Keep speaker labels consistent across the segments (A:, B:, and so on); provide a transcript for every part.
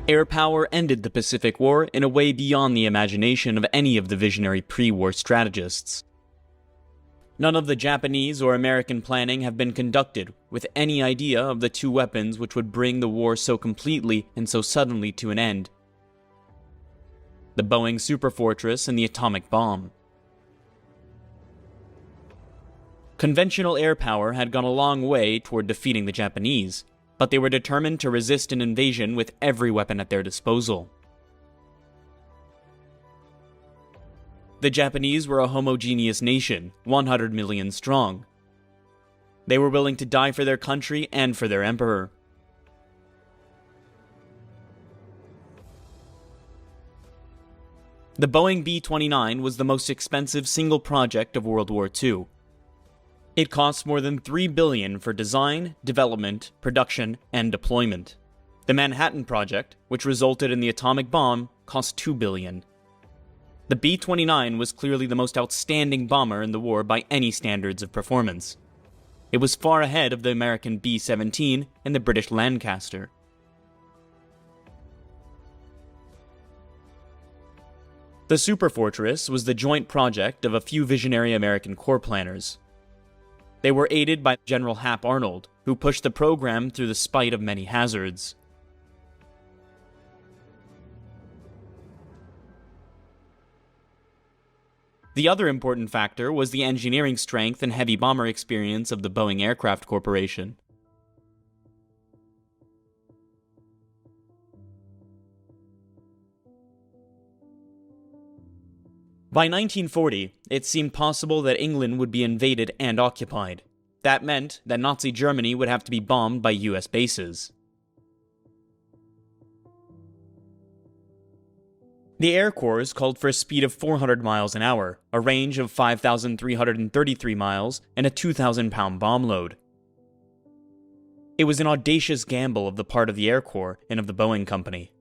A: Airpower ended the Pacific War in a way beyond the imagination of any of the visionary pre-war strategists. None of the Japanese or American planning have been conducted with any idea of the two weapons which would bring the war so completely and so suddenly to an end: the Boeing Superfortress and the atomic bomb. Conventional air power had gone a long way toward defeating the Japanese, but they were determined to resist an invasion with every weapon at their disposal. The Japanese were a homogeneous nation, 100 million strong. They were willing to die for their country and for their emperor. The Boeing B-29 was the most expensive single project of World War II. It cost more than $3 billion for design, development, production, and deployment. The Manhattan Project, which resulted in the atomic bomb, cost $2 billion. The B-29 was clearly the most outstanding bomber in the war by any standards of performance. It was far ahead of the American B-17 and the British Lancaster. The Superfortress was the joint project of a few visionary American corps planners. They were aided by General Hap Arnold, who pushed the program through the spite of many hazards. The other important factor was the engineering strength and heavy bomber experience of the Boeing Aircraft Corporation. By 1940, it seemed possible that England would be invaded and occupied. That meant that Nazi Germany would have to be bombed by US bases. The Air Corps called for a speed of 400 miles an hour, a range of 5,333 miles, and a 2,000-pound bomb load. It was an audacious gamble of the part of the Air Corps and of the Boeing Company.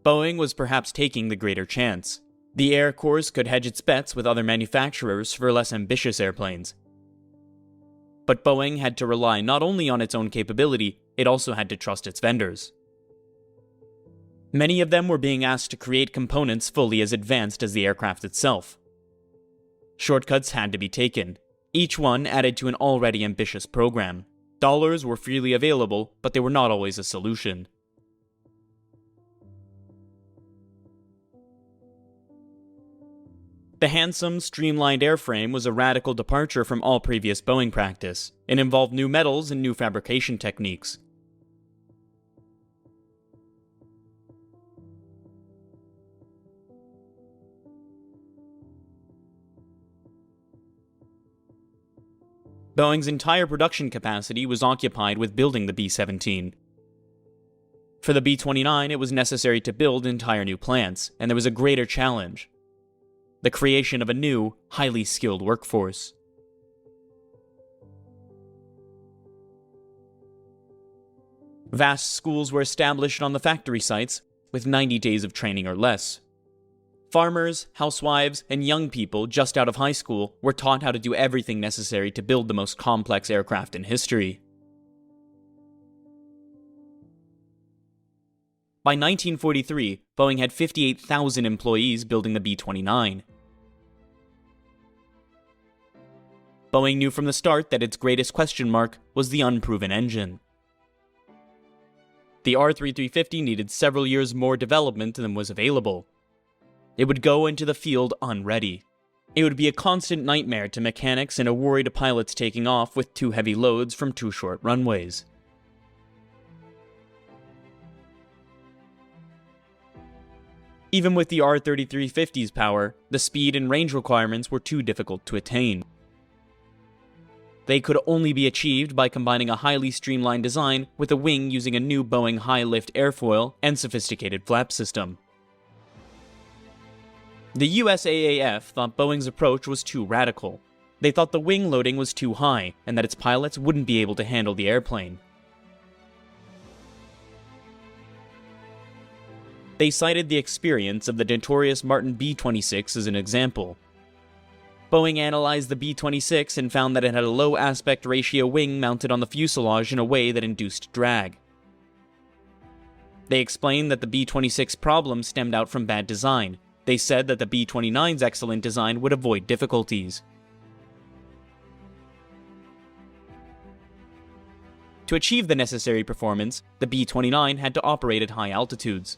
A: Boeing was perhaps taking the greater chance. The Air Corps could hedge its bets with other manufacturers for less ambitious airplanes. But Boeing had to rely not only on its own capability, it also had to trust its vendors. Many of them were being asked to create components fully as advanced as the aircraft itself. Shortcuts had to be taken. Each one added to an already ambitious program. Dollars were freely available, but they were not always a solution. The handsome, streamlined airframe was a radical departure from all previous Boeing practice. It involved new metals and new fabrication techniques. Boeing's entire production capacity was occupied with building the B-17. For the B-29, it was necessary to build entire new plants, and there was a greater challenge: the creation of a new, highly skilled workforce. Vast schools were established on the factory sites, with 90 days of training or less. Farmers, housewives, and young people just out of high school were taught how to do everything necessary to build the most complex aircraft in history. By 1943, Boeing had 58,000 employees building the B-29. Boeing knew from the start that its greatest question mark was the unproven engine. The R-3350 needed several years more development than was available. It would go into the field unready. It would be a constant nightmare to mechanics and a worry to pilots taking off with too heavy loads from too short runways. Even with the R-3350's power, the speed and range requirements were too difficult to attain. They could only be achieved by combining a highly streamlined design with a wing using a new Boeing high-lift airfoil and sophisticated flap system. The USAAF thought Boeing's approach was too radical. They thought the wing loading was too high, and that its pilots wouldn't be able to handle the airplane. They cited the experience of the notorious Martin B-26 as an example. Boeing analyzed the B-26 and found that it had a low aspect ratio wing mounted on the fuselage in a way that induced drag. They explained that the B-26 problem stemmed out from bad design. They said that the B-29's excellent design would avoid difficulties. To achieve the necessary performance, the B-29 had to operate at high altitudes.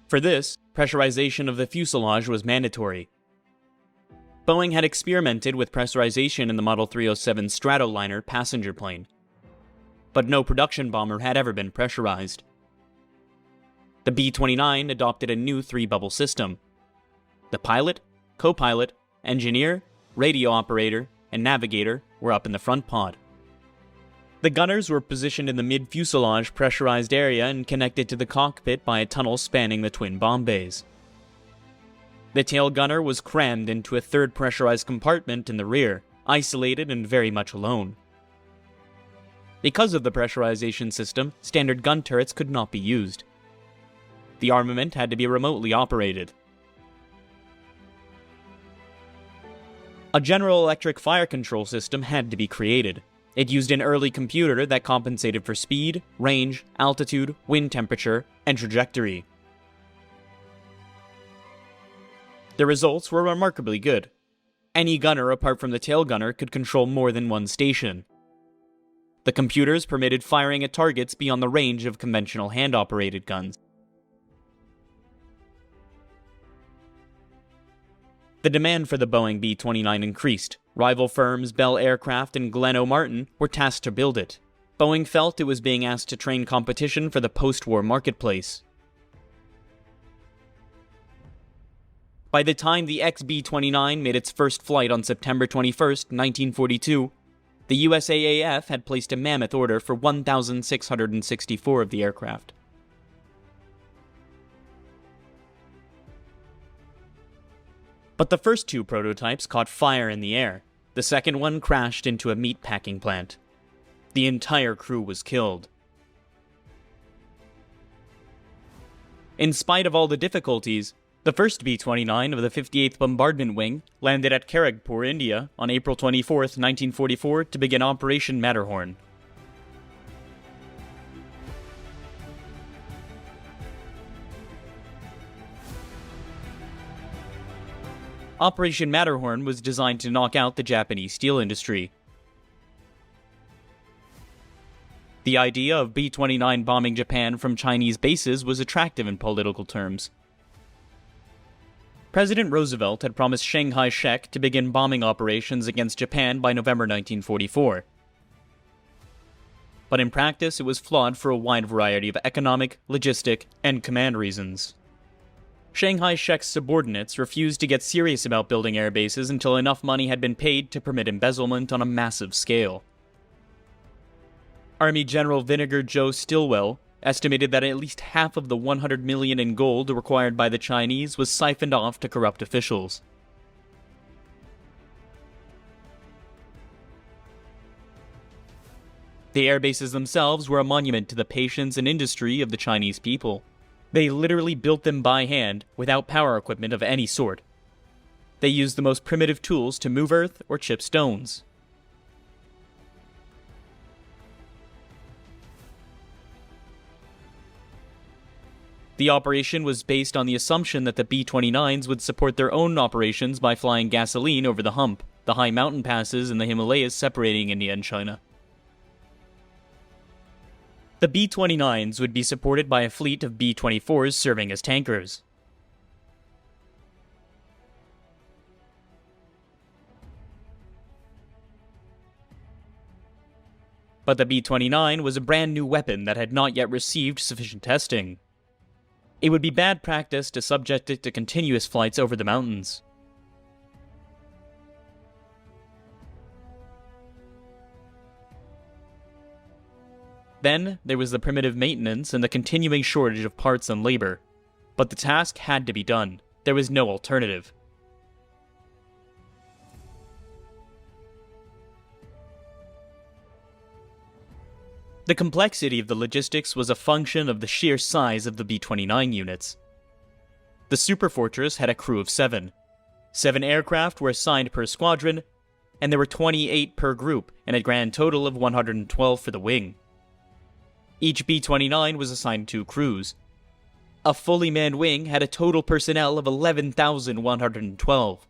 A: For this, pressurization of the fuselage was mandatory. Boeing had experimented with pressurization in the Model 307 Stratoliner passenger plane, but no production bomber had ever been pressurized. The B-29 adopted a new three-bubble system. The pilot, co-pilot, engineer, radio operator, and navigator were up in the front pod. The gunners were positioned in the mid-fuselage pressurized area and connected to the cockpit by a tunnel spanning the twin bomb bays. The tail gunner was crammed into a third pressurized compartment in the rear, isolated and very much alone. Because of the pressurization system, standard gun turrets could not be used. The armament had to be remotely operated. A General Electric fire control system had to be created. It used an early computer that compensated for speed, range, altitude, wind temperature, and trajectory. The results were remarkably good. Any gunner apart from the tail gunner could control more than one station. The computers permitted firing at targets beyond the range of conventional hand-operated guns. The demand for the Boeing B-29 increased. Rival firms Bell Aircraft and Glen O. Martin were tasked to build it. Boeing felt it was being asked to train competition for the post-war marketplace. By the time the XB-29 made its first flight on September 21, 1942, the USAAF had placed a mammoth order for 1,664 of the aircraft. But the first two prototypes caught fire in the air. The second one crashed into a meat packing plant. The entire crew was killed. In spite of all the difficulties, the first B-29 of the 58th Bombardment Wing landed at Kharagpur, India on April 24, 1944 to begin Operation Matterhorn. Operation Matterhorn was designed to knock out the Japanese steel industry. The idea of B-29 bombing Japan from Chinese bases was attractive in political terms. President Roosevelt had promised Chiang Kai-shek to begin bombing operations against Japan by November 1944. But in practice, it was flawed for a wide variety of economic, logistic, and command reasons. Chiang Kai-shek's subordinates refused to get serious about building air bases until enough money had been paid to permit embezzlement on a massive scale. Army General Vinegar Joe Stilwell estimated that at least half of the $100 million in gold required by the Chinese was siphoned off to corrupt officials. The air bases themselves were a monument to the patience and industry of the Chinese people. They literally built them by hand, without power equipment of any sort. They used the most primitive tools to move earth or chip stones. The operation was based on the assumption that the B-29s would support their own operations by flying gasoline over the hump, the high mountain passes in the Himalayas separating India and China. The B-29s would be supported by a fleet of B-24s serving as tankers. But the B-29 was a brand new weapon that had not yet received sufficient testing. It would be bad practice to subject it to continuous flights over the mountains. Then, there was the primitive maintenance and the continuing shortage of parts and labor. But the task had to be done. There was no alternative. The complexity of the logistics was a function of the sheer size of the B-29 units. The Superfortress had a crew of 7. 7 aircraft were assigned per squadron, and there were 28 per group, and a grand total of 112 for the wing. Each B-29 was assigned 2 crews. A fully manned wing had a total personnel of 11,112.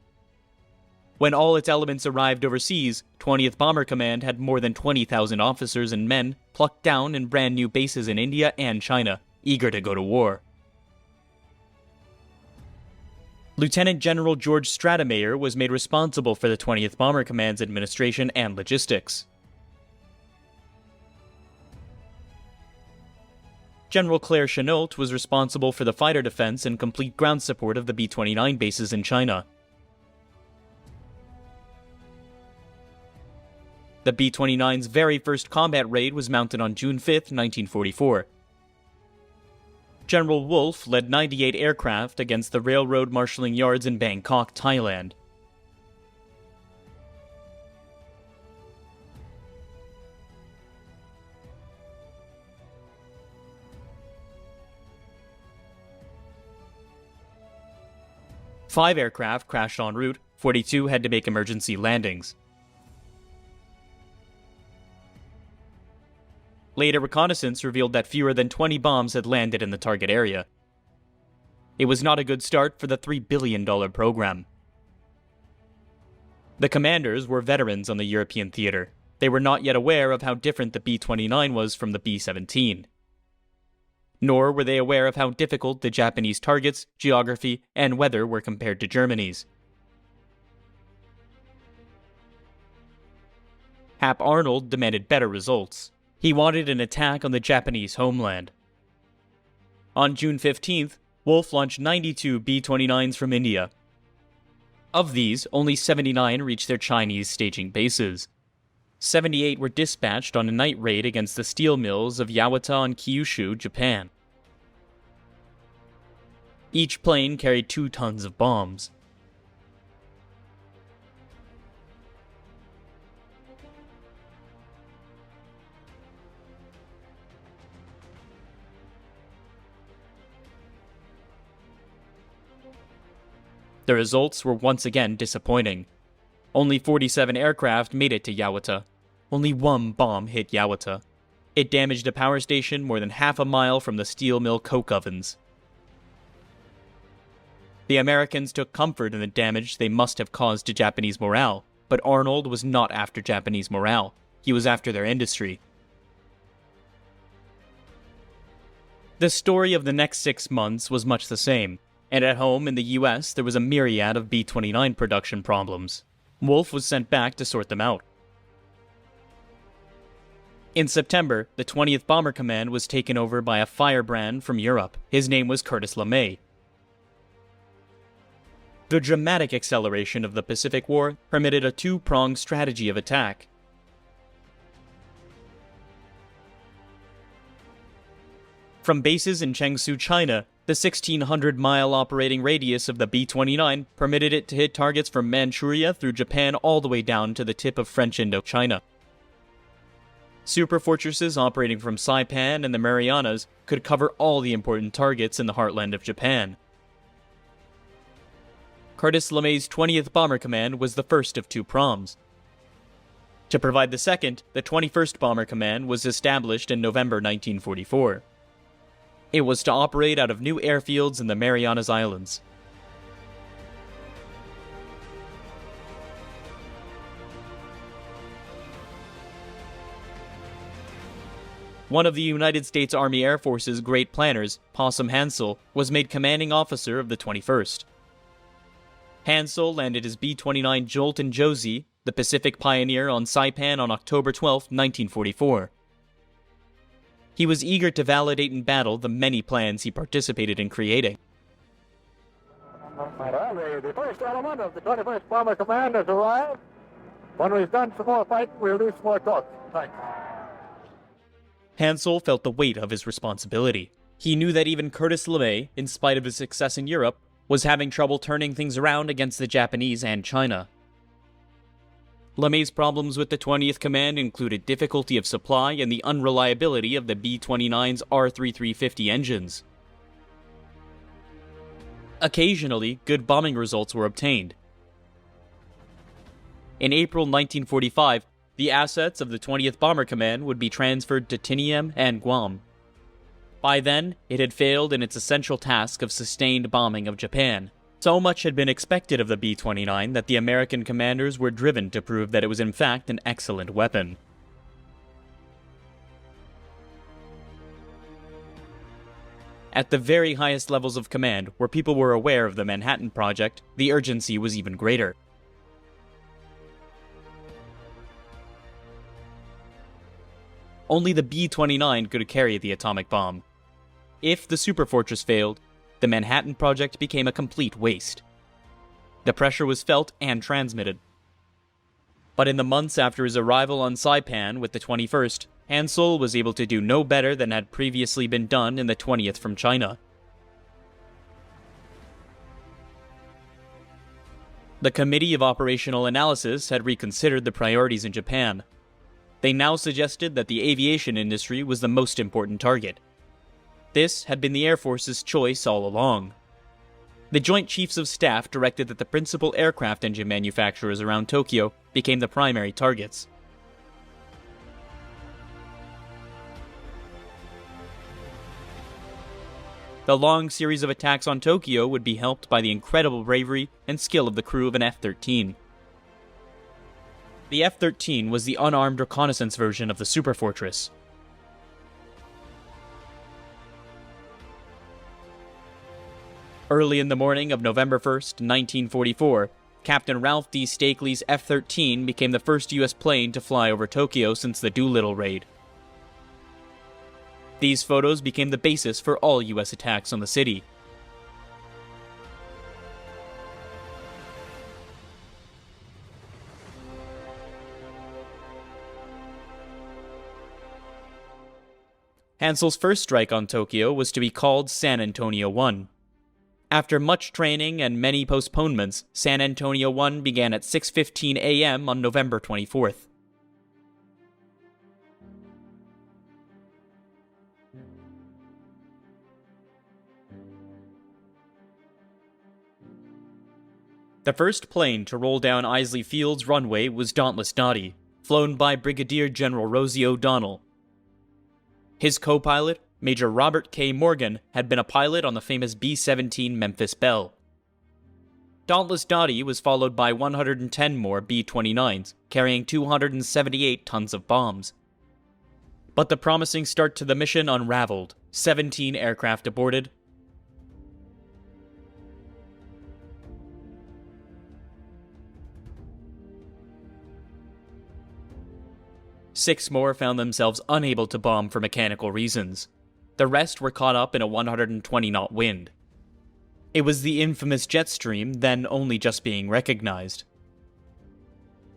A: When all its elements arrived overseas, 20th Bomber Command had more than 20,000 officers and men plucked down in brand new bases in India and China, eager to go to war. Lieutenant General George Stratomayor was made responsible for the 20th Bomber Command's administration and logistics. General Claire Chennault was responsible for the fighter defense and complete ground support of the B-29 bases in China. The B-29's very first combat raid was mounted on June 5, 1944. General Wolfe led 98 aircraft against the railroad marshalling yards in Bangkok, Thailand. Five aircraft crashed en route, 42 had to make emergency landings. Later reconnaissance revealed that fewer than 20 bombs had landed in the target area. It was not a good start for the $3 billion program. The commanders were veterans on the European theater. They were not yet aware of how different the B-29 was from the B-17. Nor were they aware of how difficult the Japanese targets, geography, and weather were compared to Germany's. Hap Arnold demanded better results. He wanted an attack on the Japanese homeland. On June 15th, Wolfe launched 92 B-29s from India. Of these, only 79 reached their Chinese staging bases. 78 were dispatched on a night raid against the steel mills of Yawata and Kyushu, Japan. Each plane carried 2 tons of bombs. The results were once again disappointing. Only 47 aircraft made it to Yawata. Only one bomb hit Yawata. It damaged a power station more than half a mile from the steel mill coke ovens. The Americans took comfort in the damage they must have caused to Japanese morale, but Arnold was not after Japanese morale. He was after their industry. The story of the next 6 months was much the same. And at home in the US, there was a myriad of B-29 production problems. Wolfe was sent back to sort them out. In September, the 20th Bomber Command was taken over by a firebrand from Europe. His name was Curtis LeMay. The dramatic acceleration of the Pacific War permitted a two-pronged strategy of attack. From bases in Chengsu, China, the 1,600-mile operating radius of the B-29 permitted it to hit targets from Manchuria through Japan all the way down to the tip of French Indochina. Superfortresses operating from Saipan and the Marianas could cover all the important targets in the heartland of Japan. Curtis LeMay's 20th Bomber Command was the first of 2 proms. To provide the second, the 21st Bomber Command was established in November 1944. It was to operate out of new airfields in the Marianas Islands. One of the United States Army Air Force's great planners, Possum Hansel, was made commanding officer of the 21st. Hansel landed his B-29 Jolt and Josie, the Pacific Pioneer, on Saipan on October 12, 1944. He was eager to validate in battle the many plans he participated in creating.
B: The first element of the 21st Bomber Command has arrived. When we've done some more fighting, we'll do some more talking. Thanks.
A: Hansel felt the weight of his responsibility. He knew that even Curtis LeMay, in spite of his success in Europe, was having trouble turning things around against the Japanese and China. LeMay's problems with the 20th Command included difficulty of supply and the unreliability of the B-29's R-3350 engines. Occasionally, good bombing results were obtained. In April 1945, the assets of the 20th Bomber Command would be transferred to Tinian and Guam. By then, it had failed in its essential task of sustained bombing of Japan. So much had been expected of the B-29 that the American commanders were driven to prove that it was in fact an excellent weapon. At the very highest levels of command, where people were aware of the Manhattan Project, the urgency was even greater. Only the B-29 could carry the atomic bomb. If the Superfortress failed, the Manhattan Project became a complete waste. The pressure was felt and transmitted. But in the months after his arrival on Saipan with the 21st, Hansel was able to do no better than had previously been done in the 20th from China. The Committee of Operational Analysis had reconsidered the priorities in Japan. They now suggested that the aviation industry was the most important target. This had been the Air Force's choice all along. The Joint Chiefs of Staff directed that the principal aircraft engine manufacturers around Tokyo became the primary targets. The long series of attacks on Tokyo would be helped by the incredible bravery and skill of the crew of an F-13. The F-13 was the unarmed reconnaissance version of the Superfortress. Early in the morning of November 1st, 1944, Captain Ralph D. Stakely's F-13 became the first U.S. plane to fly over Tokyo since the Doolittle raid. These photos became the basis for all U.S. attacks on the city. Hansel's first strike on Tokyo was to be called San Antonio 1. After much training and many postponements, San Antonio 1 began at 6:15 a.m. on November 24th. The first plane to roll down Isley Field's runway was Dauntless Dottie, flown by Brigadier General Rosie O'Donnell. His co-pilot, Major Robert K. Morgan, had been a pilot on the famous B-17 Memphis Belle. Dauntless Dottie was followed by 110 more B-29s, carrying 278 tons of bombs. But the promising start to the mission unraveled. 17 aircraft aborted. Six more found themselves unable to bomb for mechanical reasons. The rest were caught up in a 120-knot wind. It was the infamous jet stream, then only just being recognized.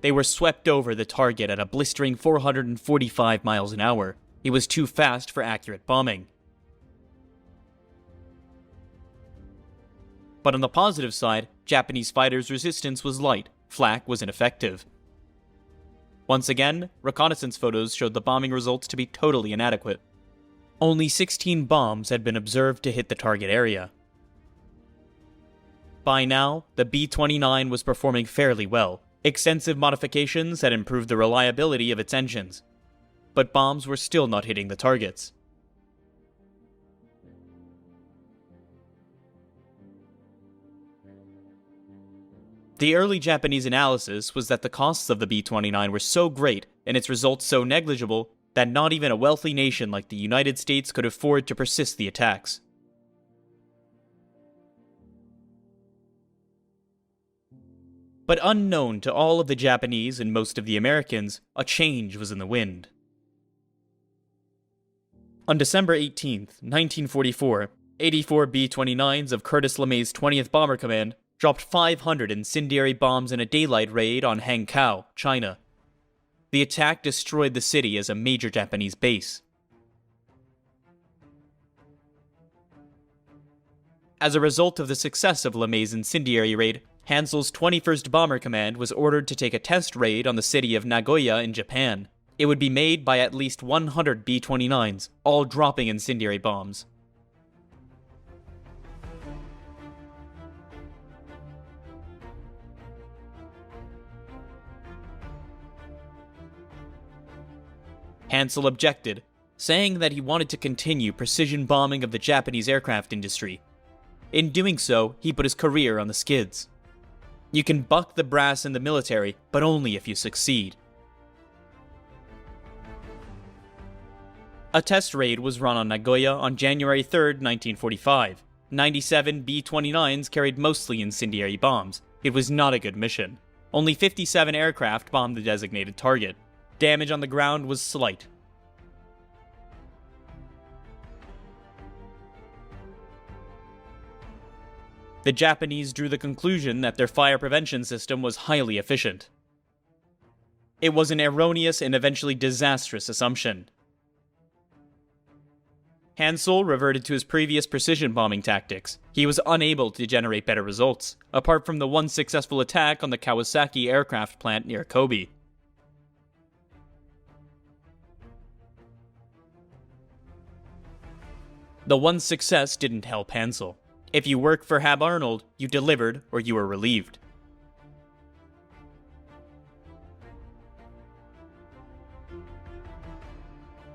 A: They were swept over the target at a blistering 445 miles an hour. It was too fast for accurate bombing. But on the positive side, Japanese fighters' resistance was light. Flak was ineffective. Once again, reconnaissance photos showed the bombing results to be totally inadequate. Only 16 bombs had been observed to hit the target area. By now, the B-29 was performing fairly well. Extensive modifications had improved the reliability of its engines. But bombs were still not hitting the targets. The early Japanese analysis was that the costs of the B-29 were so great and its results so negligible that not even a wealthy nation like the United States could afford to persist the attacks. But unknown to all of the Japanese and most of the Americans, a change was in the wind. On December 18th, 1944, 84 B-29s of Curtis LeMay's 20th Bomber Command dropped 500 incendiary bombs in a daylight raid on Hankow, China. The attack destroyed the city as a major Japanese base. As a result of the success of LeMay's incendiary raid, Hansel's 21st Bomber Command was ordered to take a test raid on the city of Nagoya in Japan. It would be made by at least 100 B-29s, all dropping incendiary bombs. Hansel objected, saying that he wanted to continue precision bombing of the Japanese aircraft industry. In doing so, he put his career on the skids. You can buck the brass in the military, but only if you succeed. A test raid was run on Nagoya on January 3, 1945. 97 B-29s carried mostly incendiary bombs. It was not a good mission. Only 57 aircraft bombed the designated target. Damage on the ground was slight. The Japanese drew the conclusion that their fire prevention system was highly efficient. It was an erroneous and eventually disastrous assumption. Hansel reverted to his previous precision bombing tactics. He was unable to generate better results, apart from the one successful attack on the Kawasaki aircraft plant near Kobe. The one success didn't help Hansel. If you worked for Hab Arnold, you delivered or you were relieved.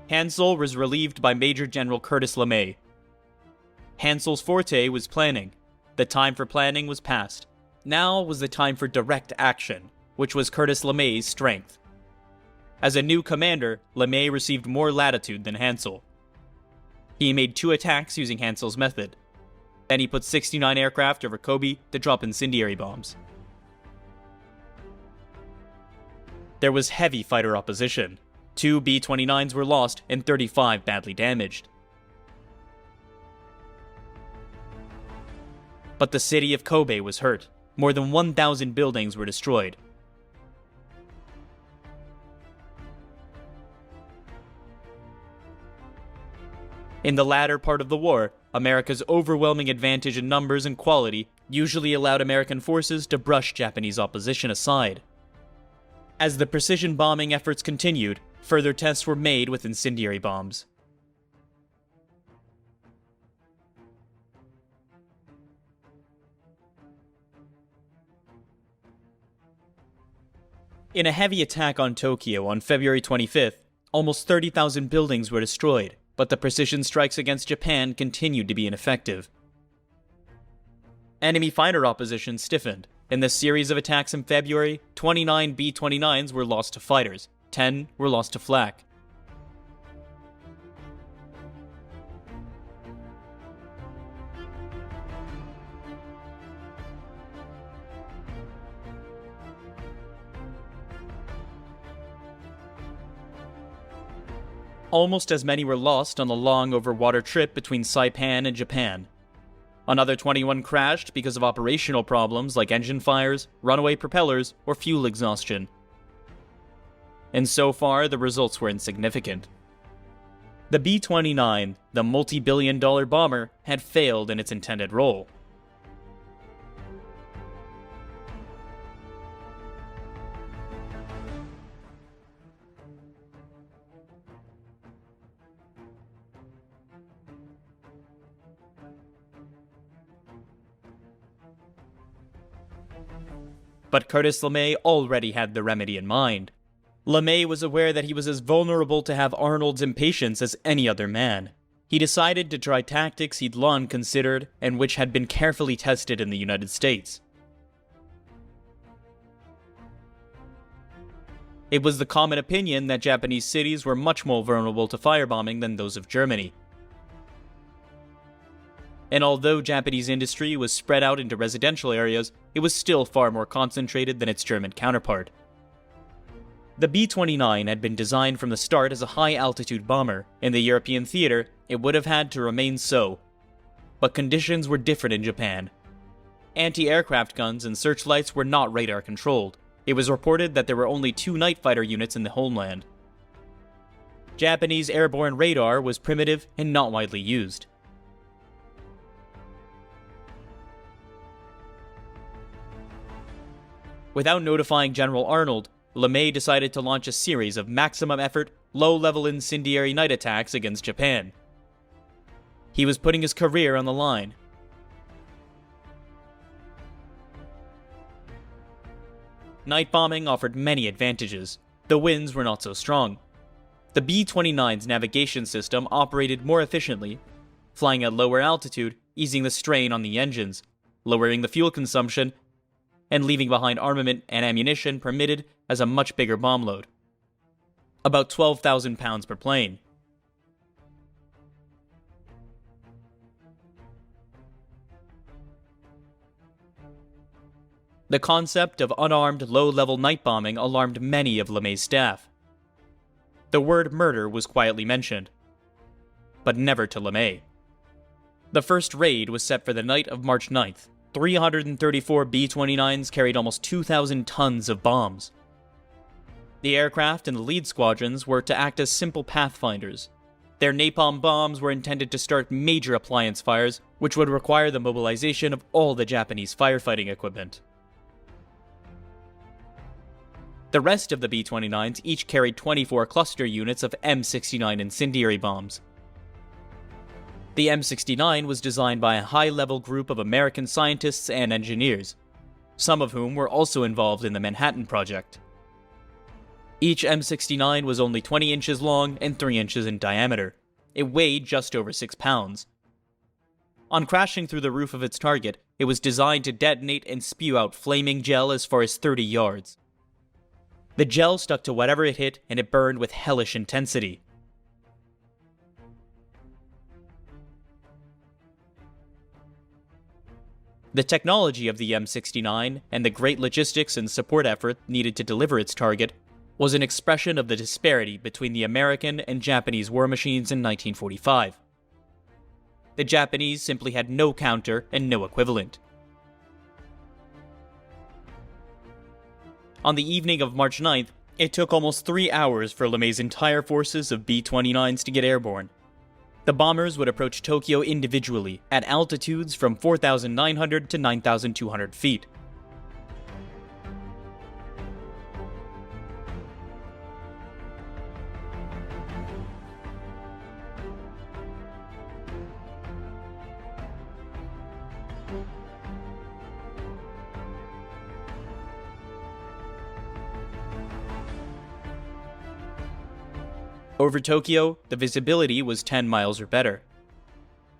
A: Hansel was relieved by Major General Curtis LeMay. Hansel's forte was planning. The time for planning was past. Now was the time for direct action, which was Curtis LeMay's strength. As a new commander, LeMay received more latitude than Hansel. He made 2 attacks using Hansel's method. Then he put 69 aircraft over Kobe to drop incendiary bombs. There was heavy fighter opposition. 2 B-29s were lost and 35 badly damaged. But the city of Kobe was hurt. More than 1,000 buildings were destroyed. In the latter part of the war, America's overwhelming advantage in numbers and quality usually allowed American forces to brush Japanese opposition aside. As the precision bombing efforts continued, further tests were made with incendiary bombs. In a heavy attack on Tokyo on February 25th, almost 30,000 buildings were destroyed, but the precision strikes against Japan continued to be ineffective. Enemy fighter opposition stiffened. In the series of attacks in February, 29 B-29s were lost to fighters, 10 were lost to flak. Almost as many were lost on the long overwater trip between Saipan and Japan. Another 21 crashed because of operational problems like engine fires, runaway propellers, or fuel exhaustion. And so far, the results were insignificant. The B-29, the multi-billion-dollar bomber, had failed in its intended role. But Curtis LeMay already had the remedy in mind. LeMay was aware that he was as vulnerable to have Arnold's impatience as any other man. He decided to try tactics he'd long considered and which had been carefully tested in the United States. It was the common opinion that Japanese cities were much more vulnerable to firebombing than those of Germany. And although Japanese industry was spread out into residential areas, it was still far more concentrated than its German counterpart. The B-29 had been designed from the start as a high-altitude bomber. In the European theater, it would have had to remain so. But conditions were different in Japan. Anti-aircraft guns and searchlights were not radar-controlled. It was reported that there were only 2 night fighter units in the homeland. Japanese airborne radar was primitive and not widely used. Without notifying General Arnold, LeMay decided to launch a series of maximum-effort, low-level incendiary night attacks against Japan. He was putting his career on the line. Night bombing offered many advantages. The winds were not so strong. The B-29's navigation system operated more efficiently, flying at lower altitude, easing the strain on the engines, lowering the fuel consumption, and leaving behind armament and ammunition permitted as a much bigger bomb load. About 12,000 pounds per plane. The concept of unarmed, low-level night bombing alarmed many of LeMay's staff. The word murder was quietly mentioned, but never to LeMay. The first raid was set for the night of March 9th. 334 B-29s carried almost 2,000 tons of bombs. The aircraft in the lead squadrons were to act as simple pathfinders. Their napalm bombs were intended to start major appliance fires, which would require the mobilization of all the Japanese firefighting equipment. The rest of the B-29s each carried 24 cluster units of M69 incendiary bombs. The M69 was designed by a high-level group of American scientists and engineers, some of whom were also involved in the Manhattan Project. Each M69 was only 20 inches long and 3 inches in diameter. It weighed just over 6 pounds. On crashing through the roof of its target, it was designed to detonate and spew out flaming gel as far as 30 yards. The gel stuck to whatever it hit, and it burned with hellish intensity. The technology of the M69 and the great logistics and support effort needed to deliver its target was an expression of the disparity between the American and Japanese war machines in 1945. The Japanese simply had no counter and no equivalent. On the evening of March 9th, it took almost 3 hours for LeMay's entire forces of B-29s to get airborne. The bombers would approach Tokyo individually at altitudes from 4,900 to 9,200 feet. Over Tokyo, the visibility was 10 miles or better.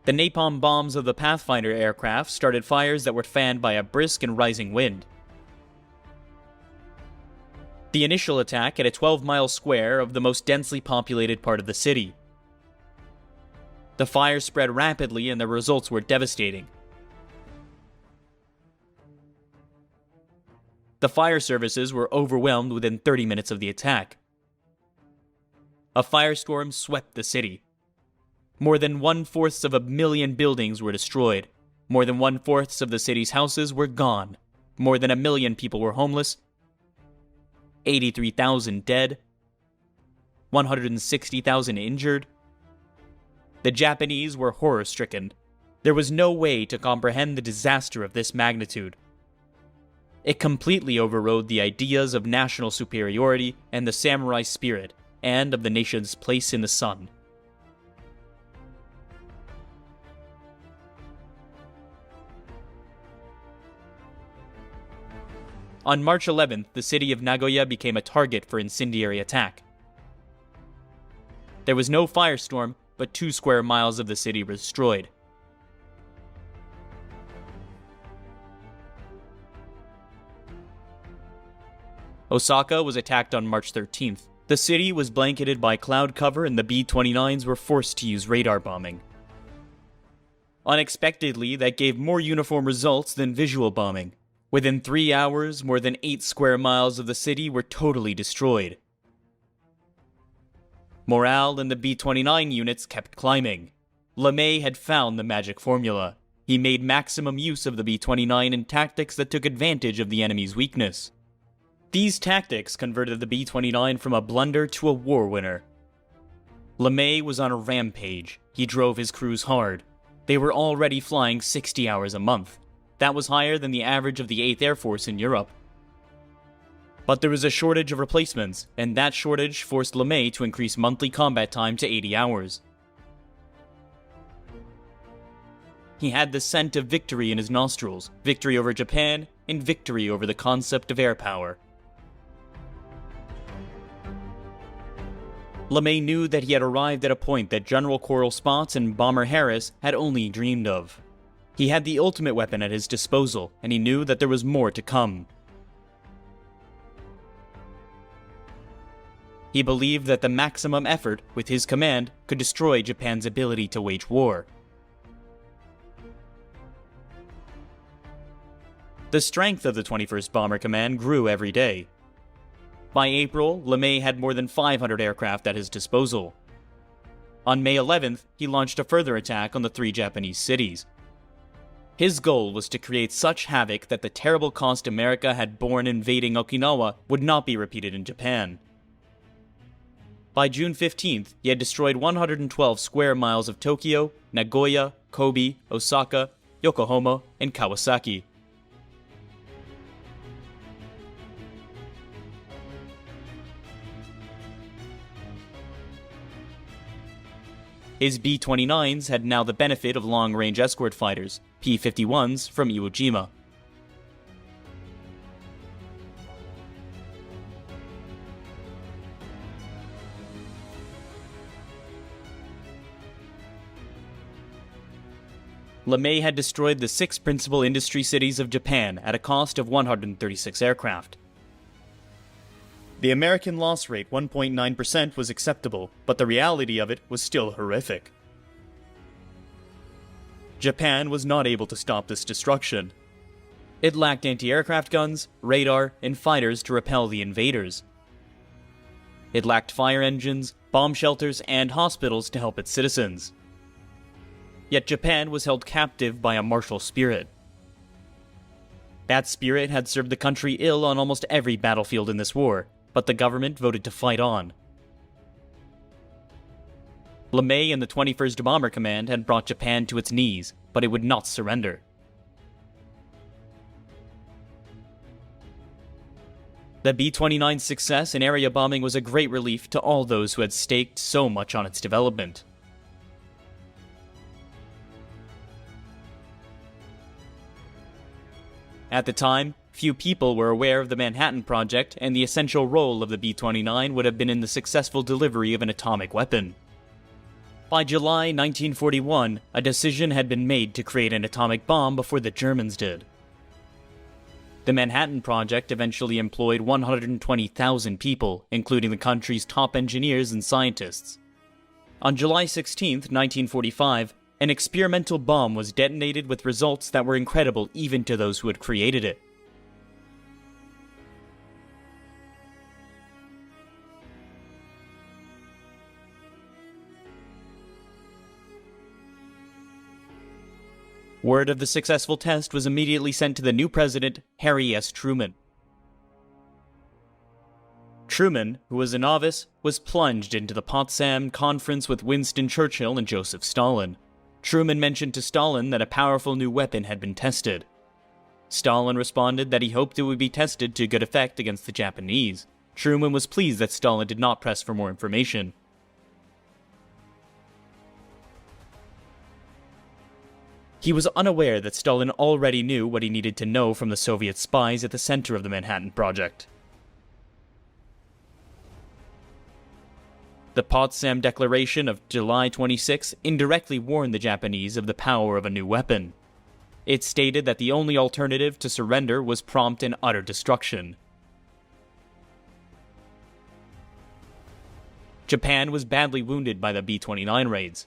A: The napalm bombs of the Pathfinder aircraft started fires that were fanned by a brisk and rising wind. The initial attack hit a 12-mile square of the most densely populated part of the city. The fire spread rapidly and the results were devastating. The fire services were overwhelmed within 30 minutes of the attack. A firestorm swept the city. More than 1/4 of a million buildings were destroyed. More than 1/4 of the city's houses were gone. More than 1 million people were homeless. 83,000 dead. 160,000 injured. The Japanese were horror-stricken. There was no way to comprehend the disaster of this magnitude. It completely overrode the ideas of national superiority and the samurai spirit, and of the nation's place in the sun. On March 11th, the city of Nagoya became a target for incendiary attack. There was no firestorm, but 2 square miles of the city were destroyed. Osaka was attacked on March 13th. The city was blanketed by cloud cover and the B-29s were forced to use radar bombing. Unexpectedly, that gave more uniform results than visual bombing. Within 3 hours, more than 8 square miles of the city were totally destroyed. Morale in the B-29 units kept climbing. LeMay had found the magic formula. He made maximum use of the B-29 in tactics that took advantage of the enemy's weakness. These tactics converted the B-29 from a blunder to a war winner. LeMay was on a rampage. He drove his crews hard. They were already flying 60 hours a month. That was higher than the average of the 8th Air Force in Europe. But there was a shortage of replacements, and that shortage forced LeMay to increase monthly combat time to 80 hours. He had the scent of victory in his nostrils, victory over Japan, and victory over the concept of air power. LeMay knew that he had arrived at a point that General Coral Spots and Bomber Harris had only dreamed of. He had the ultimate weapon at his disposal, and he knew that there was more to come. He believed that the maximum effort with his command could destroy Japan's ability to wage war. The strength of the 21st Bomber Command grew every day. By April, LeMay had more than 500 aircraft at his disposal. On May 11th, he launched a further attack on the 3 Japanese cities. His goal was to create such havoc that the terrible cost America had borne invading Okinawa would not be repeated in Japan. By June 15th, he had destroyed 112 square miles of Tokyo, Nagoya, Kobe, Osaka, Yokohama, and Kawasaki. His B-29s had now the benefit of long-range escort fighters, P-51s from Iwo Jima. LeMay had destroyed the 6 principal industry cities of Japan at a cost of 136 aircraft. The American loss rate, 1.9%, was acceptable, but the reality of it was still horrific. Japan was not able to stop this destruction. It lacked anti-aircraft guns, radar, and fighters to repel the invaders. It lacked fire engines, bomb shelters, and hospitals to help its citizens. Yet Japan was held captive by a martial spirit. That spirit had served the country ill on almost every battlefield in this war, but the government voted to fight on. LeMay and the 21st Bomber Command had brought Japan to its knees, but it would not surrender. The B-29's success in area bombing was a great relief to all those who had staked so much on its development. At the time, few people were aware of the Manhattan Project, and the essential role of the B-29 would have been in the successful delivery of an atomic weapon. By July 1941, a decision had been made to create an atomic bomb before the Germans did. The Manhattan Project eventually employed 120,000 people, including the country's top engineers and scientists. On July 16, 1945, an experimental bomb was detonated with results that were incredible even to those who had created it. Word of the successful test was immediately sent to the new president, Harry S. Truman. Truman, who was a novice, was plunged into the Potsdam Conference with Winston Churchill and Joseph Stalin. Truman mentioned to Stalin that a powerful new weapon had been tested. Stalin responded that he hoped it would be tested to good effect against the Japanese. Truman was pleased that Stalin did not press for more information. He was unaware that Stalin already knew what he needed to know from the Soviet spies at the center of the Manhattan Project. The Potsdam Declaration of July 26 indirectly warned the Japanese of the power of a new weapon. It stated that the only alternative to surrender was prompt and utter destruction. Japan was badly wounded by the B-29 raids.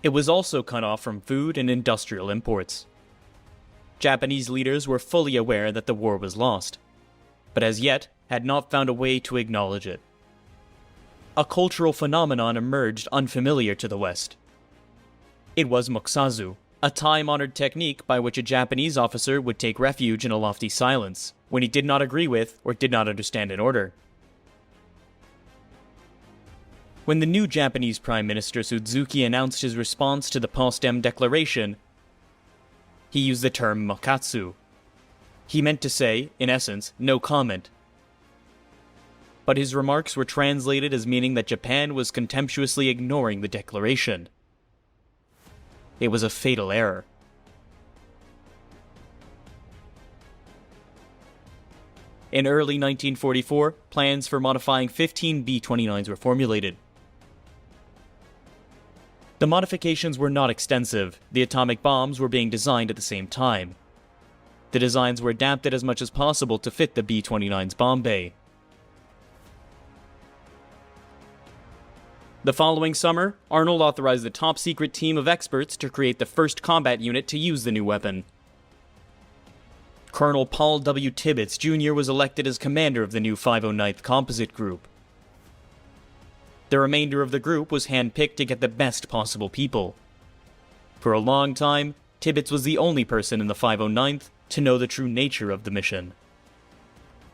A: It was also cut off from food and industrial imports. Japanese leaders were fully aware that the war was lost, but as yet had not found a way to acknowledge it. A cultural phenomenon emerged unfamiliar to the West. It was mokusazu, a time-honored technique by which a Japanese officer would take refuge in a lofty silence when he did not agree with or did not understand an order. When the new Japanese Prime Minister Suzuki announced his response to the Potsdam Declaration, he used the term mokatsu. He meant to say, in essence, no comment. But his remarks were translated as meaning that Japan was contemptuously ignoring the declaration. It was a fatal error. In early 1944, plans for modifying 15 B-29s were formulated. The modifications were not extensive. The atomic bombs were being designed at the same time. The designs were adapted as much as possible to fit the B-29's bomb bay. The following summer, Arnold authorized the top-secret team of experts to create the first combat unit to use the new weapon. Colonel Paul W. Tibbets Jr. was elected as commander of the new 509th Composite Group. The remainder of the group was handpicked to get the best possible people. For a long time, Tibbets was the only person in the 509th to know the true nature of the mission.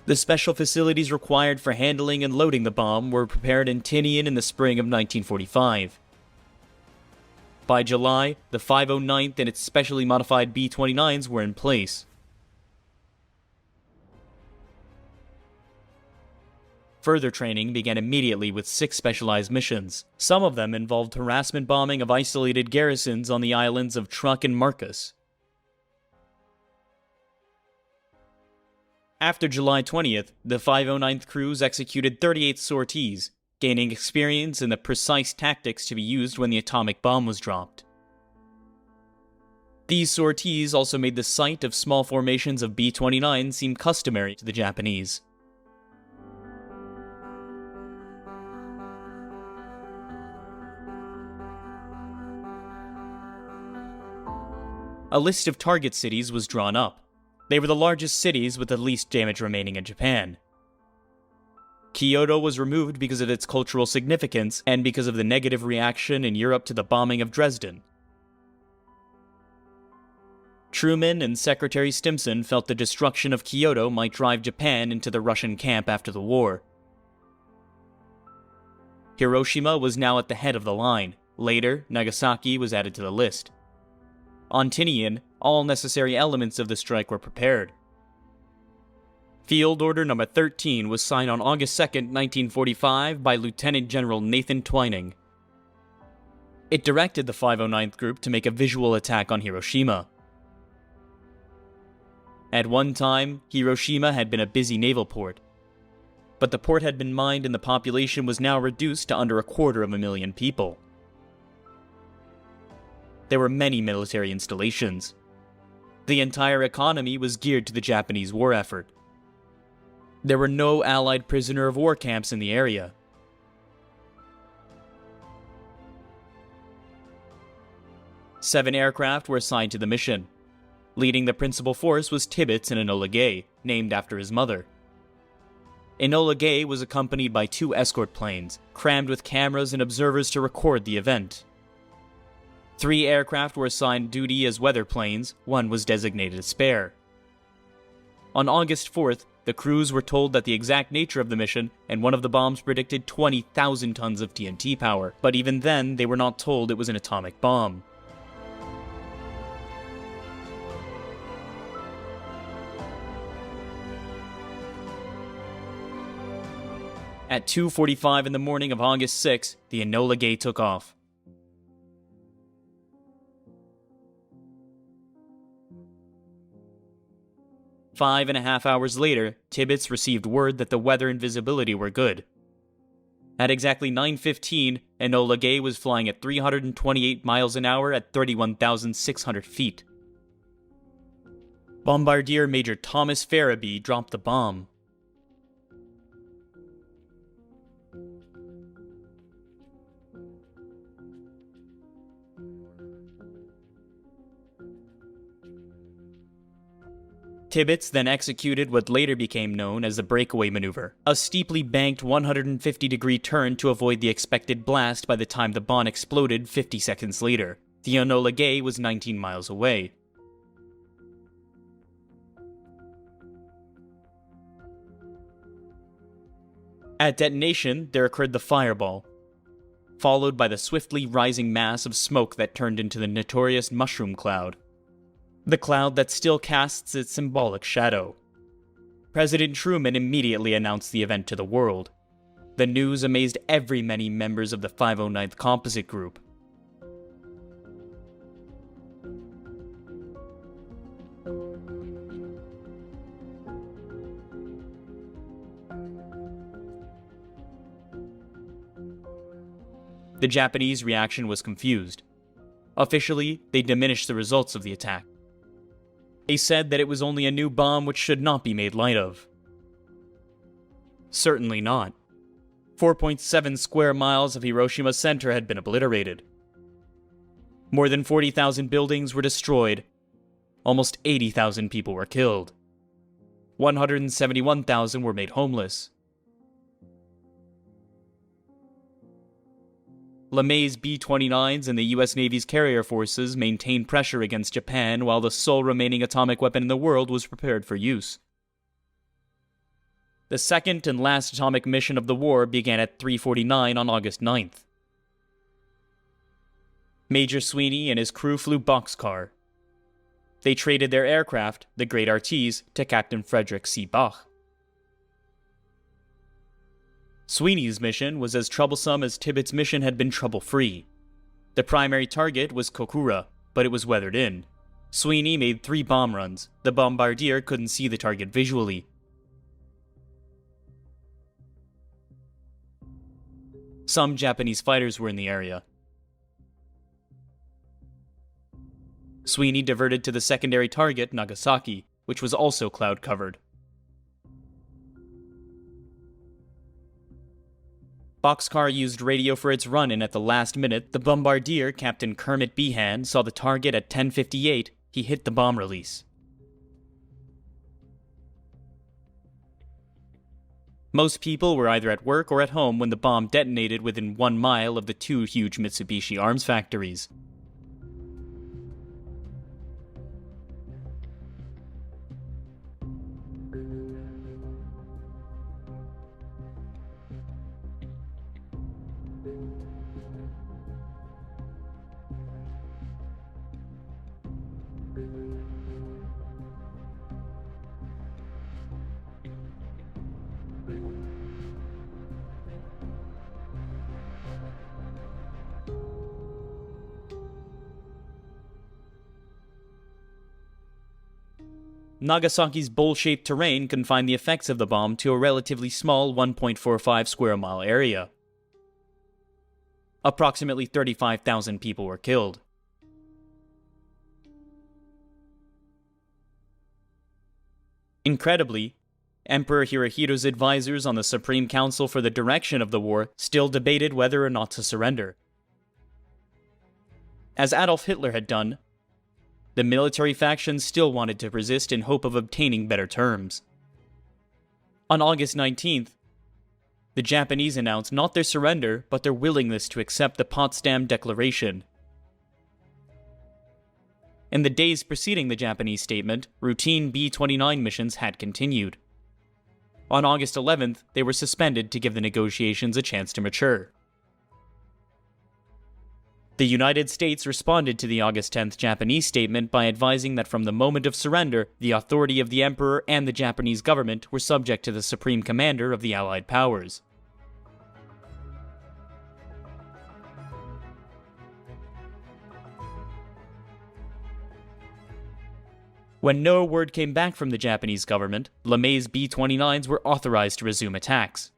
A: The special facilities required for handling and loading the bomb were prepared in Tinian in the spring of 1945. By July, the 509th and its specially modified B-29s were in place. Further training began immediately with 6 specialized missions. Some of them involved harassment bombing of isolated garrisons on the islands of Truk and Marcus. After July 20th, the 509th crews executed 38 sorties, gaining experience in the precise tactics to be used when the atomic bomb was dropped. These sorties also made the sight of small formations of B-29 seem customary to the Japanese. A list of target cities was drawn up. They were the largest cities with the least damage remaining in Japan. Kyoto was removed because of its cultural significance and because of the negative reaction in Europe to the bombing of Dresden. Truman and Secretary Stimson felt the destruction of Kyoto might drive Japan into the Russian camp after the war. Hiroshima was now at the head of the line. Later, Nagasaki was added to the list. On Tinian, all necessary elements of the strike were prepared. Field Order No. 13 was signed on August 2, 1945 by Lieutenant General Nathan Twining. It directed the 509th Group to make a visual attack on Hiroshima. At one time, Hiroshima had been a busy naval port, but the port had been mined and the population was now reduced to under 250,000 people. There were many military installations. The entire economy was geared to the Japanese war effort. There were no Allied prisoner of war camps in the area. Seven aircraft were assigned to the mission. Leading the principal force was Tibbets and Enola Gay, named after his mother. Enola Gay was accompanied by 2 escort planes, crammed with cameras and observers to record the event. 3 aircraft were assigned duty as weather planes, 1 was designated as spare. On August 4th, the crews were told that the exact nature of the mission, and one of the bombs predicted 20,000 tons of TNT power, but even then they were not told it was an atomic bomb. At 2:45 in the morning of August 6, the Enola Gay took off. Five and a half hours later, Tibbets received word that the weather and visibility were good. At exactly 9:15, Enola Gay was flying at 328 miles an hour at 31,600 feet. Bombardier Major Thomas Farabee dropped the bomb. Tibbets then executed what later became known as the breakaway maneuver, a steeply banked 150-degree turn to avoid the expected blast by the time the bomb exploded 50 seconds later. The Enola Gay was 19 miles away. At detonation, there occurred the fireball, followed by the swiftly rising mass of smoke that turned into the notorious mushroom cloud. The cloud that still casts its symbolic shadow. President Truman immediately announced the event to the world. The news amazed every many members of the 509th Composite Group. The Japanese reaction was confused. Officially, they diminished the results of the attack. They said that it was only a new bomb which should not be made light of. Certainly not. 4.7 square miles of Hiroshima center had been obliterated. More than 40,000 buildings were destroyed. Almost 80,000 people were killed. 171,000 were made homeless. LeMay's B-29s and the US Navy's carrier forces maintained pressure against Japan while the sole remaining atomic weapon in the world was prepared for use. The second and last atomic mission of the war began at 3:49 on August 9th. Major Sweeney and his crew flew boxcar. They traded their aircraft, the Great Artise, to Captain Frederick C. Bach. Sweeney's mission was as troublesome as Tibbet's mission had been trouble-free. The primary target was Kokura, but it was weathered in. Sweeney made 3 bomb runs. The bombardier couldn't see the target visually. Some Japanese fighters were in the area. Sweeney diverted to the secondary target, Nagasaki, which was also cloud-covered. Boxcar used radio for its run-in at the last minute. The bombardier, Captain Kermit Behan, saw the target at 10:58. He hit the bomb release. Most people were either at work or at home when the bomb detonated within 1 mile of the 2 huge Mitsubishi arms factories. Nagasaki's bowl-shaped terrain confined the effects of the bomb to a relatively small 1.45 square mile area. Approximately 35,000 people were killed. Incredibly, Emperor Hirohito's advisors on the Supreme Council for the direction of the war still debated whether or not to surrender. As Adolf Hitler had done, the military factions still wanted to resist in hope of obtaining better terms. On August 19th, the Japanese announced not their surrender, but their willingness to accept the Potsdam Declaration. In the days preceding the Japanese statement, routine B-29 missions had continued. On August 11th, they were suspended to give the negotiations a chance to mature. The United States responded to the August 10th Japanese statement by advising that from the moment of surrender, the authority of the Emperor and the Japanese government were subject to the Supreme Commander of the Allied powers. When no word came back from the Japanese government, LeMay's B-29s were authorized to resume attacks.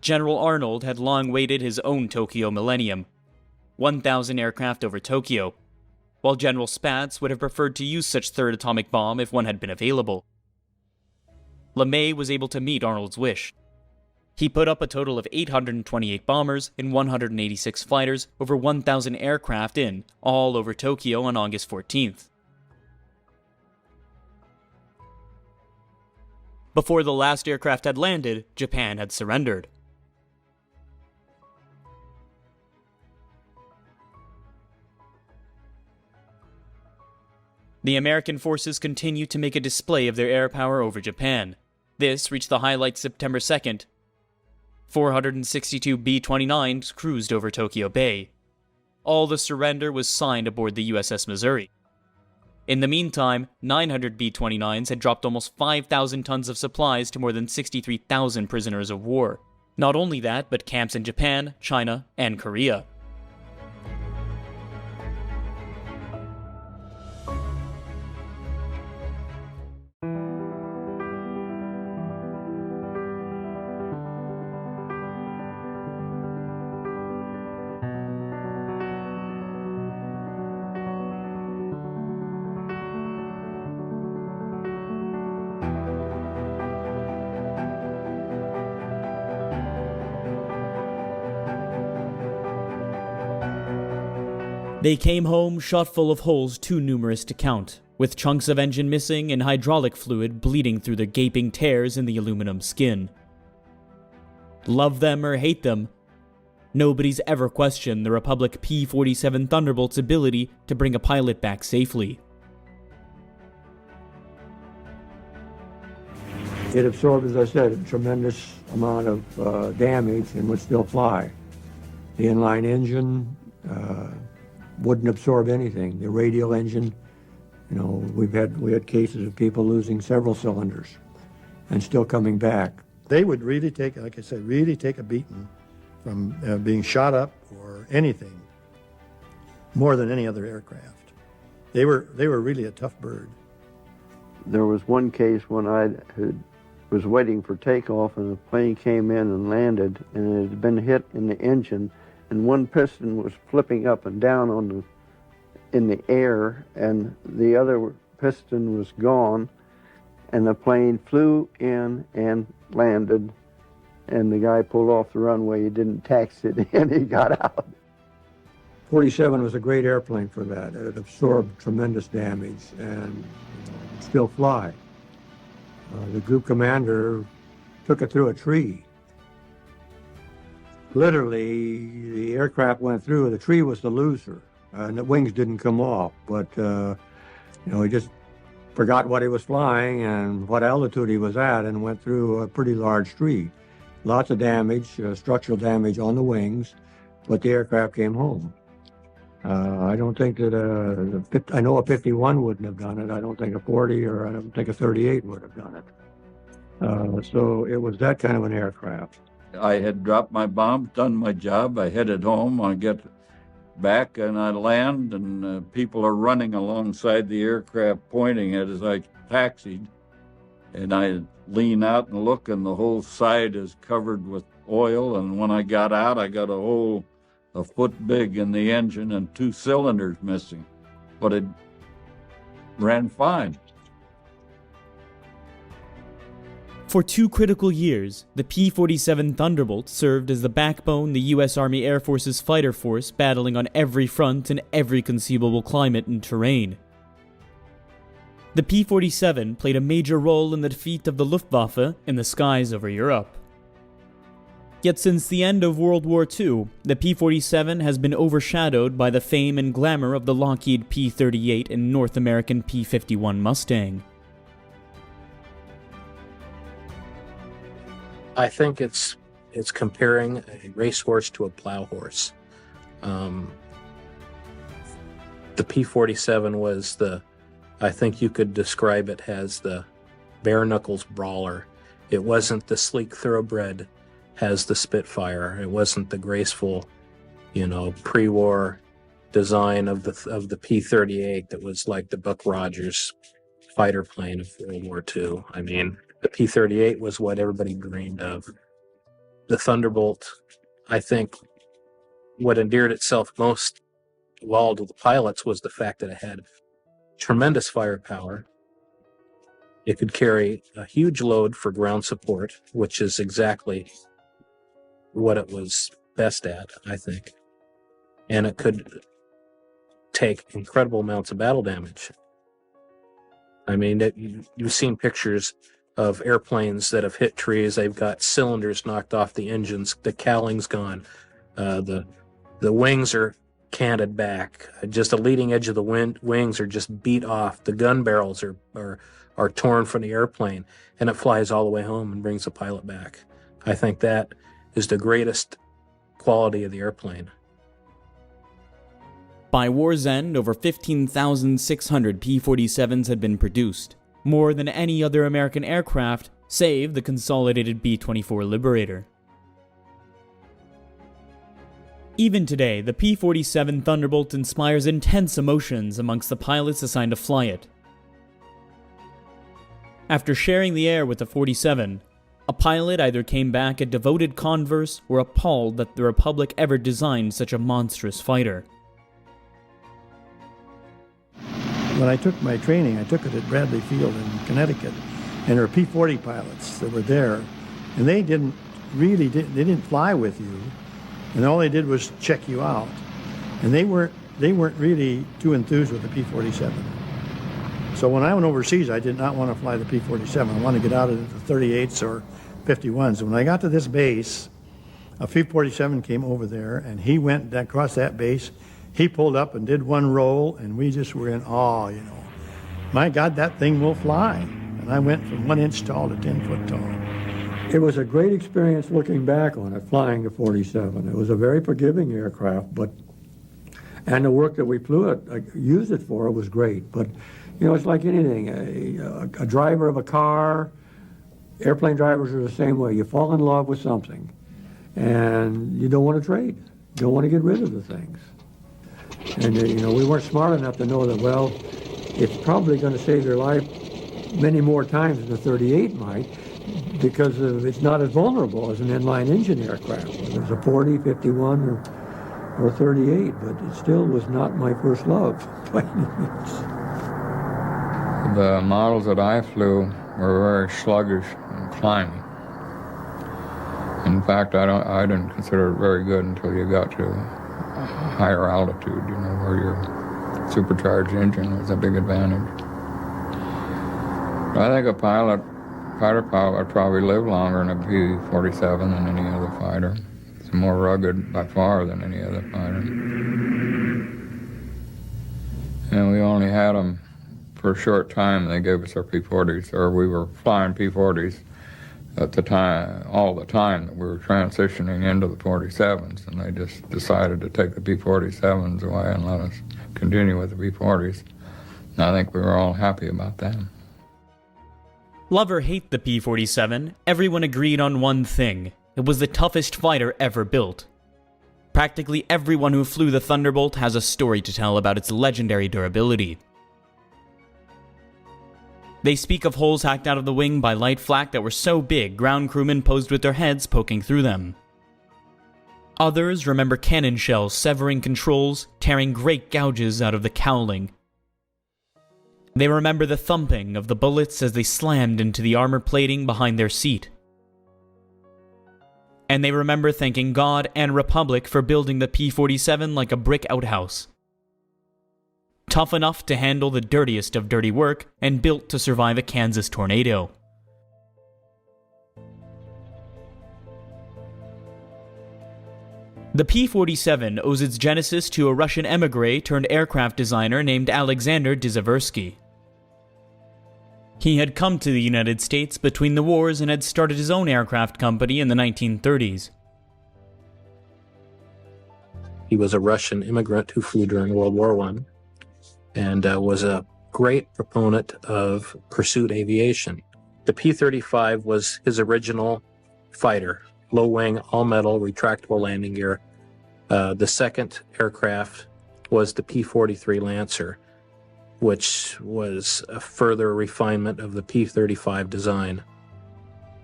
A: General Arnold had long waited his own Tokyo Millennium, 1,000 aircraft over Tokyo, while General Spaatz would have preferred to use such third atomic bomb if one had been available. LeMay was able to meet Arnold's wish. He put up a total of 828 bombers and 186 fighters over 1,000 aircraft all over Tokyo on August 14th. Before the last aircraft had landed, Japan had surrendered. The American forces continued to make a display of their air power over Japan. This reached the highlight September 2nd. 462 B-29s cruised over Tokyo Bay. All the surrender was signed aboard the USS Missouri. In the meantime, 900 B-29s had dropped almost 5,000 tons of supplies to more than 63,000 prisoners of war. Not only that, but camps in Japan, China, and Korea. They came home shot full of holes too numerous to count, with chunks of engine missing and hydraulic fluid bleeding through the gaping tears in the aluminum skin. Love them or hate them, nobody's ever questioned the Republic P-47 Thunderbolt's ability to bring a pilot back safely.
B: It absorbed, as I said, a tremendous amount of damage and would still fly. The inline engine wouldn't absorb anything. The radial engine, you know, we had cases of people losing several cylinders and still coming back.
C: They would really take, like I said, really take a beating from being shot up or anything, more than any other aircraft. They were really a tough bird.
D: There was one case when I was waiting for takeoff and a plane came in and landed, and it had been hit in the engine, and one piston was flipping up and down in the air, and the other piston was gone, and the plane flew in and landed, and the guy pulled off the runway. He didn't taxi it in, he got out.
B: 47 was a great airplane for that. It absorbed tremendous damage and still fly. The group commander took it through a tree. Literally, the aircraft went through, the tree was the loser, and the wings didn't come off, but he just forgot what he was flying and what altitude he was at and went through a pretty large tree. Lots of damage, structural damage on the wings, but the aircraft came home. I don't think that I know a 51 wouldn't have done it. I don't think a 40 or I don't think a 38 would have done it. So it was that kind of an aircraft.
E: I had dropped my bomb, done my job. I headed home. I get back and I land, and people are running alongside the aircraft pointing at it as I taxied. And I lean out and look, and the whole side is covered with oil. And when I got out, I got a hole a foot big in the engine and 2 cylinders missing. But it ran fine.
A: For 2 critical years, the P-47 Thunderbolt served as the backbone the U.S. Army Air Force's fighter force, battling on every front in every conceivable climate and terrain. The P-47 played a major role in the defeat of the Luftwaffe in the skies over Europe. Yet since the end of World War II, the P-47 has been overshadowed by the fame and glamour of the Lockheed P-38 and North American P-51 Mustang.
F: I think it's comparing a racehorse to a plow horse. The P-47 was I think you could describe it as the bare knuckles brawler. It wasn't the sleek thoroughbred as the Spitfire. It wasn't the graceful, pre-war design of the P-38 that was like the Buck Rogers fighter plane of World War II. I mean, the P-38 was what everybody dreamed of. The Thunderbolt, I think, what endeared itself most of all to the pilots was the fact that it had tremendous firepower. It could carry a huge load for ground support, which is exactly what it was best at, I think. And it could take incredible amounts of battle damage. I mean, you've seen pictures of airplanes that have hit trees. They've got cylinders knocked off the engines. The cowling's gone. The wings are canted back. Just the leading edge of the wings are just beat off. The gun barrels are torn from the airplane, and it flies all the way home and brings the pilot back. I think that is the greatest quality of the airplane.
A: By war's end, over 15,600 P-47s had been produced, more than any other American aircraft, save the consolidated B-24 Liberator. Even today, the P-47 Thunderbolt inspires intense emotions amongst the pilots assigned to fly it. After sharing the air with the 47, a pilot either came back a devoted converse or appalled that the Republic ever designed such a monstrous fighter.
C: When I took my training, I took it at Bradley Field in Connecticut, and there were P-40 pilots that were there, and they didn't fly with you, and all they did was check you out. And they weren't weren't really too enthused with the P-47. So when I went overseas, I did not want to fly the P-47. I wanted to get out of the 38s or 51s. When I got to this base, a P-47 came over there, and he went across that base. He pulled up and did one roll, and we just were in awe, you know. My God, that thing will fly. And I went from 1 inch tall to 10 foot tall.
B: It was a great experience looking back on it, flying the 47. It was a very forgiving aircraft, and the work that we flew it, used it for, was great. But, you know, it's like anything. A driver of a car, airplane drivers are the same way. You fall in love with something, and you don't want to trade. You don't want to get rid of the things. And, you know, we weren't smart enough to know that, well, it's probably going to save your life many more times than the 38 might, because it's not as vulnerable as an inline engine aircraft, whether it's a 40, 51, or 38, but it still was not my first love by any means.
G: The models that I flew were very sluggish and climbing. In fact, I didn't consider it very good until you got to a higher altitude, you know, where your supercharged engine was a big advantage. I think a fighter pilot would probably live longer in a P-47 than any other fighter. It's more rugged by far than any other fighter. And we only had them for a short time. They gave us our P-40s, or we were flying P-40s at the time, all the time that we were transitioning into the 47s, and they just decided to take the P-47s away and let us continue with the P-40s. And I think we were all happy about that.
A: Love or hate the P-47, everyone agreed on one thing. It was the toughest fighter ever built. Practically everyone who flew the Thunderbolt has a story to tell about its legendary durability. They speak of holes hacked out of the wing by light flak that were so big ground crewmen posed with their heads poking through them. Others remember cannon shells severing controls, tearing great gouges out of the cowling. They remember the thumping of the bullets as they slammed into the armor plating behind their seat. And they remember thanking God and Republic for building the P-47 like a brick outhouse. Tough enough to handle the dirtiest of dirty work, and built to survive a Kansas tornado. The P-47 owes its genesis to a Russian émigré turned aircraft designer named Alexander Dziaversky. He had come to the United States between the wars and had started his own aircraft company in the 1930s.
F: He was a Russian immigrant who flew during World War I and was a great proponent of pursuit aviation. The P-35 was his original fighter, low wing, all metal, retractable landing gear. The second aircraft was the P-43 Lancer, which was a further refinement of the P-35 design.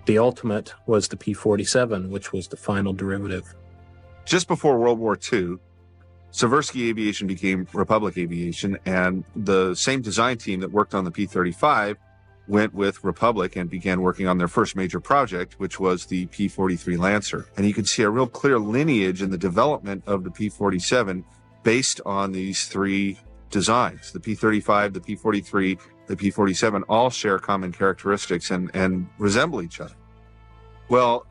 F: The ultimate was the P-47, which was the final derivative.
H: Just before World War II, Dziaversky Aviation became Republic Aviation, and the same design team that worked on the P-35 went with Republic and began working on their first major project, which was the P-43 Lancer. And you can see a real clear lineage in the development of the P-47 based on these three designs. The P-35, the P-43, the P-47 all share common characteristics and resemble each other. Well,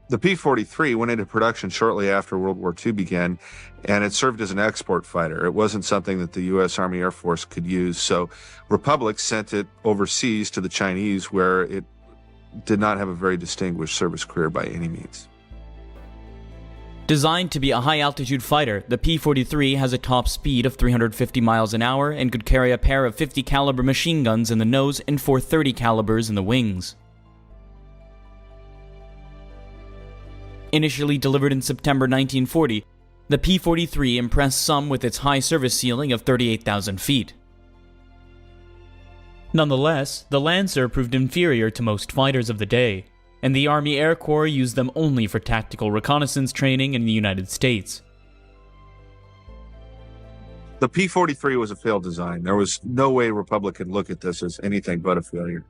H: the P-43 went into production shortly after World War II began, and it served as an export fighter. It wasn't something that the U.S. Army Air Force could use, so Republic sent it overseas to the Chinese, where it did not have a very distinguished service career by any means.
A: Designed to be a high-altitude fighter, the P-43 has a top speed of 350 miles an hour and could carry a pair of 50 caliber machine guns in the nose and 430 calibers in the wings. Initially delivered in September 1940, the P-43 impressed some with its high service ceiling of 38,000 feet. Nonetheless, the Lancer proved inferior to most fighters of the day, and the Army Air Corps used them only for tactical reconnaissance training in the United States.
H: The P-43 was a failed design. There was no way Republic could look at this as anything but a failure.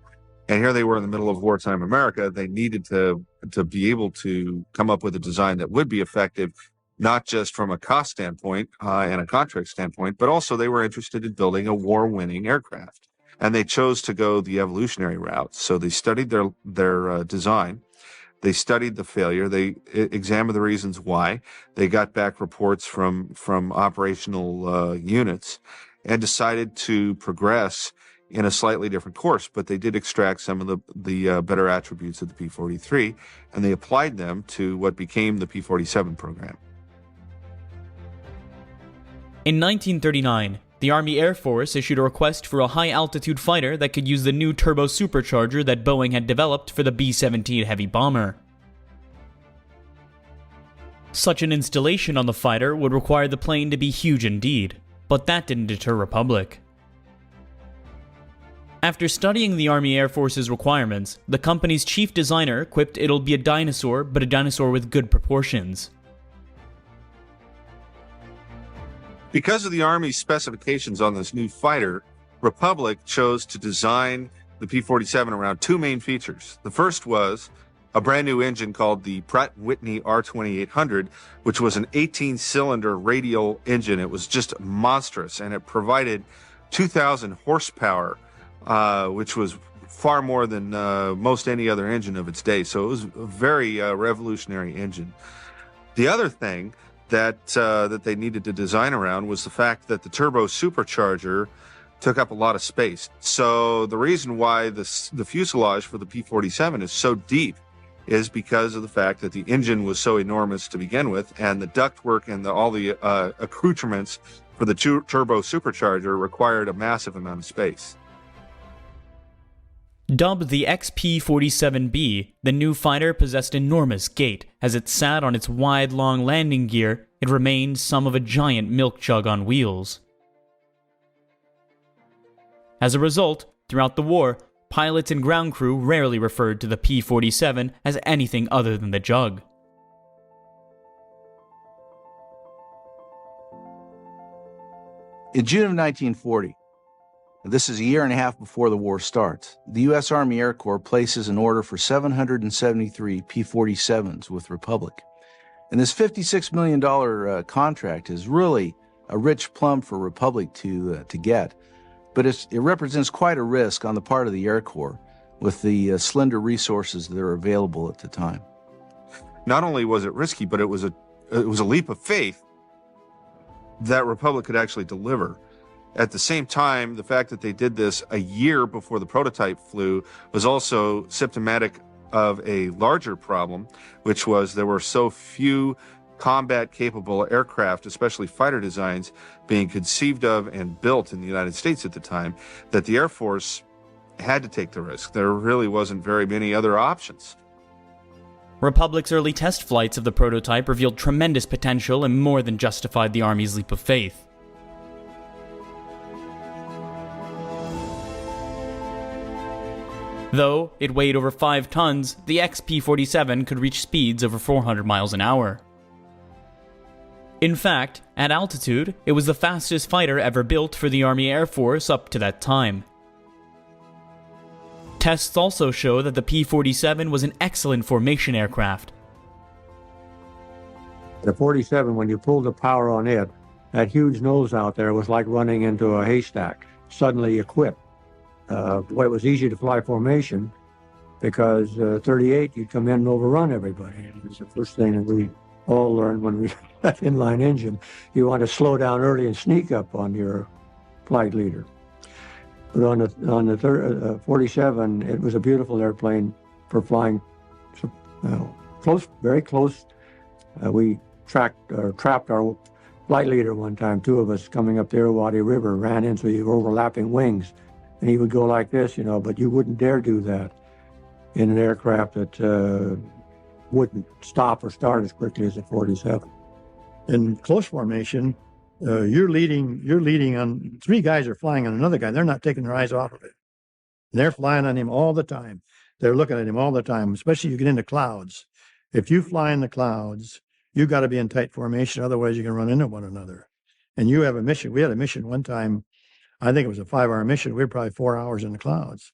H: And here they were in the middle of wartime America. They needed to be able to come up with a design that would be effective not just from a cost standpoint and a contract standpoint, but also they were interested in building a war-winning aircraft. And they chose to go the evolutionary route. So they studied their design. They studied the failure. They examined the reasons why. They got back reports from operational units and decided to progress in a slightly different course. But they did extract some of the better attributes of the P-43, and they applied them to what became the P-47 program.
A: In 1939, the Army Air Force issued a request for a high-altitude fighter that could use the new turbo supercharger that Boeing had developed for the B-17 heavy bomber. Such an installation on the fighter would require the plane to be huge indeed, but that didn't deter Republic. After studying the Army Air Force's requirements, the company's chief designer quipped it'll be a dinosaur, but a dinosaur with good proportions.
H: Because of the Army's specifications on this new fighter, Republic chose to design the P-47 around two main features. The first was a brand new engine called the Pratt & Whitney R2800, which was an 18-cylinder radial engine. It was just monstrous, and it provided 2,000 horsepower, which was far more than most any other engine of its day. So it was a very revolutionary engine. The other thing that they needed to design around was the fact that the turbo supercharger took up a lot of space. So the reason why the fuselage for the P-47 is so deep is because of the fact that the engine was so enormous to begin with, and the ductwork and all the accoutrements for the turbo supercharger required a massive amount of space.
A: Dubbed the XP-47B, the new fighter possessed enormous gait. As it sat on its wide, long landing gear, it remained some of a giant milk jug on wheels. As a result, throughout the war, pilots and ground crew rarely referred to the P-47 as anything other than the jug.
I: In June of 1940, this is a year and a half before the war starts, the U.S. Army Air Corps places an order for 773 P-47s with Republic. And this $56 million contract is really a rich plum for Republic to get. But it represents quite a risk on the part of the Air Corps with the slender resources that are available at the time.
H: Not only was it risky, but it was a leap of faith that Republic could actually deliver. At the same time, the fact that they did this a year before the prototype flew was also symptomatic of a larger problem, which was there were so few combat-capable aircraft, especially fighter designs, being conceived of and built in the United States at the time, that the Air Force had to take the risk. There really wasn't very many other options.
A: Republic's early test flights of the prototype revealed tremendous potential and more than justified the Army's leap of faith. Though it weighed over 5 tons, the XP-47 could reach speeds over 400 miles an hour. In fact, at altitude, it was the fastest fighter ever built for the Army Air Force up to that time. Tests also show that the P-47 was an excellent formation aircraft.
B: The 47, when you pulled the power on it, that huge nose out there was like running into a haystack, suddenly equipped. It was easy to fly formation because 38, you'd come in and overrun everybody. It was the first thing that we all learned when we had inline engine. You want to slow down early and sneak up on your flight leader. But on the 47, it was a beautiful airplane for flying close, very close. We trapped our flight leader one time. Two of us coming up the Irrawaddy River ran into the overlapping wings. And he would go like this, but you wouldn't dare do that in an aircraft that wouldn't stop or start as quickly as a 47.
C: In close formation, you're leading on, 3 guys are flying on another guy. They're not taking their eyes off of it. They're flying on him all the time. They're looking at him all the time, especially you get into clouds. If you fly in the clouds, you got to be in tight formation, otherwise you can run into one another. And you have a mission. We had a mission one time, I think it was a 5-hour mission. We were probably 4 hours in the clouds.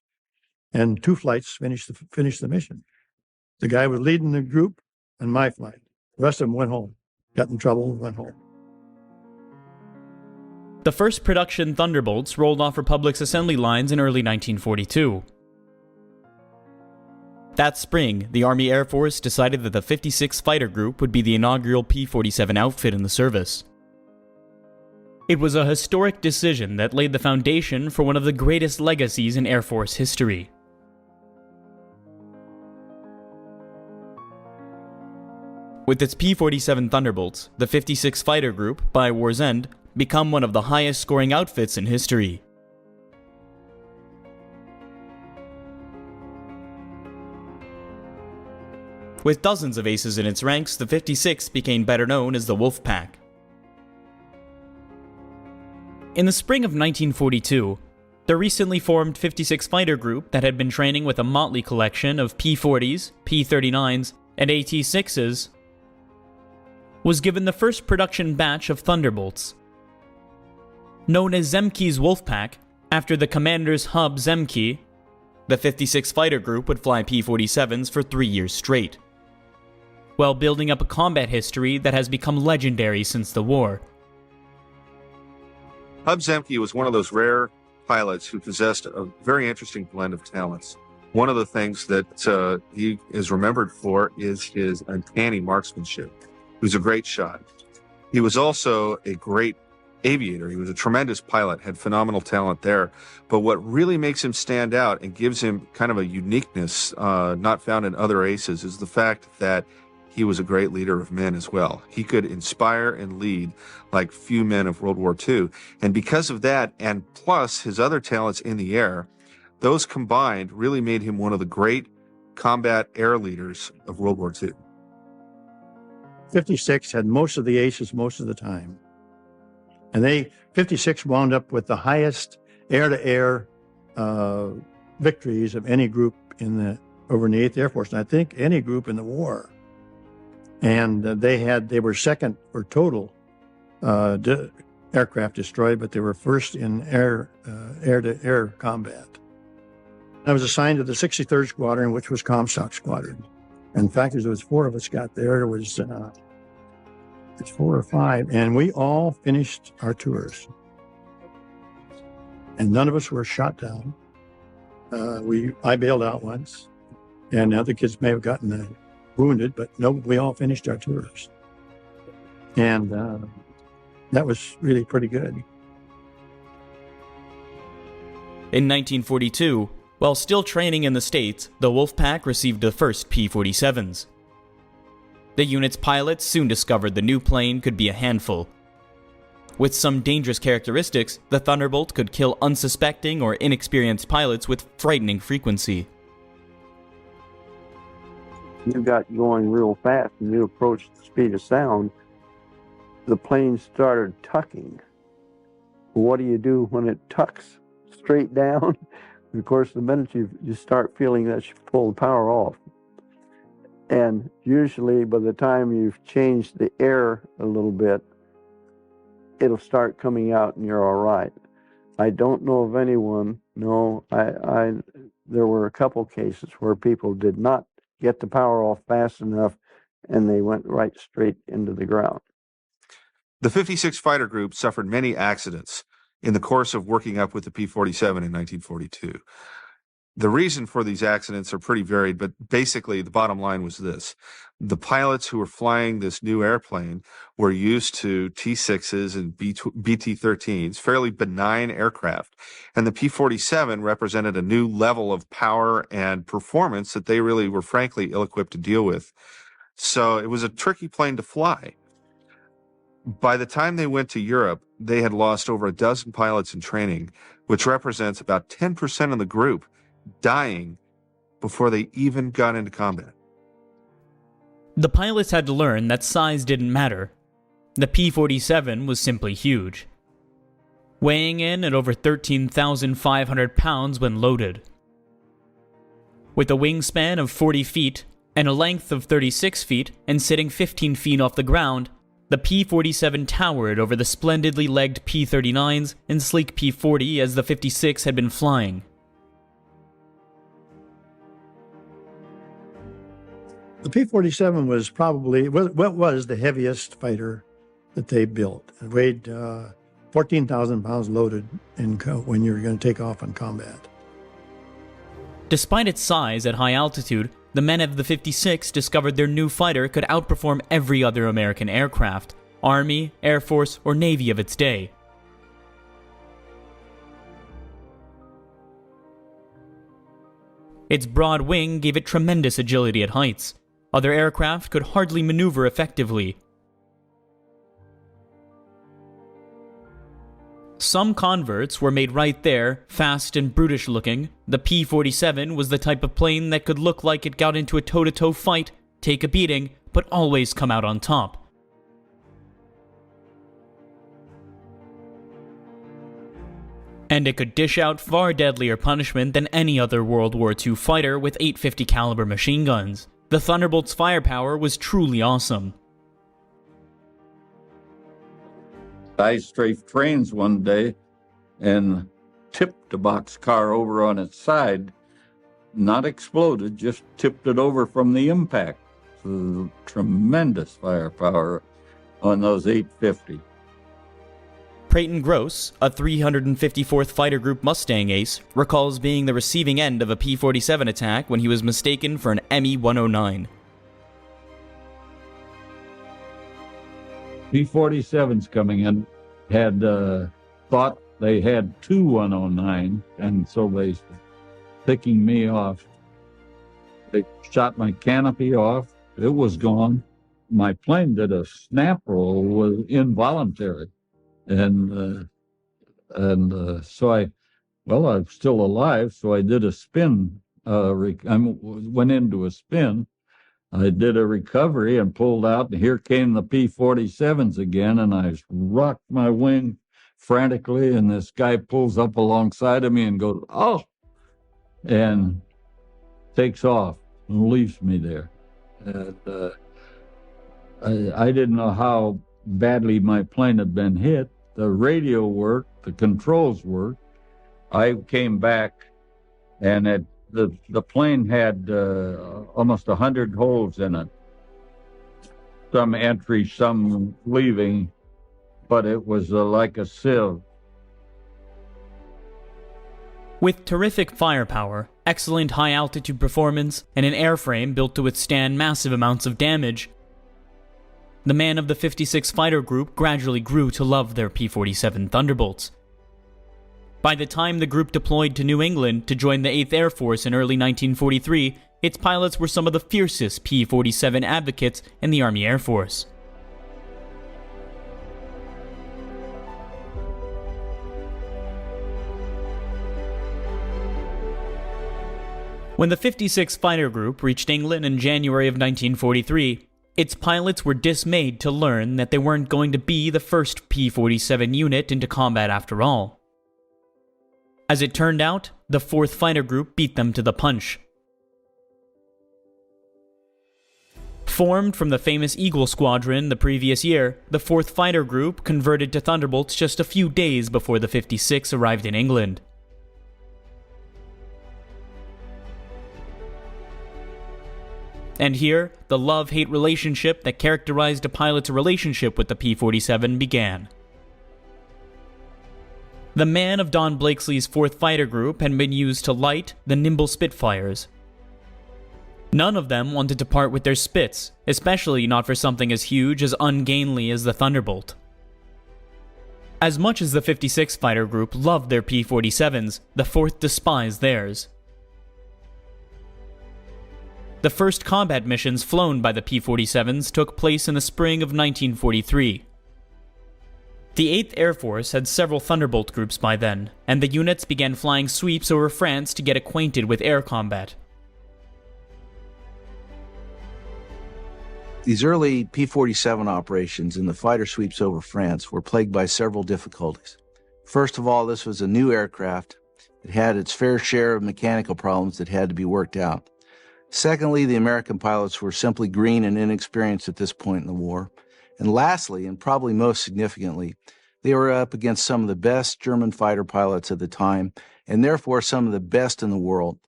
C: And 2 flights finished the mission. The guy was leading the group and my flight. The rest of them went home. got in trouble, and went home.
A: The first production Thunderbolts rolled off Republic's assembly lines in early 1942. That spring, the Army Air Force decided that the 56th Fighter Group would be the inaugural P-47 outfit in the service. It was a historic decision that laid the foundation for one of the greatest legacies in Air Force history. With its P-47 Thunderbolts, the 56th Fighter Group, by war's end, become one of the highest scoring outfits in history. With dozens of aces in its ranks, the 56th became better known as the Wolf Pack. In the spring of 1942, the recently formed 56th Fighter Group that had been training with a motley collection of P-40s, P-39s, and AT-6s was given the first production batch of Thunderbolts. Known as Zemke's Wolfpack, after the commander's hub Zemke, the 56th Fighter Group would fly P-47s for 3 years straight, while building up a combat history that has become legendary since the war.
H: Hub Zemke was one of those rare pilots who possessed a very interesting blend of talents. One of the things that he is remembered for is his uncanny marksmanship. He was a great shot. He was also a great aviator. He was a tremendous pilot, had phenomenal talent there. But what really makes him stand out and gives him kind of a uniqueness not found in other aces is the fact that he was a great leader of men as well. He could inspire and lead like few men of World War II. And because of that, and plus his other talents in the air, those combined really made him one of the great combat air leaders of World War II.
C: 56 had most of the aces most of the time. And 56 wound up with the highest air-to-air victories of any group over in the 8th Air Force, and I think any group in the war. And they were second for total aircraft destroyed, but they were first in air-to-air combat. I was assigned to the 63rd Squadron, which was Comstock Squadron. In fact, there was 4 of us got there. There was it's 4 or 5, and we all finished our tours. And none of us were shot down. I bailed out once, and other kids may have gotten wounded, but no, we all finished our tours. And that was really pretty good.
A: In 1942, while still training in the States, the Wolfpack received the first P-47s. The unit's pilots soon discovered the new plane could be a handful. With some dangerous characteristics, the Thunderbolt could kill unsuspecting or inexperienced pilots with frightening frequency.
D: You got going real fast and you approached the speed of sound, the plane started tucking. What do you do when it tucks straight down? Of course, the minute you start feeling that, you pull the power off. And usually by the time you've changed the air a little bit, it'll start coming out and you're all right. I don't know of anyone, there were a couple cases where people did not get the power off fast enough and they went right straight into the ground.
H: The 56th Fighter Group suffered many accidents in the course of working up with the P-47 in 1942. The reason for these accidents are pretty varied, but basically the bottom line was this. The pilots who were flying this new airplane were used to T-6s and BT-13s, fairly benign aircraft, and the P-47 represented a new level of power and performance that they really were frankly ill-equipped to deal with. So it was a tricky plane to fly. By the time they went to Europe, they had lost over a dozen pilots in training, which represents about 10% of the group dying before they even got into combat.
A: The pilots had to learn that size didn't matter. The P-47 was simply huge, weighing in at over 13,500 pounds when loaded. With a wingspan of 40 feet and a length of 36 feet and sitting 15 feet off the ground, the P-47 towered over the splendidly legged P-39s and sleek P-40 as the 56 had been flying.
C: The P-47 was probably what was the heaviest fighter that they built. It weighed 14,000 pounds loaded when you were going to take off in combat.
A: Despite its size at high altitude, the men of the 56 discovered their new fighter could outperform every other American aircraft, Army, Air Force, or Navy of its day. Its broad wing gave it tremendous agility at heights. Other aircraft could hardly maneuver effectively. Some converts were made right there, fast and brutish looking. The P-47 was the type of plane that could look like it got into a toe-to-toe fight, take a beating, but always come out on top. And it could dish out far deadlier punishment than any other World War II fighter with 850 caliber machine guns. The Thunderbolt's firepower was truly awesome.
E: I strafed trains one day and tipped a boxcar over on its side. Not exploded, just tipped it over from the impact. So tremendous firepower on those 850.
A: Preyton Gross, a 354th Fighter Group Mustang ace, recalls being the receiving end of a P-47 attack when he was mistaken for an Me-109.
E: P-47s coming in had thought they had two 109, and so they picking me off. They shot my canopy off. It was gone. My plane did a snap roll, was involuntary. And so I'm still alive, so I did a spin. I went into a spin. I did a recovery and pulled out, and here came the P-47s again, and I rocked my wing frantically, and this guy pulls up alongside of me and goes, "Oh!" and takes off and leaves me there. And I didn't know how badly my plane had been hit. The radio worked, the controls worked. I came back, and the plane had almost 100 holes in it. Some entry, some leaving, but it was like a sieve.
A: With terrific firepower, excellent high-altitude performance, and an airframe built to withstand massive amounts of damage, the men of the 56 Fighter Group gradually grew to love their P-47 Thunderbolts. By the time the group deployed to New England to join the 8th Air Force in early 1943, its pilots were some of the fiercest P-47 advocates in the Army Air Force. When the 56 Fighter Group reached England in January of 1943, its pilots were dismayed to learn that they weren't going to be the first P-47 unit into combat after all. As it turned out, the 4th Fighter Group beat them to the punch. Formed from the famous Eagle Squadron the previous year, the 4th Fighter Group converted to Thunderbolts just a few days before the 56 arrived in England. And here, the love-hate relationship that characterized a pilot's relationship with the P-47 began. The man of Don Blakesley's 4th Fighter Group had been used to light the nimble Spitfires. None of them wanted to part with their Spits, especially not for something as huge as ungainly as the Thunderbolt. As much as the 56 Fighter Group loved their P-47s, the 4th despised theirs. The first combat missions flown by the P-47s took place in the spring of 1943. The 8th Air Force had several Thunderbolt groups by then, and the units began flying sweeps over France to get acquainted with air combat.
I: These early P-47 operations in the fighter sweeps over France were plagued by several difficulties. First of all, this was a new aircraft. It had its fair share of mechanical problems that had to be worked out. Secondly, the American pilots were simply green and inexperienced at this point in the war. And lastly, and probably most significantly, they were up against some of the best German fighter pilots at the time, and therefore some of the best in the world.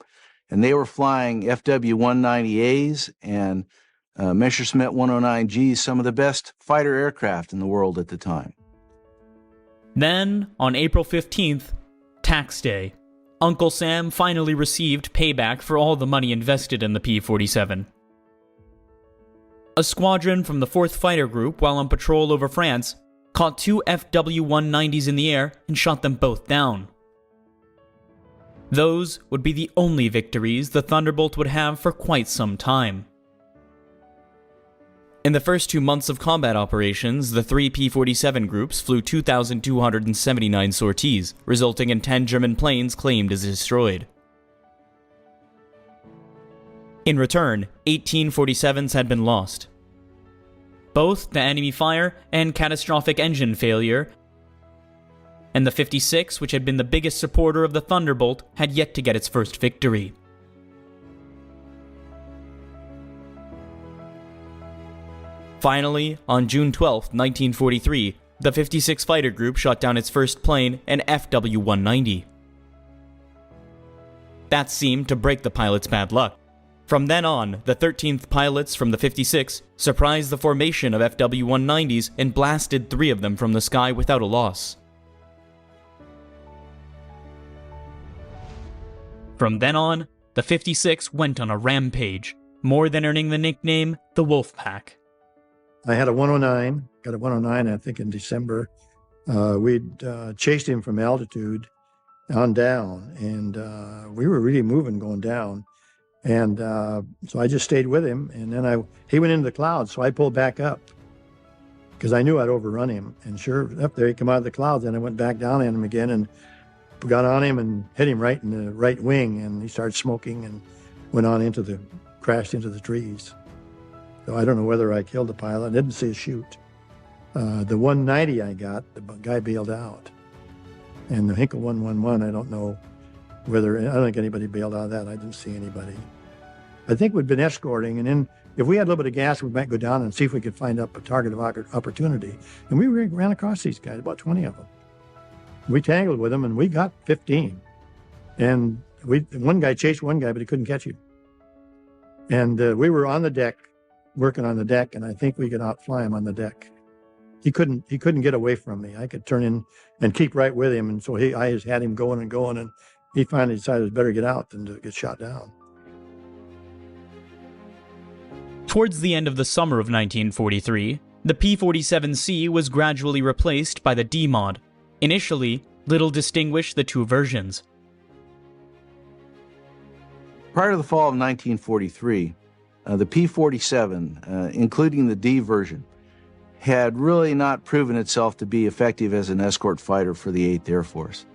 I: And they were flying FW-190As and Messerschmitt 109Gs, some of the best fighter aircraft in the world at the time.
A: Then, on April 15th, Tax Day, Uncle Sam finally received payback for all the money invested in the P-47. A squadron from the 4th Fighter Group, while on patrol over France, caught 2 FW-190s in the air and shot them both down. Those would be the only victories the Thunderbolt would have for quite some time. In the first 2 months of combat operations, the 3 P-47 groups flew 2,279 sorties, resulting in 10 German planes claimed as destroyed. In return, 18 47s had been lost. Both the enemy fire and catastrophic engine failure, and the 56, which had been the biggest supporter of the Thunderbolt, had yet to get its first victory. Finally, on June 12, 1943, the 56 Fighter Group shot down its first plane, an FW-190. That seemed to break the pilot's bad luck. From then on, the 13th pilots from the 56 surprised the formation of FW-190s and blasted 3 of them from the sky without a loss. From then on, the 56 went on a rampage, more than earning the nickname the Wolfpack.
C: I had a 109, got a 109, I think, in December. We'd chased him from altitude on down, and we were really moving going down. And so I just stayed with him, and then he went into the clouds, so I pulled back up because I knew I'd overrun him. And sure, up there he came out of the clouds, and I went back down on him again and got on him and hit him right in the right wing, and he started smoking and went on crashed into the trees. So I don't know whether I killed the pilot. I didn't see a shoot. The 190 I got, the guy bailed out. And the Hinkle 111, I don't know whether, I don't think anybody bailed out of that. I didn't see anybody. I think we'd been escorting, and then if we had a little bit of gas, we might go down and see if we could find up a target of opportunity. And we ran across these guys, about 20 of them. We tangled with them, and we got 15. And one guy chased one guy, but he couldn't catch him. And we were on the deck, working on the deck, and I think we could outfly him on the deck. He couldn't get away from me. I could turn in and keep right with him, and so I just had him going and going, and he finally decided it was better get out than to get shot down.
A: Towards the end of the summer of 1943, the P-47C was gradually replaced by the D-Mod. Initially, little distinguished the 2 versions.
I: Prior to the fall of 1943, the P-47, including the D version, had really not proven itself to be effective as an escort fighter for the 8th Air Force.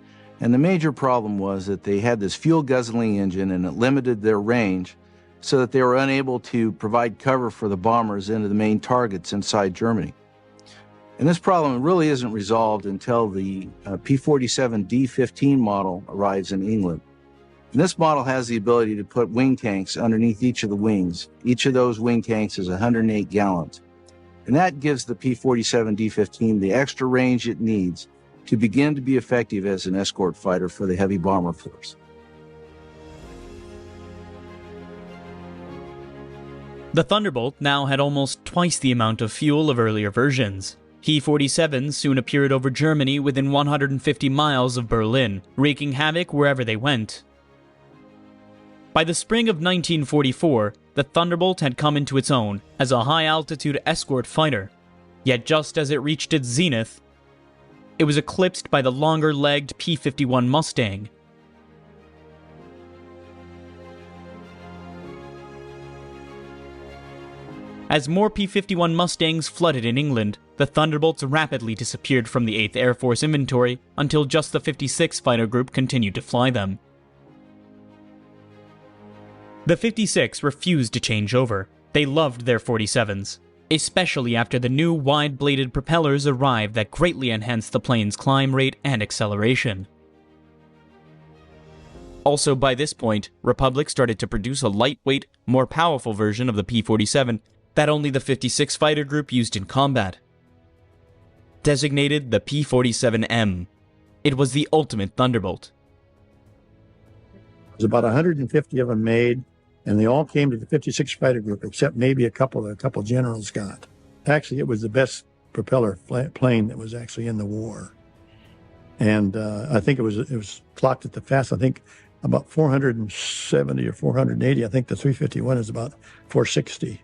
I: And the major problem was that they had this fuel-guzzling engine, and it limited their range so that they were unable to provide cover for the bombers into the main targets inside Germany. And this problem really isn't resolved until the P-47 D-15 model arrives in England. And this model has the ability to put wing tanks underneath each of the wings. Each of those wing tanks is 108 gallons. And that gives the P-47 D-15 the extra range it needs to begin to be effective as an escort fighter for the heavy bomber force.
A: The Thunderbolt now had almost twice the amount of fuel of earlier versions. P-47s soon appeared over Germany within 150 miles of Berlin, wreaking havoc wherever they went. By the spring of 1944, the Thunderbolt had come into its own as a high-altitude escort fighter. Yet just as it reached its zenith, it was eclipsed by the longer-legged P-51 Mustang. As more P-51 Mustangs flooded in England, the Thunderbolts rapidly disappeared from the 8th Air Force inventory until just the 56 Fighter Group continued to fly them. The 56 refused to change over. They loved their 47s, especially after the new wide-bladed propellers arrived that greatly enhanced the plane's climb rate and acceleration. Also by this point, Republic started to produce a lightweight, more powerful version of the P-47 that only the 56 Fighter Group used in combat. Designated the P-47M, it was the ultimate Thunderbolt.
C: There's about 150 of them made. And they all came to the 56 fighter group, except maybe a couple generals got. Actually, it was the best propeller plane that was actually in the war. And I think it was clocked at the fast, I think about 470 or 480. I think the 351 is about 460.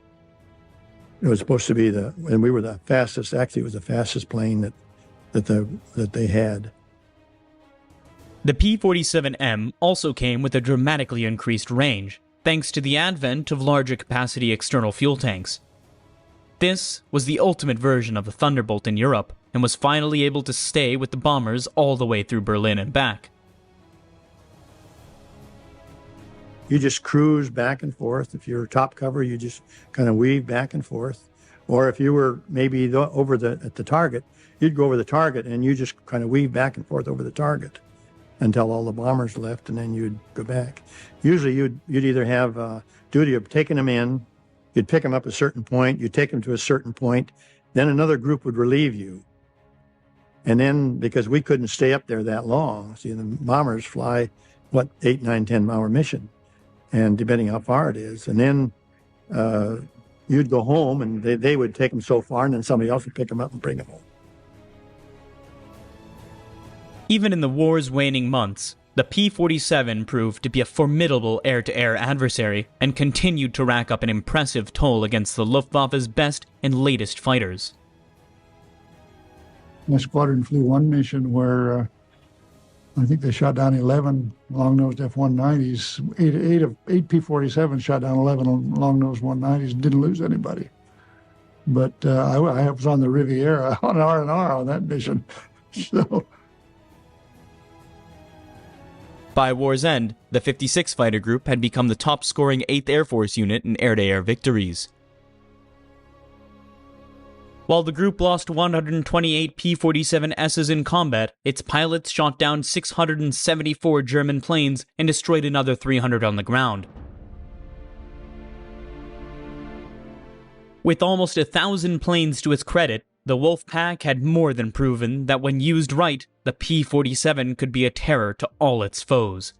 C: It was supposed to be and we were the fastest, actually it was the fastest plane that they had.
A: The P-47M also came with a dramatically increased range, thanks to the advent of larger capacity external fuel tanks. This was the ultimate version of the Thunderbolt in Europe, and was finally able to stay with the bombers all the way through Berlin and back.
C: You just cruise back and forth. If you're top cover, you just kind of weave back and forth. Or if you were maybe at the target, you'd go over the target and you just kind of weave back and forth over the target until all the bombers left, and then you'd go back. Usually you'd either have duty of taking them in, you'd pick them up at a certain point, you'd take them to a certain point, then another group would relieve you. And then, because we couldn't stay up there that long, see, the bombers fly, 8, 9, 10-hour mission, and depending how far it is. And then you'd go home, and they would take them so far, and then somebody else would pick them up and bring them home.
A: Even in the war's waning months, the P-47 proved to be a formidable air-to-air adversary and continued to rack up an impressive toll against the Luftwaffe's best and latest fighters.
J: My squadron flew one mission where I think they shot down 11 long-nosed F-190s. Eight P-47s shot down 11 long-nosed 190s and didn't lose anybody. But I was on the Riviera on R&R on that mission. So.
A: By war's end, the 56 Fighter Group had become the top-scoring 8th Air Force unit in air-to-air victories. While the group lost 128 P-47Ss in combat, its pilots shot down 674 German planes and destroyed another 300 on the ground. With almost 1,000 planes to its credit, the Wolfpack had more than proven that when used right, the P-47 could be a terror to all its foes.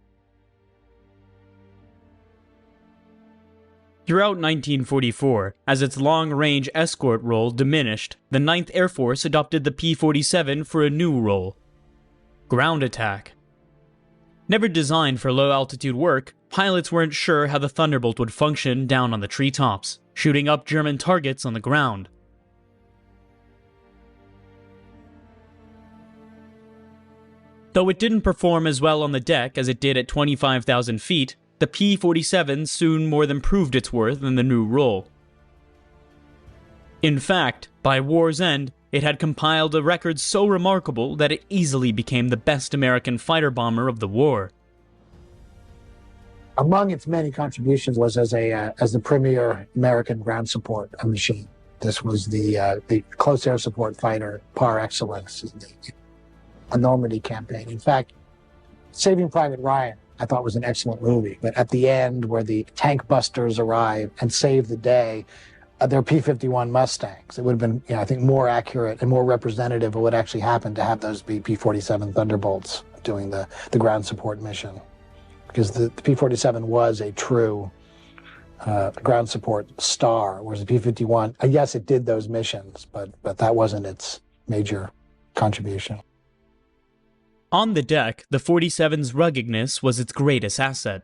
A: Throughout 1944, as its long-range escort role diminished, the 9th Air Force adopted the P-47 for a new role: ground attack. Never designed for low-altitude work, pilots weren't sure how the Thunderbolt would function down on the treetops, shooting up German targets on the ground. Though it didn't perform as well on the deck as it did at 25,000 feet, the P-47 soon more than proved its worth in the new role. In fact, by war's end, it had compiled a record so remarkable that it easily became the best American fighter bomber of the war.
K: Among its many contributions was as the premier American ground support machine. This was the close air support fighter par excellence in the Normandy campaign. In fact, Saving Private Ryan, I thought, was an excellent movie. But at the end, where the tank busters arrive and save the day, they're P-51 Mustangs. It would have been, I think, more accurate and more representative of what actually happened to have those be P-47 Thunderbolts doing the ground support mission. Because the P-47 was a true ground support star, whereas the P-51, yes, it did those missions, but that wasn't its major contribution.
A: On the deck, the 47's ruggedness was its greatest asset.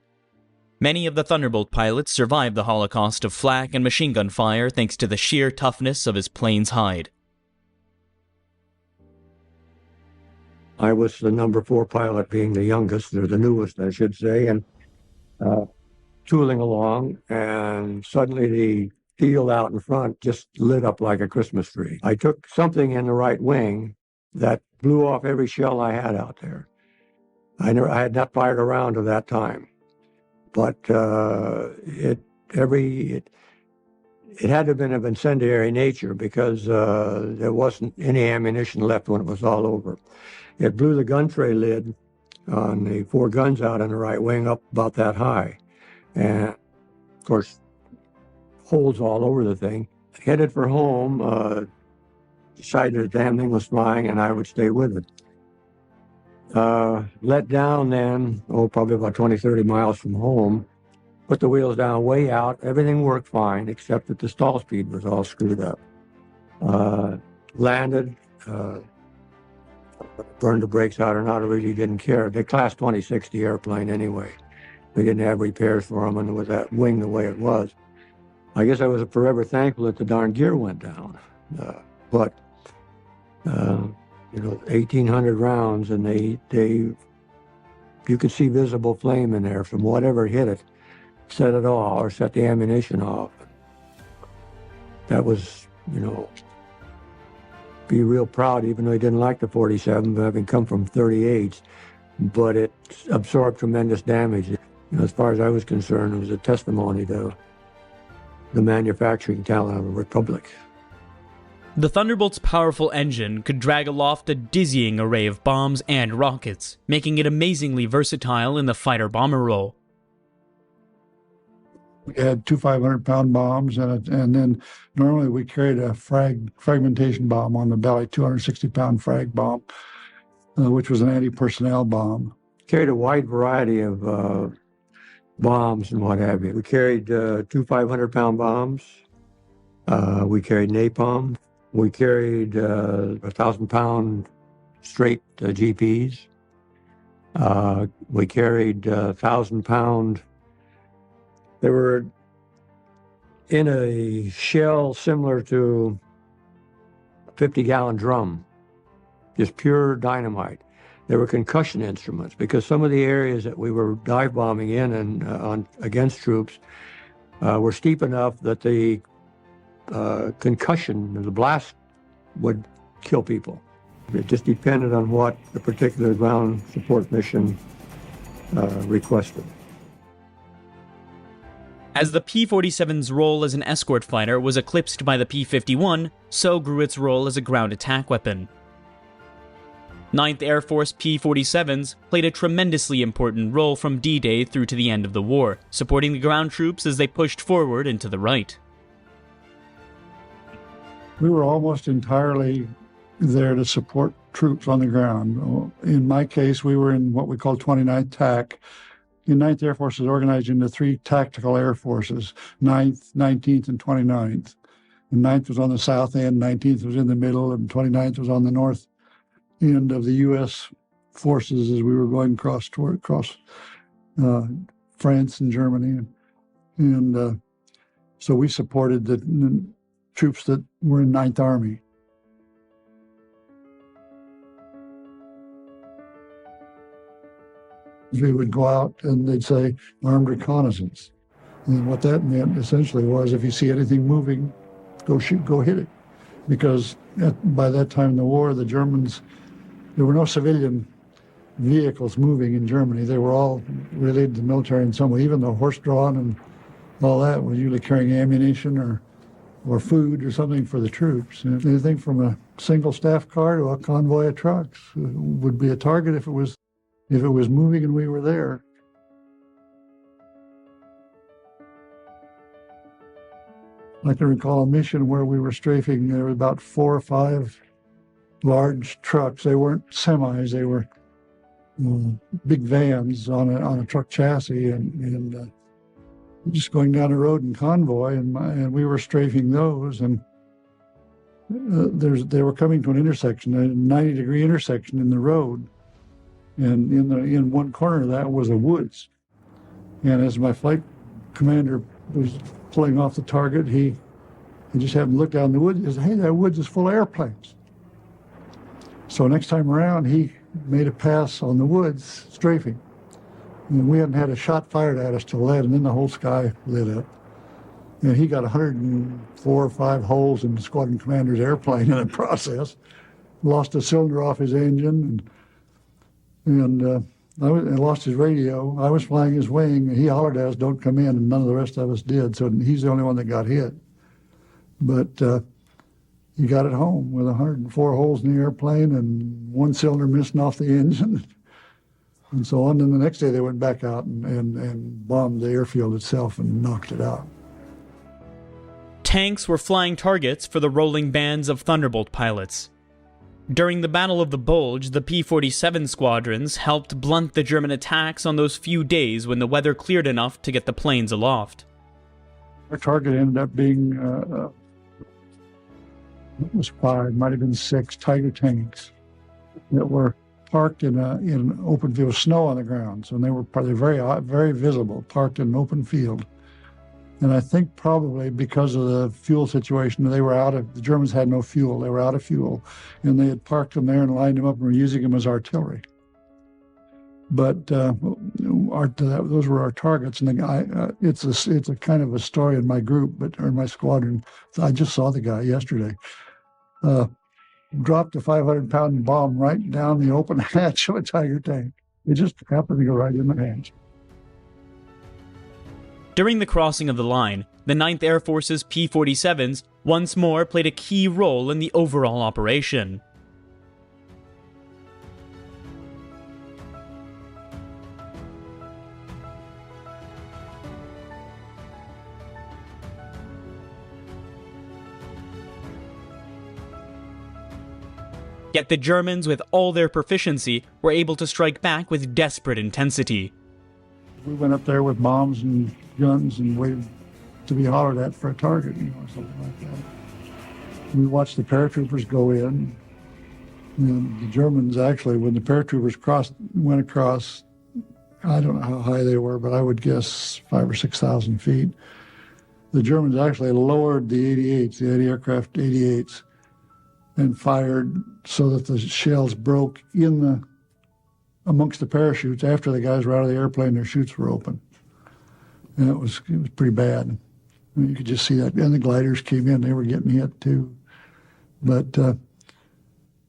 A: Many of the Thunderbolt pilots survived the holocaust of flak and machine gun fire thanks to the sheer toughness of his plane's hide.
B: I was the number 4 pilot, being the youngest, or the newest, I should say, and tooling along, and suddenly the field out in front just lit up like a Christmas tree. I took something in the right wing that blew off every shell I had out there. I had not fired a round at that time, but it had to have been of incendiary nature because there wasn't any ammunition left when it was all over. It blew the gun tray lid on the 4 guns out in the right wing up about that high, and of course holes all over the thing. Headed for home. Decided the damn thing was flying and I would stay with it. Let down then, probably about 20, 30 miles from home, put the wheels down way out. Everything worked fine, except that the stall speed was all screwed up. Landed, burned the brakes out or not, I really didn't care. They class 2060 airplane anyway. We didn't have repairs for them, and with that wing the way it was, I guess I was forever thankful that the darn gear went down. But 1,800 rounds, and you could see visible flame in there from whatever hit it, set it off or set the ammunition off. That was, be real proud, even though he didn't like the 47, but having come from 38s, but it absorbed tremendous damage. As far as I was concerned, it was a testimony to the manufacturing talent of the Republic.
A: The Thunderbolt's powerful engine could drag aloft a dizzying array of bombs and rockets, making it amazingly versatile in the fighter-bomber role.
J: We had two 500-pound bombs, and then normally we carried a fragmentation bomb on the belly, 260-pound frag bomb, which was an anti-personnel bomb.
B: Carried a wide variety of bombs and what have you. We carried two 500-pound bombs. We carried napalm. We carried 1,000-pound straight GPs. We carried 1,000-pound. They were in a shell similar to a 50-gallon drum, just pure dynamite. They were concussion instruments because some of the areas that we were dive bombing in and against troops were steep enough that the concussion, the blast, would kill people. It just depended on what the particular ground support mission requested.
A: As the P-47's role as an escort fighter was eclipsed by the P-51, so grew its role as a ground attack weapon. 9th Air Force P-47s played a tremendously important role from D-Day through to the end of the war, supporting the ground troops as they pushed forward and to the right.
J: We were almost entirely there to support troops on the ground. In my case, we were in what we call 29th TAC. The 9th Air Force is organized into three tactical air forces, 9th, 19th, and 29th. And 9th was on the south end, 19th was in the middle, and 29th was on the north end of the U.S. forces as we were going across France and Germany. And so we supported the troops that were in 9th Army. We would go out and they'd say armed reconnaissance. And what that meant essentially was if you see anything moving, go shoot, go hit it. Because by that time in the war, the Germans, there were no civilian vehicles moving in Germany. They were all related to the military in some way. Even the horse-drawn and all that was usually carrying ammunition or food or something for the troops. And anything from a single staff car to a convoy of trucks would be a target if it was moving and we were there. I can recall a mission where we were strafing. There were about 4 or 5 large trucks. They weren't semis. They were big vans on a truck chassis, and just going down the road in convoy, and we were strafing those. And they were coming to an intersection, a 90-degree intersection in the road. And in one corner of that was a woods. And as my flight commander was pulling off the target, he just happened to look down the woods and said, "Hey, that woods is full of airplanes." So next time around, he made a pass on the woods, strafing. And we hadn't had a shot fired at us till then, and then the whole sky lit up. And he got 104 or 5 holes in the squadron commander's airplane in the process. Lost a cylinder off his engine, and I lost his radio. I was flying his wing, and he hollered at us, "Don't come in," and none of the rest of us did. So he's the only one that got hit. But he got it home with 104 holes in the airplane and 1 cylinder missing off the engine, and so on. And the next day they went back out and bombed the airfield itself and knocked it out.
A: Tanks were flying targets for the rolling bands of Thunderbolt pilots. During the Battle of the Bulge, the P-47 squadrons helped blunt the German attacks on those few days when the weather cleared enough to get the planes aloft.
J: Our target ended up being, it was 5, might have been 6 Tiger tanks that were parked in an open field, snow on the ground, so they were probably very visible, parked in an open field. And I think probably because of the fuel situation, the Germans had no fuel. They were out of fuel, and they had parked them there and lined them up and were using them as artillery. But those were our targets, and it's a kind of a story in my group, or in my squadron. I just saw the guy yesterday. Dropped a 500-pound bomb right down the open hatch of a Tiger tank. It just happened to go right in the hatch.
A: During the crossing of the line, the 9th Air Force's P-47s once more played a key role in the overall operation. Yet the Germans, with all their proficiency, were able to strike back with desperate intensity.
J: We went up there with bombs and guns and waited to be hollered at for a target, or something like that. We watched the paratroopers go in. And the Germans actually, when the paratroopers went across, I don't know how high they were, but I would guess 5,000 or 6,000 feet. The Germans actually lowered the 88s, the anti-aircraft 88s, and fired so that the shells broke amongst the parachutes. After the guys were out of the airplane, their chutes were open. And it was pretty bad. You could just see that. And the gliders came in, they were getting hit too. But,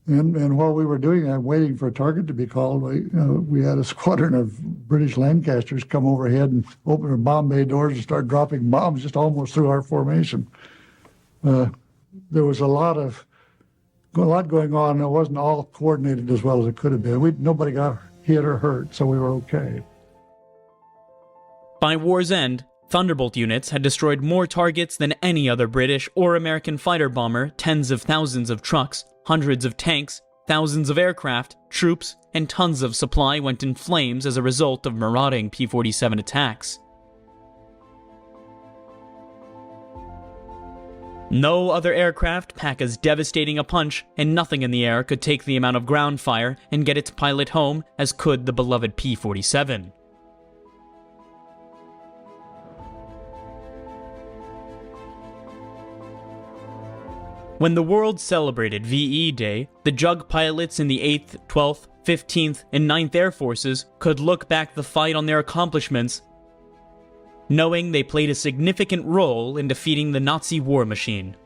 J: and while we were doing that, waiting for a target to be called, we had a squadron of British Lancasters come overhead and open their bomb bay doors and start dropping bombs just almost through our formation. There was a lot going on. It wasn't all coordinated as well as it could have been. Nobody got hit or hurt, so we were okay.
A: By war's end, Thunderbolt units had destroyed more targets than any other British or American fighter bomber. Tens of thousands of trucks, hundreds of tanks, thousands of aircraft, troops, and tons of supply went in flames as a result of marauding P-47 attacks. No other aircraft pack as devastating a punch, and nothing in the air could take the amount of ground fire and get its pilot home as could the beloved P-47. When the world celebrated VE Day, the JUG pilots in the 8th, 12th, 15th, and 9th Air Forces could look back the fight on their accomplishments, knowing they played a significant role in defeating the Nazi war machine.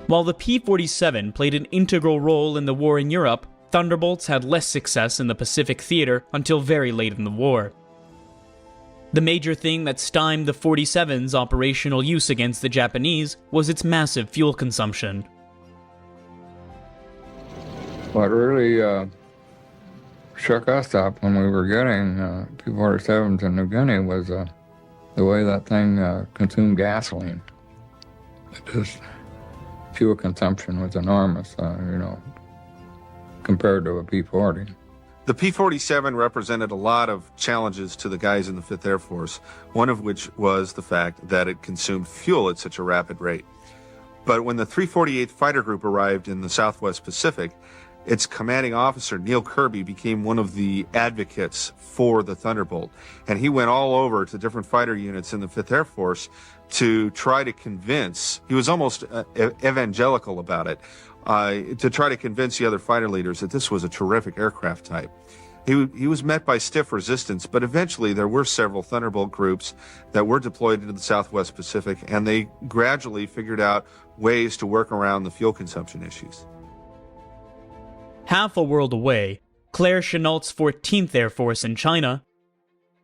A: While the P-47 played an integral role in the war in Europe, Thunderbolts had less success in the Pacific theater until very late in the war. The major thing that stymied the 47's operational use against the Japanese was its massive fuel consumption.
G: What really shook us up when we were getting P-47s in New Guinea was the way that thing consumed gasoline. Fuel consumption was enormous, compared to a P-40.
H: The P-47 represented a lot of challenges to the guys in the 5th Air Force, one of which was the fact that it consumed fuel at such a rapid rate. But when the 348th Fighter Group arrived in the Southwest Pacific, its commanding officer, Neil Kirby, became one of the advocates for the Thunderbolt. And he went all over to different fighter units in the 5th Air Force to try to convince, he was almost evangelical about it, to try to convince the other fighter leaders that this was a terrific aircraft type. He was met by stiff resistance, but eventually there were several Thunderbolt groups that were deployed into the Southwest Pacific, and they gradually figured out ways to work around the fuel consumption issues.
A: Half a world away, Claire Chennault's 14th Air Force in China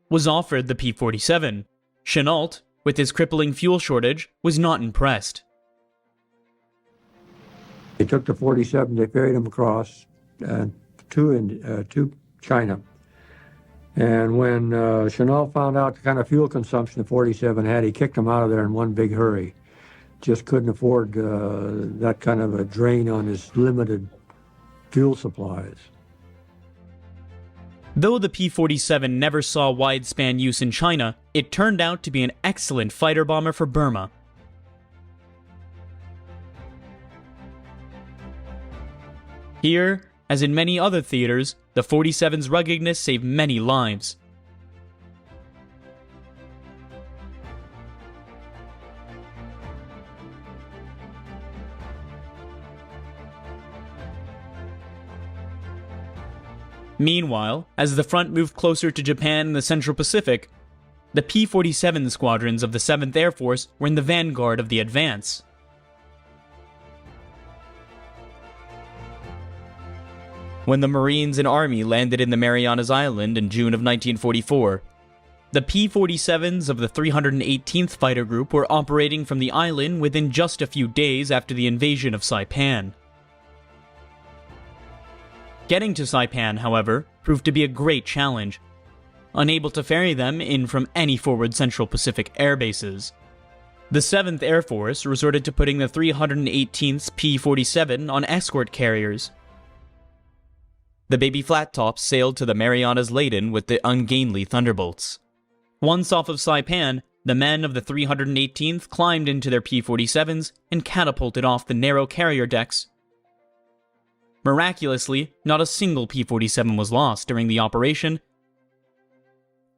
A: was offered the P-47. Chennault, with his crippling fuel shortage, was not impressed.
B: They took the 47, they ferried them across to China. And when Chennault found out the kind of fuel consumption the 47 had, he kicked them out of there in one big hurry. Just couldn't afford that kind of a drain on his limited fuel supplies.
A: Though the P-47 never saw wide-span use in China, it turned out to be an excellent fighter bomber for Burma. Here, as in many other theaters, the 47's ruggedness saved many lives. Meanwhile, as the front moved closer to Japan and the Central Pacific, the P-47 squadrons of the 7th Air Force were in the vanguard of the advance. When the Marines and Army landed in the Marianas Island in June of 1944, the P-47s of the 318th Fighter Group were operating from the island within just a few days after the invasion of Saipan. Getting to Saipan, however, proved to be a great challenge, unable to ferry them in from any forward Central Pacific air bases. The 7th Air Force resorted to putting the 318th P-47 on escort carriers. The baby flat tops sailed to the Marianas laden with the ungainly Thunderbolts. Once off of Saipan, the men of the 318th climbed into their P-47s and catapulted off the narrow carrier decks. Miraculously, not a single P-47 was lost during the operation,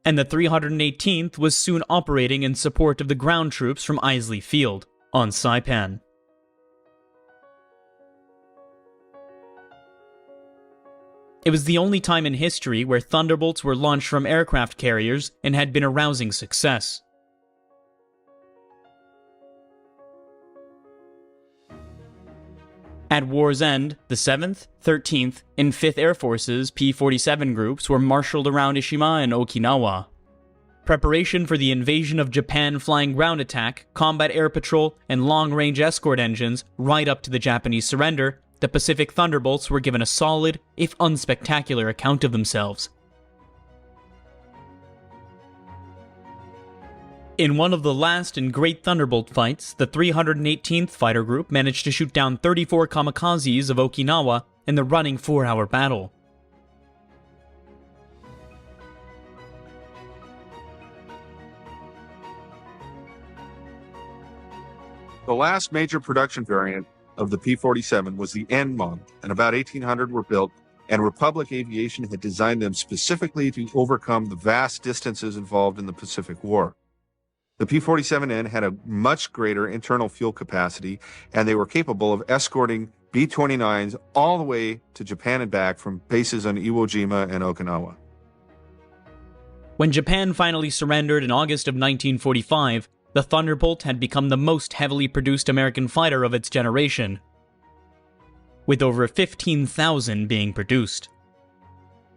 A: and the 318th was soon operating in support of the ground troops from Isley Field, on Saipan. It was the only time in history where Thunderbolts were launched from aircraft carriers and had been a rousing success. At war's end, the 7th, 13th, and 5th Air Force's P-47 groups were marshaled around Ishima and Okinawa. Preparation for the invasion of Japan flying ground attack, combat air patrol, and long-range escort engines right up to the Japanese surrender, the Pacific Thunderbolts were given a solid, if unspectacular, account of themselves. In one of the last and great Thunderbolt fights, the 318th Fighter Group managed to shoot down 34 kamikazes of Okinawa in the running 4-hour battle.
H: The last major production variant of the P-47 was the N model, and about 1,800 were built, and Republic Aviation had designed them specifically to overcome the vast distances involved in the Pacific War. The P-47N had a much greater internal fuel capacity, and they were capable of escorting B-29s all the way to Japan and back from bases on Iwo Jima and Okinawa.
A: When Japan finally surrendered in August of 1945, the Thunderbolt had become the most heavily produced American fighter of its generation, with over 15,000 being produced.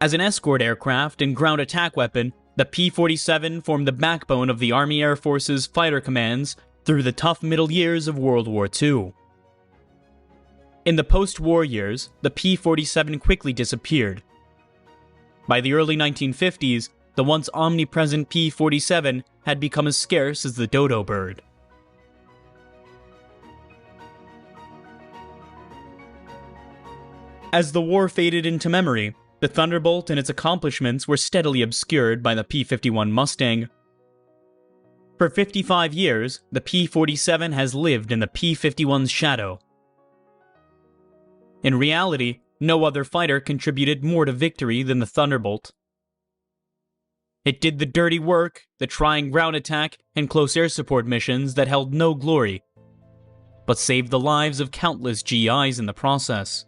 A: As an escort aircraft and ground attack weapon, the P-47 formed the backbone of the Army Air Force's fighter commands through the tough middle years of World War II. In the post-war years, the P-47 quickly disappeared. By the early 1950s, the once omnipresent P-47 had become as scarce as the dodo bird. As the war faded into memory, the Thunderbolt and its accomplishments were steadily obscured by the P-51 Mustang. For 55 years, the P-47 has lived in the P-51's shadow. In reality, no other fighter contributed more to victory than the Thunderbolt. It did the dirty work, the trying ground attack, and close air support missions that held no glory, but saved the lives of countless GIs in the process.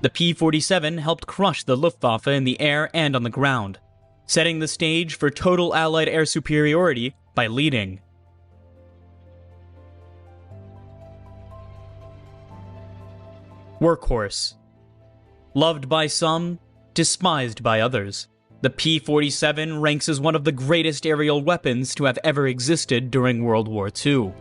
A: The P-47 helped crush the Luftwaffe in the air and on the ground, setting the stage for total Allied air superiority by leading. Workhorse. Loved by some, despised by others, the P-47 ranks as one of the greatest aerial weapons to have ever existed during World War II.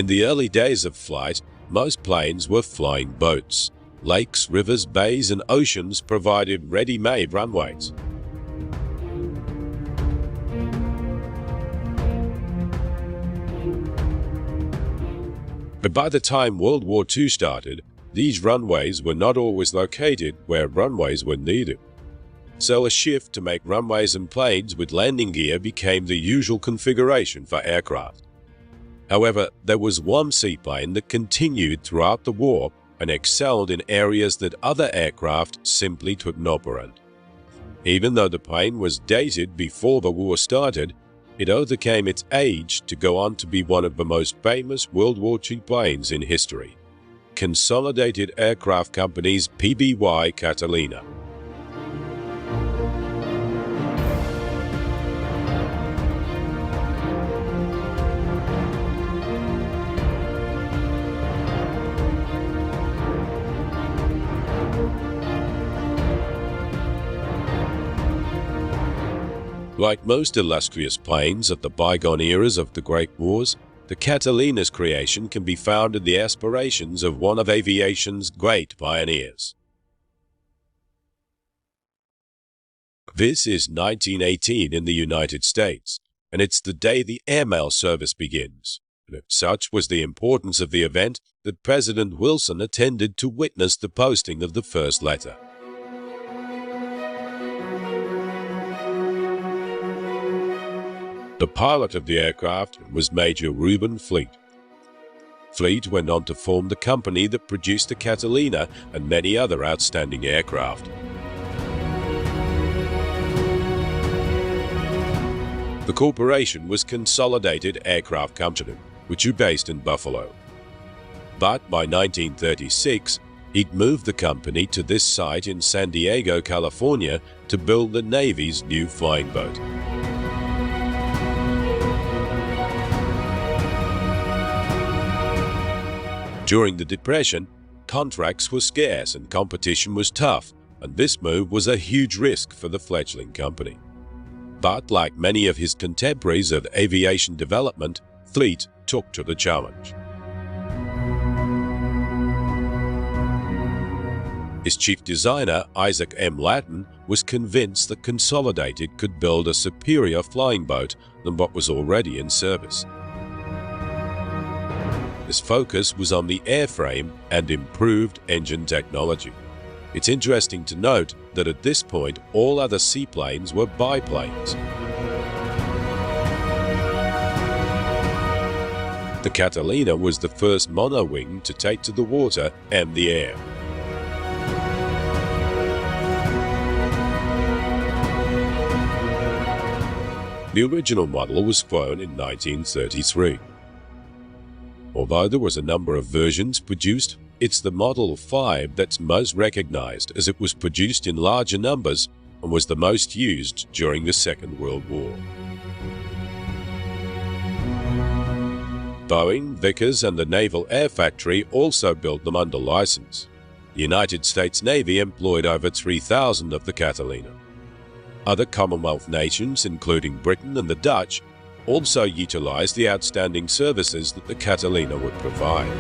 L: In the early days of flight, most planes were flying boats. Lakes, rivers, bays, and oceans provided ready-made runways. But by the time World War II started, these runways were not always located where runways were needed. So a shift to make runways and planes with landing gear became the usual configuration for aircraft. However, there was one seaplane that continued throughout the war and excelled in areas that other aircraft simply could not operate. Even though the plane was dated before the war started, it overcame its age to go on to be one of the most famous World War II planes in history. Consolidated Aircraft Company's PBY Catalina. Like most illustrious planes of the bygone eras of the Great Wars, the Catalina's creation can be found in the aspirations of one of aviation's great pioneers. This is 1918 in the United States, and it's the day the airmail service begins. And such was the importance of the event that President Wilson attended to witness the posting of the first letter. The pilot of the aircraft was Major Reuben Fleet. Fleet went on to form the company that produced the Catalina and many other outstanding aircraft. The corporation was Consolidated Aircraft Company, which was based in Buffalo. But by 1936, it moved the company to this site in San Diego, California, to build the Navy's new flying boat. During the Depression, contracts were scarce and competition was tough, and this move was a huge risk for the fledgling company. But like many of his contemporaries of aviation development, Fleet took to the challenge. His chief designer, Isaac M. Lattin, was convinced that Consolidated could build a superior flying boat than what was already in service. His focus was on the airframe and improved engine technology. It's interesting to note that at this point all other seaplanes were biplanes. The Catalina was the first monowing to take to the water and the air. The original model was flown in 1933. Although there was a number of versions produced, it's the Model 5 that's most recognized as it was produced in larger numbers and was the most used during the Second World War. Boeing, Vickers, and the Naval Air Factory also built them under license. The United States Navy employed over 3,000 of the Catalina. Other Commonwealth nations, including Britain and the Dutch, also utilized the outstanding services that the Catalina would provide.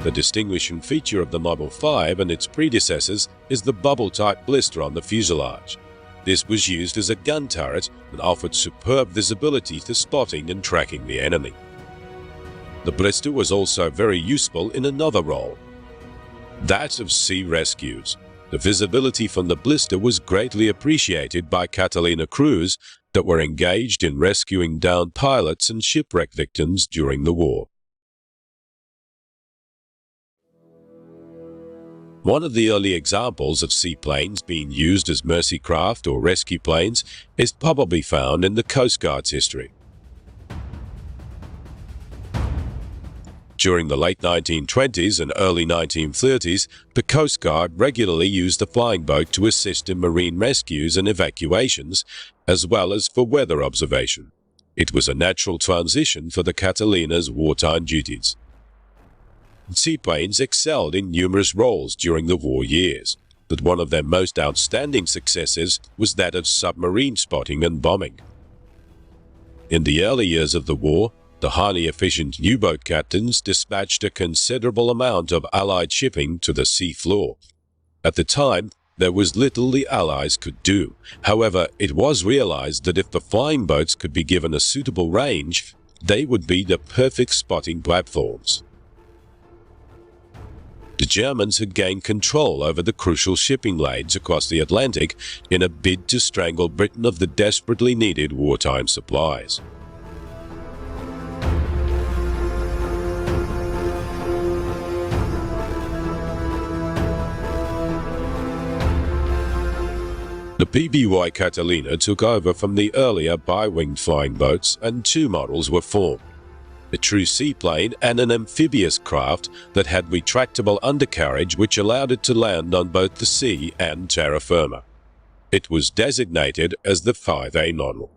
L: The distinguishing feature of the Model 5 and its predecessors is the bubble-type blister on the fuselage. This was used as a gun turret and offered superb visibility to spotting and tracking the enemy. The blister was also very useful in another role, that of sea rescues. The visibility from the blister was greatly appreciated by Catalina crews that were engaged in rescuing downed pilots and shipwreck victims during the war. One of the early examples of seaplanes being used as mercy craft or rescue planes is probably found in the Coast Guard's history. During the late 1920s and early 1930s, the Coast Guard regularly used the flying boat to assist in marine rescues and evacuations, as well as for weather observation. It was a natural transition for the Catalina's wartime duties. Seaplanes excelled in numerous roles during the war years, but one of their most outstanding successes was that of submarine spotting and bombing. In the early years of the war, the highly efficient U-boat captains dispatched a considerable amount of Allied shipping to the sea floor. At the time, there was little the Allies could do. However, it was realized that if the flying boats could be given a suitable range, they would be the perfect spotting platforms. The Germans had gained control over the crucial shipping lanes across the Atlantic in a bid to strangle Britain of the desperately needed wartime supplies. The PBY Catalina took over from the earlier bi-winged flying boats, and two models were formed: a true seaplane and an amphibious craft that had retractable undercarriage which allowed it to land on both the sea and terra firma. It was designated as the 5A model.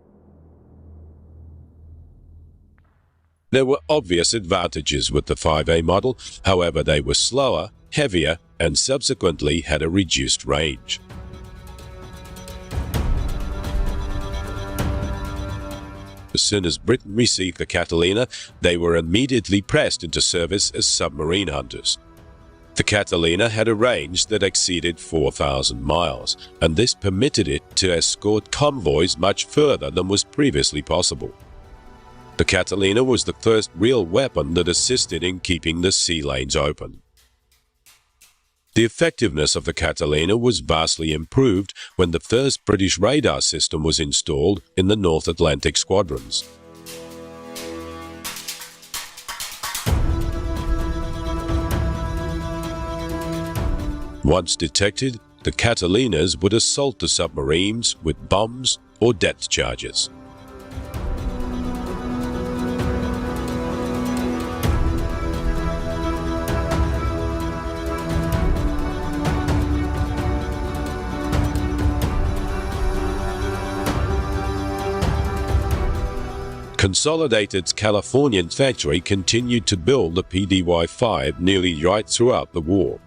L: There were obvious advantages with the 5A model, however they were slower, heavier, and subsequently had a reduced range. As soon as Britain received the Catalina, they were immediately pressed into service as submarine hunters. The Catalina had a range that exceeded 4,000 miles, and this permitted it to escort convoys much further than was previously possible. The Catalina was the first real weapon that assisted in keeping the sea lanes open. The effectiveness of the Catalina was vastly improved when the first British radar system was installed in the North Atlantic squadrons. Once detected, the Catalinas would assault the submarines with bombs or depth charges. Consolidated's Californian factory continued to build the PBY-5 nearly right throughout the war.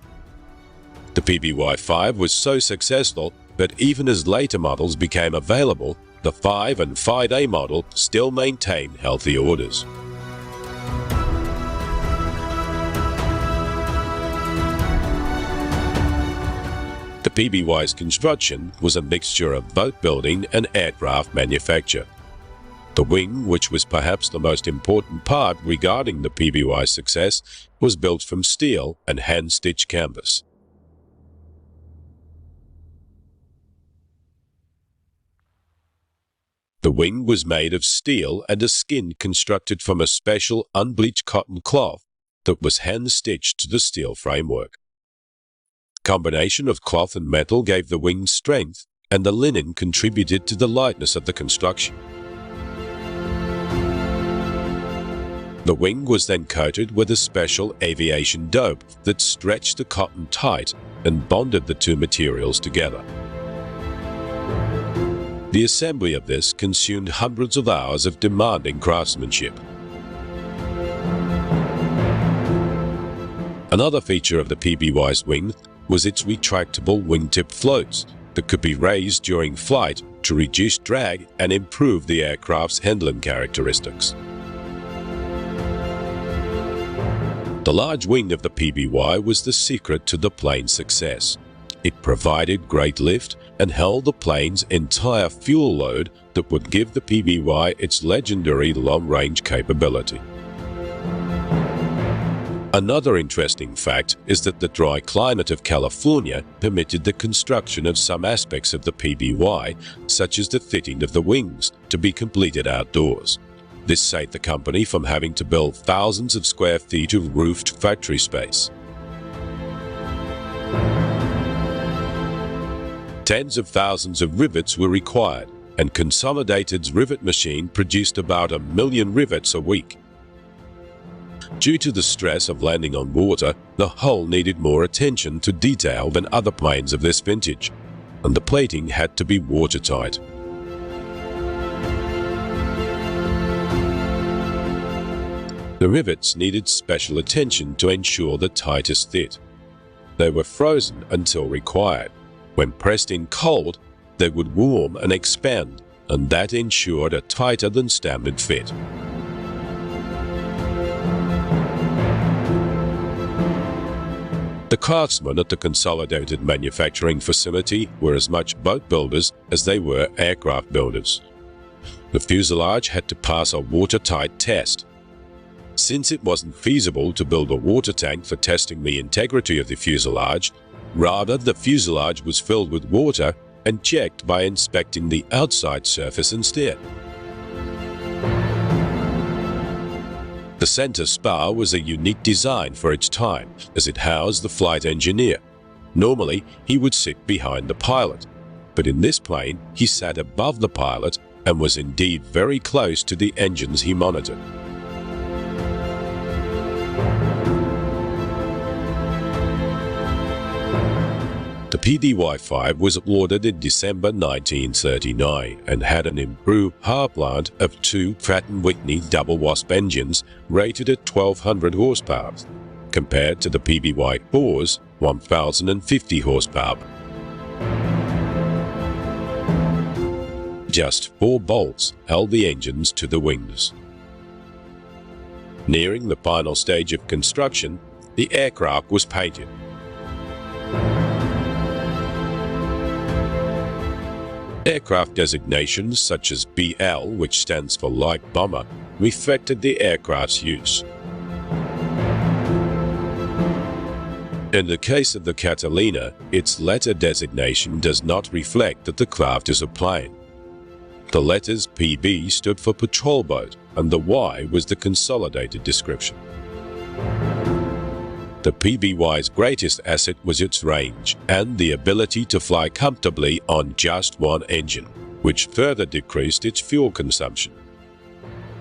L: The PBY-5 was so successful that even as later models became available, the 5 and 5A model still maintained healthy orders. The PBY's construction was a mixture of boat building and aircraft manufacture. The wing, which was perhaps the most important part regarding the PBY's success, was built from steel and hand-stitched canvas. The wing was made of steel and a skin constructed from a special unbleached cotton cloth that was hand-stitched to the steel framework. Combination of cloth and metal gave the wing strength, and the linen contributed to the lightness of the construction. The wing was then coated with a special aviation dope that stretched the cotton tight and bonded the two materials together. The assembly of this consumed hundreds of hours of demanding craftsmanship. Another feature of the PBY's wing was its retractable wingtip floats that could be raised during flight to reduce drag and improve the aircraft's handling characteristics. The large wing of the PBY was the secret to the plane's success. It provided great lift and held the plane's entire fuel load that would give the PBY its legendary long-range capability. Another interesting fact is that the dry climate of California permitted the construction of some aspects of the PBY, such as the fitting of the wings, to be completed outdoors. This saved the company from having to build thousands of square feet of roofed factory space. Tens of thousands of rivets were required, and Consolidated's rivet machine produced about 1 million rivets a week. Due to the stress of landing on water, the hull needed more attention to detail than other planes of this vintage, and the plating had to be watertight. The rivets needed special attention to ensure the tightest fit. They were frozen until required. When pressed in cold, they would warm and expand, and that ensured a tighter than standard fit. The craftsmen at the consolidated manufacturing facility were as much boat builders as they were aircraft builders. The fuselage had to pass a watertight test. Since it wasn't feasible to build a water tank for testing the integrity of the fuselage, rather the fuselage was filled with water and checked by inspecting the outside surface instead. The center spar was a unique design for its time, as it housed the flight engineer. Normally, he would sit behind the pilot, but in this plane, he sat above the pilot and was indeed very close to the engines he monitored. The PDY-5 was ordered in December 1939 and had an improved power plant of 2 Pratt & Whitney double wasp engines rated at 1200 horsepower, compared to the PBY-4's 1050 horsepower. Just 4 bolts held the engines to the wings. Nearing the final stage of construction, the aircraft was painted. Aircraft designations such as BL, which stands for light bomber, reflected the aircraft's use. In the case of the Catalina, its letter designation does not reflect that the craft is a plane. The letters PB stood for patrol boat, and the Y was the consolidated description. The PBY's greatest asset was its range and the ability to fly comfortably on just one engine, which further decreased its fuel consumption.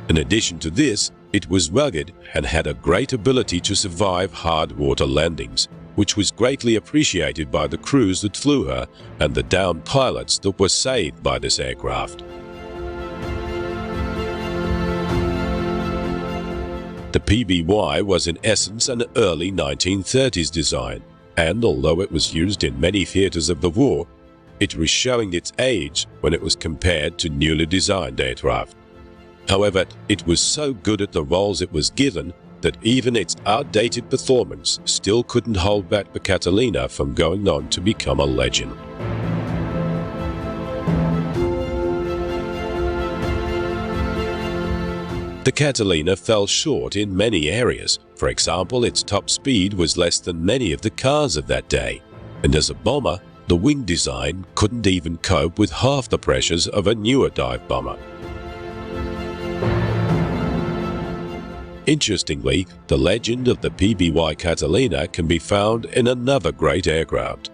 L: In addition to this, it was rugged and had a great ability to survive hard water landings, which was greatly appreciated by the crews that flew her and the downed pilots that were saved by this aircraft. The PBY was in essence an early 1930s design, and although it was used in many theaters of the war, it was showing its age when it was compared to newly designed aircraft. However, it was so good at the roles it was given that even its outdated performance still couldn't hold back the Catalina from going on to become a legend. The Catalina fell short in many areas. For example, its top speed was less than many of the cars of that day, and as a bomber, the wing design couldn't even cope with half the pressures of a newer dive bomber. Interestingly, the legend of the PBY Catalina can be found in another great aircraft.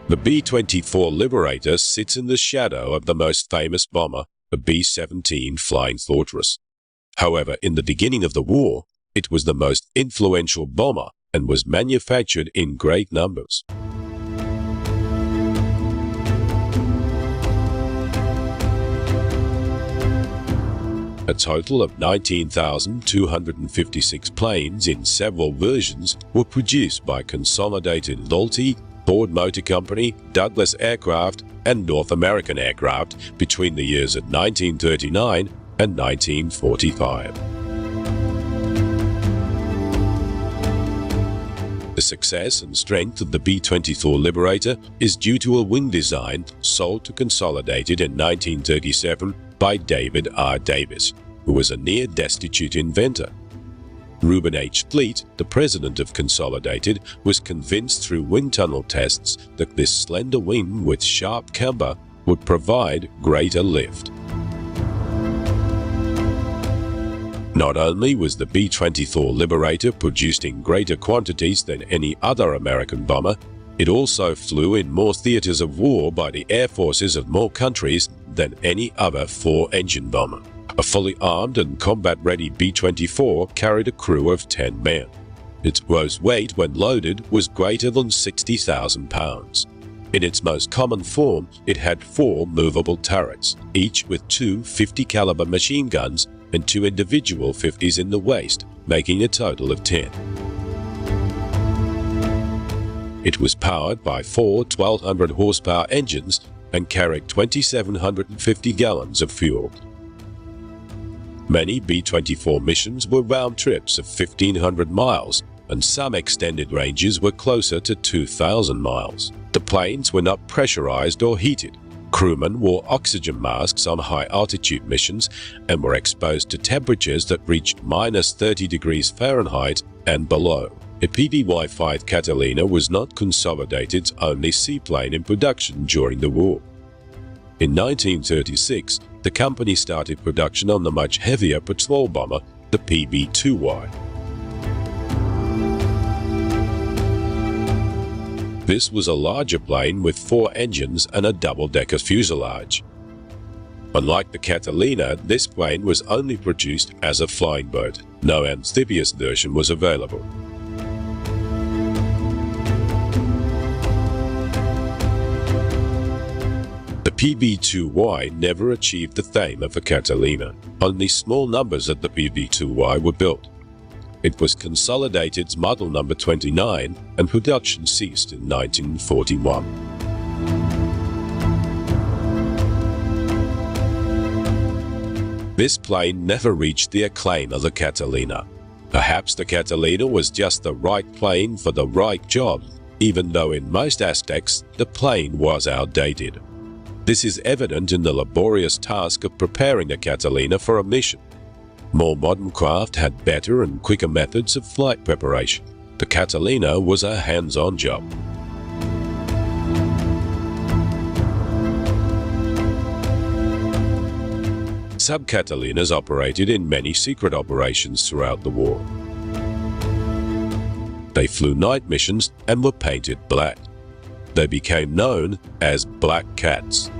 L: The B-24 Liberator sits in the shadow of the most famous bomber, the B-17 Flying Fortress. However, in the beginning of the war, it was the most influential bomber and was manufactured in great numbers. A total of 19,256 planes in several versions were produced by Consolidated Loyalty, Ford Motor Company, Douglas Aircraft, and North American Aircraft between the years of 1939 and 1945. The success and strength of the B-24 Liberator is due to a wing design sold to Consolidated in 1937 by David R. Davis, who was a near-destitute inventor. Reuben H. Fleet, the president of Consolidated, was convinced through wind tunnel tests that this slender wing with sharp camber would provide greater lift. Not only was the B-24 Liberator produced in greater quantities than any other American bomber, it also flew in more theaters of war by the air forces of more countries than any other four-engine bomber. A fully armed and combat-ready B-24 carried a crew of 10 men. Its gross weight when loaded was greater than 60,000 pounds. In its most common form, it had 4 movable turrets, each with 2 50-caliber machine guns and 2 individual 50s in the waist, making a total of 10. It was powered by 4 1,200 horsepower engines and carried 2,750 gallons of fuel. Many B-24 missions were round trips of 1,500 miles, and some extended ranges were closer to 2,000 miles. The planes were not pressurized or heated. Crewmen wore oxygen masks on high-altitude missions and were exposed to temperatures that reached -30 degrees Fahrenheit and below. A PBY-5 Catalina was not Consolidated's only seaplane in production during the war. In 1936, the company started production on the much heavier patrol bomber, the PB-2Y. This was a larger plane with 4 engines and a double-decker fuselage. Unlike the Catalina, this plane was only produced as a flying boat. No amphibious version was available. The PB-2Y never achieved the fame of the Catalina. Only small numbers of the PB-2Y were built. It was Consolidated's model number 29, and production ceased in 1941. This plane never reached the acclaim of the Catalina. Perhaps the Catalina was just the right plane for the right job, even though in most aspects the plane was outdated. This is evident in the laborious task of preparing the Catalina for a mission. More modern craft had better and quicker methods of flight preparation. The Catalina was a hands-on job. Sub-Catalinas operated in many secret operations throughout the war. They flew night missions and were painted black. They became known as Black Cats.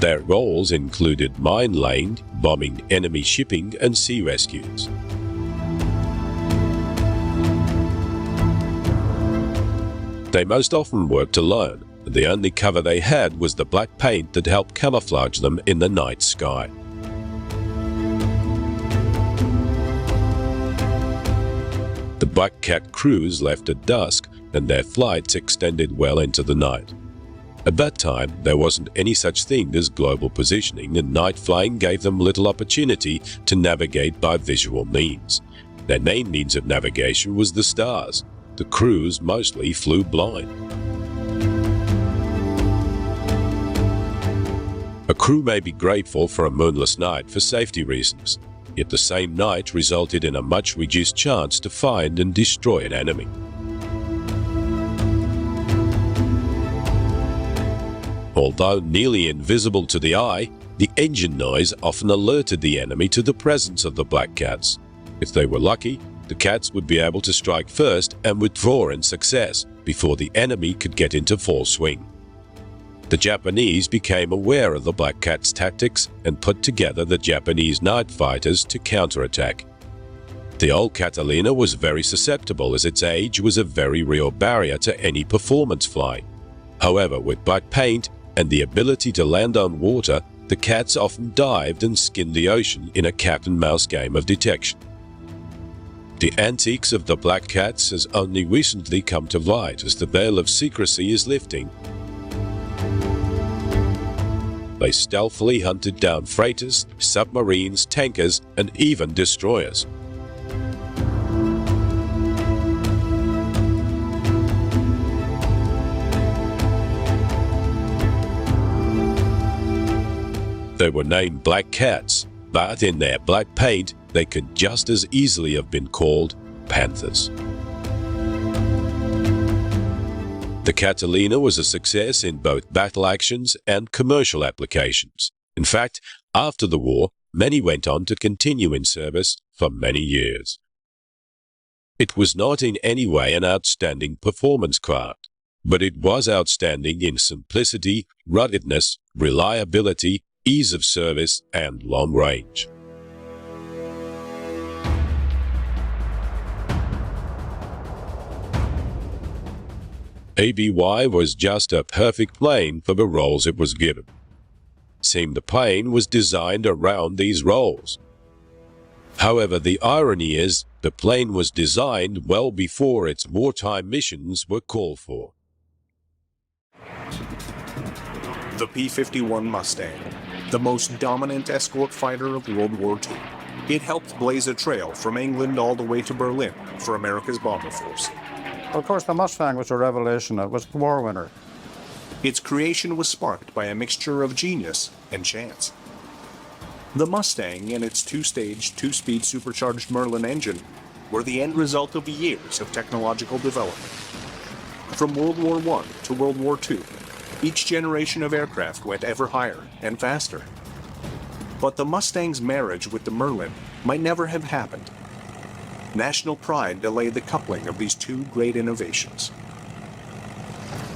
L: Their roles included mine laying, bombing enemy shipping, and sea rescues. They most often worked alone. The only cover they had was the black paint that helped camouflage them in the night sky. The Black Cat crews left at dusk, and their flights extended well into the night. At that time, there wasn't any such thing as global positioning, and night flying gave them little opportunity to navigate by visual means. Their main means of navigation was the stars. The crews mostly flew blind. A crew may be grateful for a moonless night for safety reasons, yet the same night resulted in a much reduced chance to find and destroy an enemy. Although nearly invisible to the eye, the engine noise often alerted the enemy to the presence of the Black Cats. If they were lucky, the Cats would be able to strike first and withdraw in success before the enemy could get into full swing. The Japanese became aware of the Black Cat's tactics and put together the Japanese night fighters to counterattack. The old Catalina was very susceptible as its age was a very real barrier to any performance flying. However, with black paint and the ability to land on water, the Cats often dived and skinned the ocean in a cat-and-mouse game of detection. The antics of the Black Cats has only recently come to light as the veil of secrecy is lifting. They stealthily hunted down freighters, submarines, tankers, and even destroyers. They were named Black Cats, but in their black paint, they could just as easily have been called Panthers. The Catalina was a success in both battle actions and commercial applications. In fact, after the war, many went on to continue in service for many years. It was not in any way an outstanding performance craft, but it was outstanding in simplicity, ruggedness, reliability, ease of service, and long range. ABY was just a perfect plane for the roles it was given. It seemed the plane was designed around these roles. However, the irony is, The plane was designed well before its wartime missions were called for.
M: The P-51 Mustang, the most dominant escort fighter of World War II. It helped blaze a trail from England all the way to Berlin for America's bomber force.
N: Of course, the Mustang was a revelation. It was the war winner.
M: Its creation was sparked by a mixture of genius and chance. The Mustang and its two-stage, two-speed supercharged Merlin engine were the end result of years of technological development. From World War I to World War II, each generation of aircraft went ever higher and faster. But the Mustang's marriage with the Merlin might never have happened. National pride delayed the coupling of these two great innovations.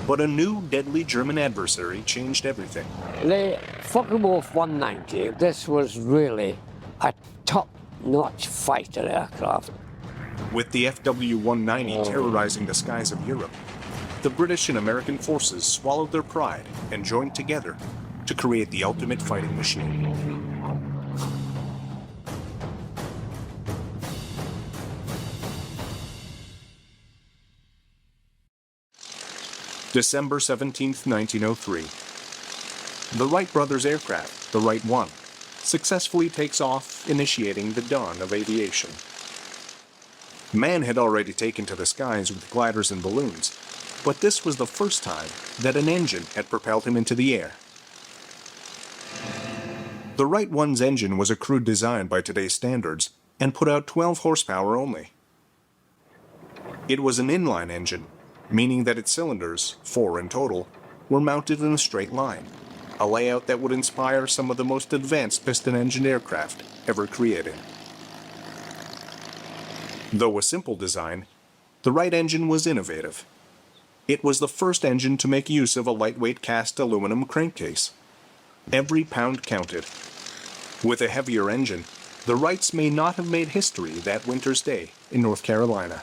M: But a new deadly German adversary changed everything.
O: The Focke-Wulf 190, this was really a top-notch fighter aircraft.
M: With the FW-190 terrorizing the skies of Europe, the British and American forces swallowed their pride and joined together to create the ultimate fighting machine. December 17, 1903. The Wright brothers' aircraft, the Wright 1, successfully takes off, initiating the dawn of aviation. Man had already taken to the skies with gliders and balloons, but this was the first time that an engine had propelled him into the air. The Wright 1's engine was a crude design by today's standards and put out 12 horsepower only. It was an inline engine, meaning that its cylinders, 4 in total, were mounted in a straight line, a layout that would inspire some of the most advanced piston-engined aircraft ever created. Though a simple design, the Wright engine was innovative. It was the first engine to make use of a lightweight cast aluminum crankcase. Every pound counted. With a heavier engine, the Wrights may not have made history that winter's day in North Carolina.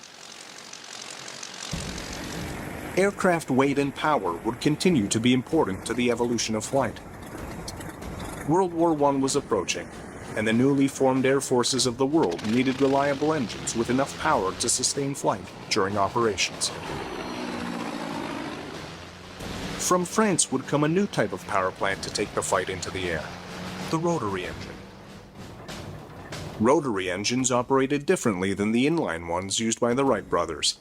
M: Aircraft weight and power would continue to be important to the evolution of flight. World War I was approaching, and the newly formed air forces of the world needed reliable engines with enough power to sustain flight during operations. From France would come a new type of power plant to take the fight into the air, the rotary engine. Rotary engines operated differently than the inline ones used by the Wright brothers.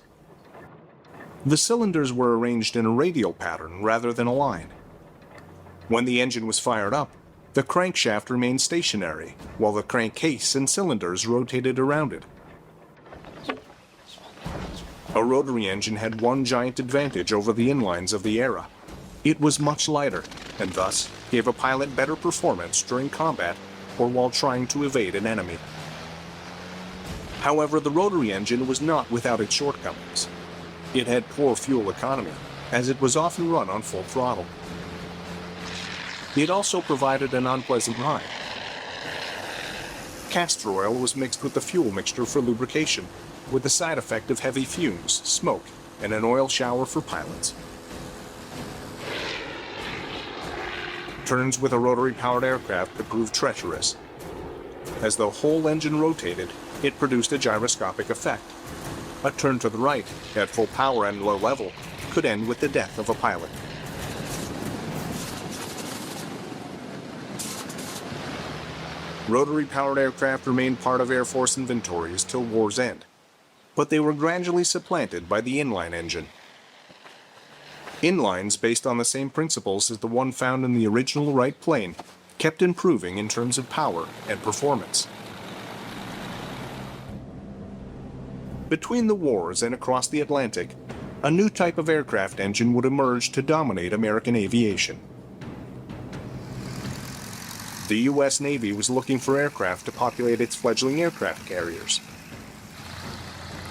M: The cylinders were arranged in a radial pattern rather than a line. When the engine was fired up, the crankshaft remained stationary, while the crankcase and cylinders rotated around it. A rotary engine had one giant advantage over the inlines of the era. It was much lighter, and thus gave a pilot better performance during combat or while trying to evade an enemy. However, the rotary engine was not without its shortcomings. It had poor fuel economy, as it was often run on full throttle. It also provided an unpleasant ride. Castor oil was mixed with the fuel mixture for lubrication, with the side effect of heavy fumes, smoke, and an oil shower for pilots. Turns with a rotary-powered aircraft could prove treacherous. As the whole engine rotated, it produced a gyroscopic effect. A turn to the right, at full power and low level, could end with the death of a pilot. Rotary-powered aircraft remained part of Air Force inventories till war's end, but they were gradually supplanted by the inline engine. Inlines based on the same principles as the one found in the original Wright plane kept improving in terms of power and performance. Between the wars and across the Atlantic, a new type of aircraft engine would emerge to dominate American aviation. The U.S. Navy was looking for aircraft to populate its fledgling aircraft carriers.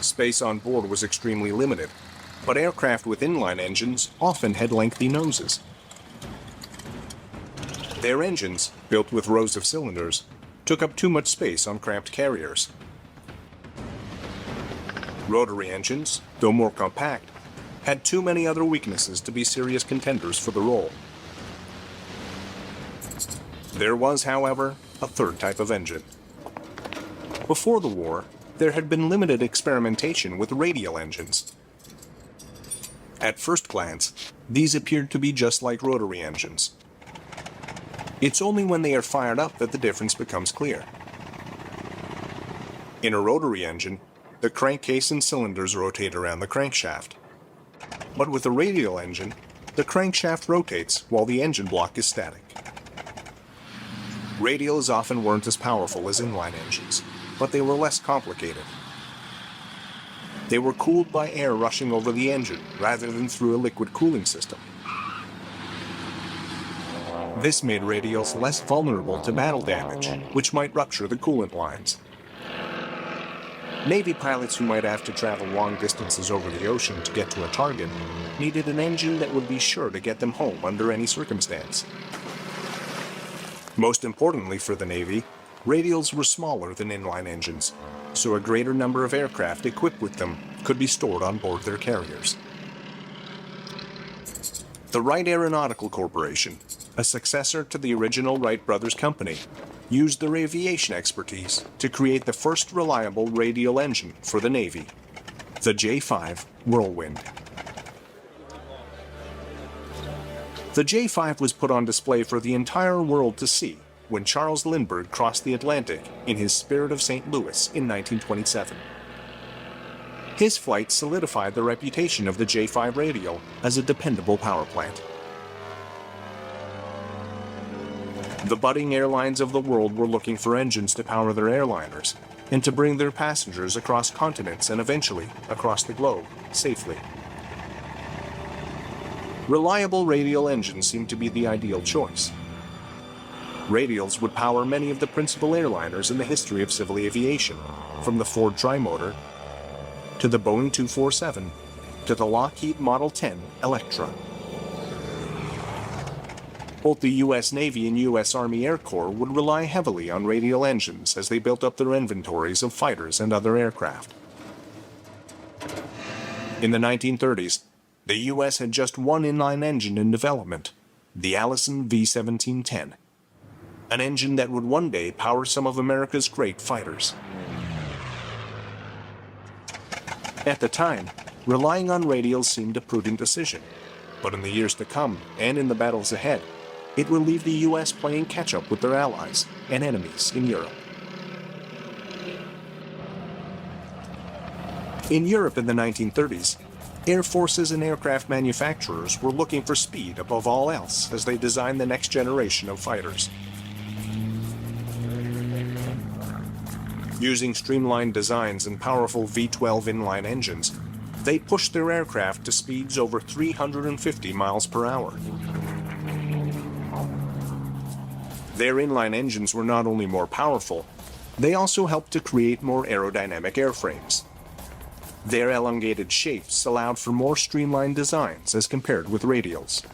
M: Space on board was extremely limited, but aircraft with inline engines often had lengthy noses. Their engines, built with rows of cylinders, took up too much space on cramped carriers. Rotary engines, though more compact, had too many other weaknesses to be serious contenders for the role. There was, however, a third type of engine. Before the war, there had been limited experimentation with radial engines. At first glance, these appeared to be just like rotary engines. It's only when they are fired up that the difference becomes clear. In a rotary engine, the crankcase and cylinders rotate around the crankshaft. But with a radial engine, the crankshaft rotates while the engine block is static. Radials often weren't as powerful as inline engines, but they were less complicated. They were cooled by air rushing over the engine rather than through a liquid cooling system. This made radials less vulnerable to battle damage, which might rupture the coolant lines. Navy pilots who might have to travel long distances over the ocean to get to a target needed an engine that would be sure to get them home under any circumstance. Most importantly for the Navy, radials were smaller than inline engines, so a greater number of aircraft equipped with them could be stored on board their carriers. The Wright Aeronautical Corporation, a successor to the original Wright Brothers Company, used their aviation expertise to create the first reliable radial engine for the Navy, the J-5 Whirlwind. The J-5 was put on display for the entire world to see when Charles Lindbergh crossed the Atlantic in his Spirit of St. Louis in 1927. His flight solidified the reputation of the J-5 radial as a dependable power plant. The budding airlines of the world were looking for engines to power their airliners and to bring their passengers across continents and eventually across the globe safely. Reliable radial engines seemed to be the ideal choice. Radials would power many of the principal airliners in the history of civil aviation, from the Ford Trimotor to the Boeing 247 to the Lockheed Model 10 Electra. Both the U.S. Navy and U.S. Army Air Corps would rely heavily on radial engines as they built up their inventories of fighters and other aircraft. In the 1930s, the U.S. had just one inline engine in development, the Allison V-1710, an engine that would one day power some of America's great fighters. At the time, relying on radials seemed a prudent decision, but in the years to come, and in the battles ahead, it will leave the U.S. playing catch-up with their allies and enemies in Europe. In Europe in the 1930s, air forces and aircraft manufacturers were looking for speed above all else as they designed the next generation of fighters. Using streamlined designs and powerful V-12 inline engines, they pushed their aircraft to speeds over 350 miles per hour. Their inline engines were not only more powerful, they also helped to create more aerodynamic airframes. Their elongated shapes allowed for more streamlined designs as compared with radials.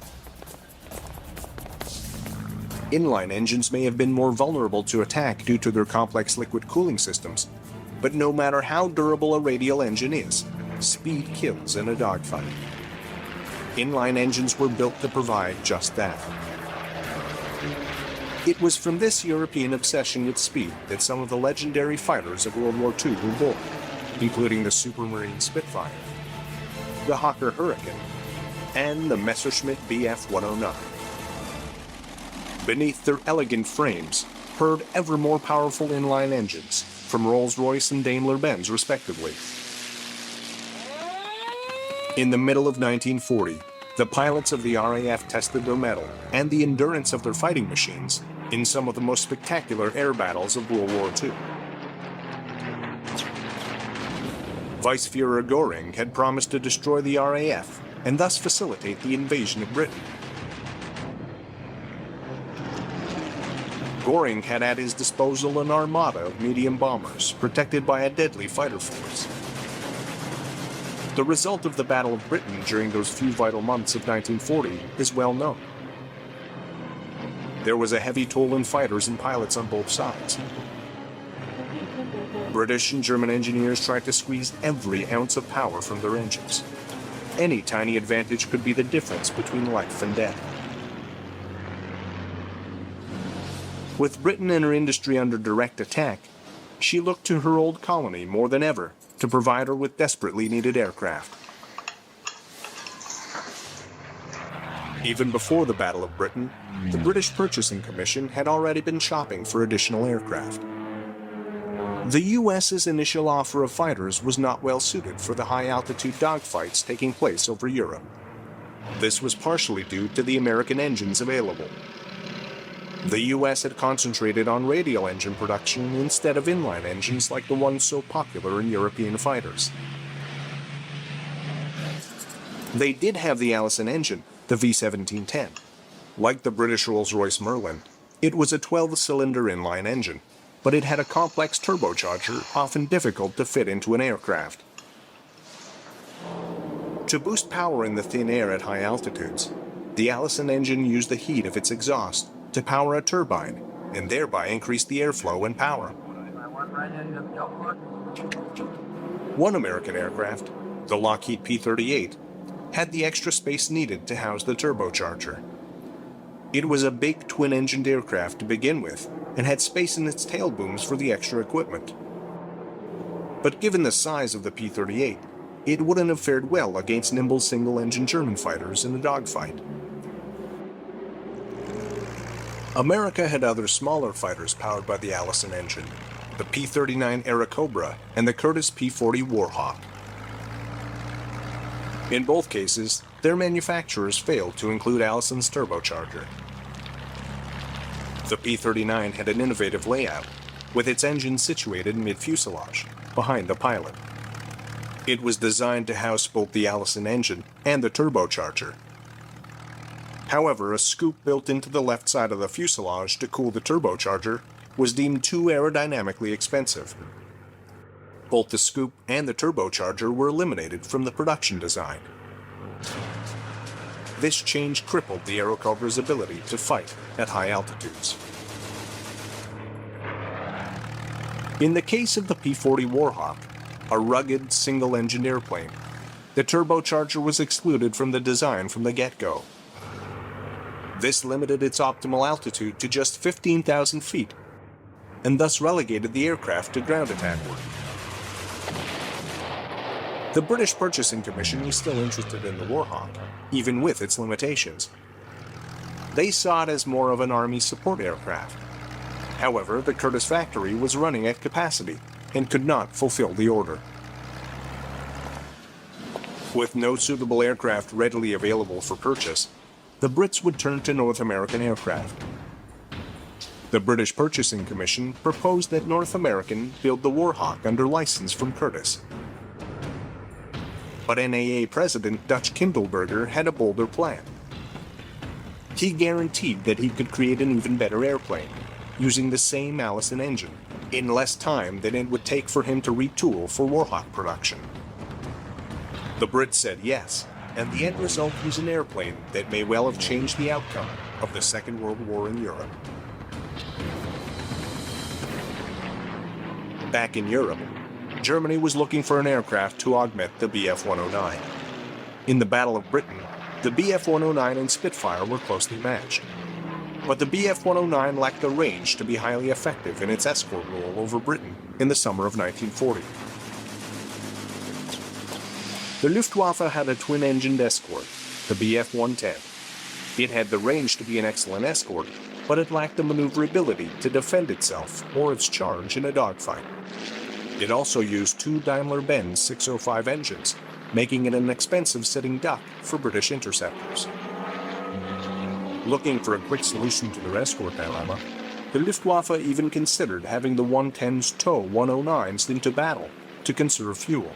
M: Inline engines may have been more vulnerable to attack due to their complex liquid cooling systems, but no matter how durable a radial engine is, speed kills in a dogfight. Inline engines were built to provide just that. It was from this European obsession with speed that some of the legendary fighters of World War II were born, including the Supermarine Spitfire, the Hawker Hurricane, and the Messerschmitt Bf-109. Beneath their elegant frames purred ever more powerful inline engines from Rolls-Royce and Daimler-Benz respectively. In the middle of 1940, the pilots of the RAF tested their mettle and the endurance of their fighting machines in some of the most spectacular air battles of World War II. Vice-Fuhrer Göring had promised to destroy the RAF and thus facilitate the invasion of Britain. Göring had at his disposal an armada of medium bombers protected by a deadly fighter force. The result of the Battle of Britain during those few vital months of 1940 is well known. There was a heavy toll in fighters and pilots on both sides. British and German engineers tried to squeeze every ounce of power from their engines. Any tiny advantage could be the difference between life and death. With Britain and her industry under direct attack, She looked to her old colony more than ever to provide her with desperately needed aircraft. Even before the Battle of Britain, the British Purchasing Commission had already been shopping for additional aircraft. The U.S.'s initial offer of fighters was not well suited for the high-altitude dogfights taking place over Europe. This was partially due to the American engines available. The U.S. had concentrated on radial engine production instead of inline engines like the ones so popular in European fighters. They did have the Allison engine, the V1710. Like the British Rolls-Royce Merlin, it was a 12-cylinder inline engine, but it had a complex turbocharger often difficult to fit into an aircraft. To boost power in the thin air at high altitudes, the Allison engine used the heat of its exhaust to power a turbine and thereby increase the airflow and power. One American aircraft, the Lockheed P-38, had the extra space needed to house the turbocharger. It was a big twin-engined aircraft to begin with and had space in its tail booms for the extra equipment. But given the size of the P-38, it wouldn't have fared well against nimble single-engine German fighters in a dogfight. America had other smaller fighters powered by the Allison engine, the P-39 Airacobra and the Curtiss P-40 Warhawk. In both cases, their manufacturers failed to include Allison's turbocharger. The P-39 had an innovative layout, with its engine situated mid-fuselage, behind the pilot. It was designed to house both the Allison engine and the turbocharger. However, a scoop built into the left side of the fuselage to cool the turbocharger was deemed too aerodynamically expensive. Both the scoop and the turbocharger were eliminated from the production design. This change crippled the Aerocobra's ability to fight at high altitudes. In the case of the P-40 Warhawk, a rugged, single-engine airplane, the turbocharger was excluded from the design from the get-go. This limited its optimal altitude to just 15,000 feet, and thus relegated the aircraft to ground attack work. The British Purchasing Commission was still interested in the Warhawk, even with its limitations. They saw it as more of an Army support aircraft. However, the Curtiss factory was running at capacity and could not fulfill the order. With no suitable aircraft readily available for purchase, the Brits would turn to North American aircraft. The British Purchasing Commission proposed that North American build the Warhawk under license from Curtiss. But NAA President Dutch Kindleberger had a bolder plan. He guaranteed that he could create an even better airplane, using the same Allison engine, in less time than it would take for him to retool for Warhawk production. The Brits said yes, and the end result was an airplane that may well have changed the outcome of the Second World War in Europe. Back in Europe, Germany was looking for an aircraft to augment the Bf-109. In the Battle of Britain, the Bf-109 and Spitfire were closely matched. But the Bf-109 lacked the range to be highly effective in its escort role over Britain in the summer of 1940. The Luftwaffe had a twin-engined escort, the Bf-110. It had the range to be an excellent escort, but it lacked the maneuverability to defend itself or its charge in a dogfight. It also used two Daimler-Benz 605 engines, making it an expensive sitting duck for British interceptors. Looking for a quick solution to their escort dilemma, the Luftwaffe even considered having the 110s tow 109s into battle to conserve fuel.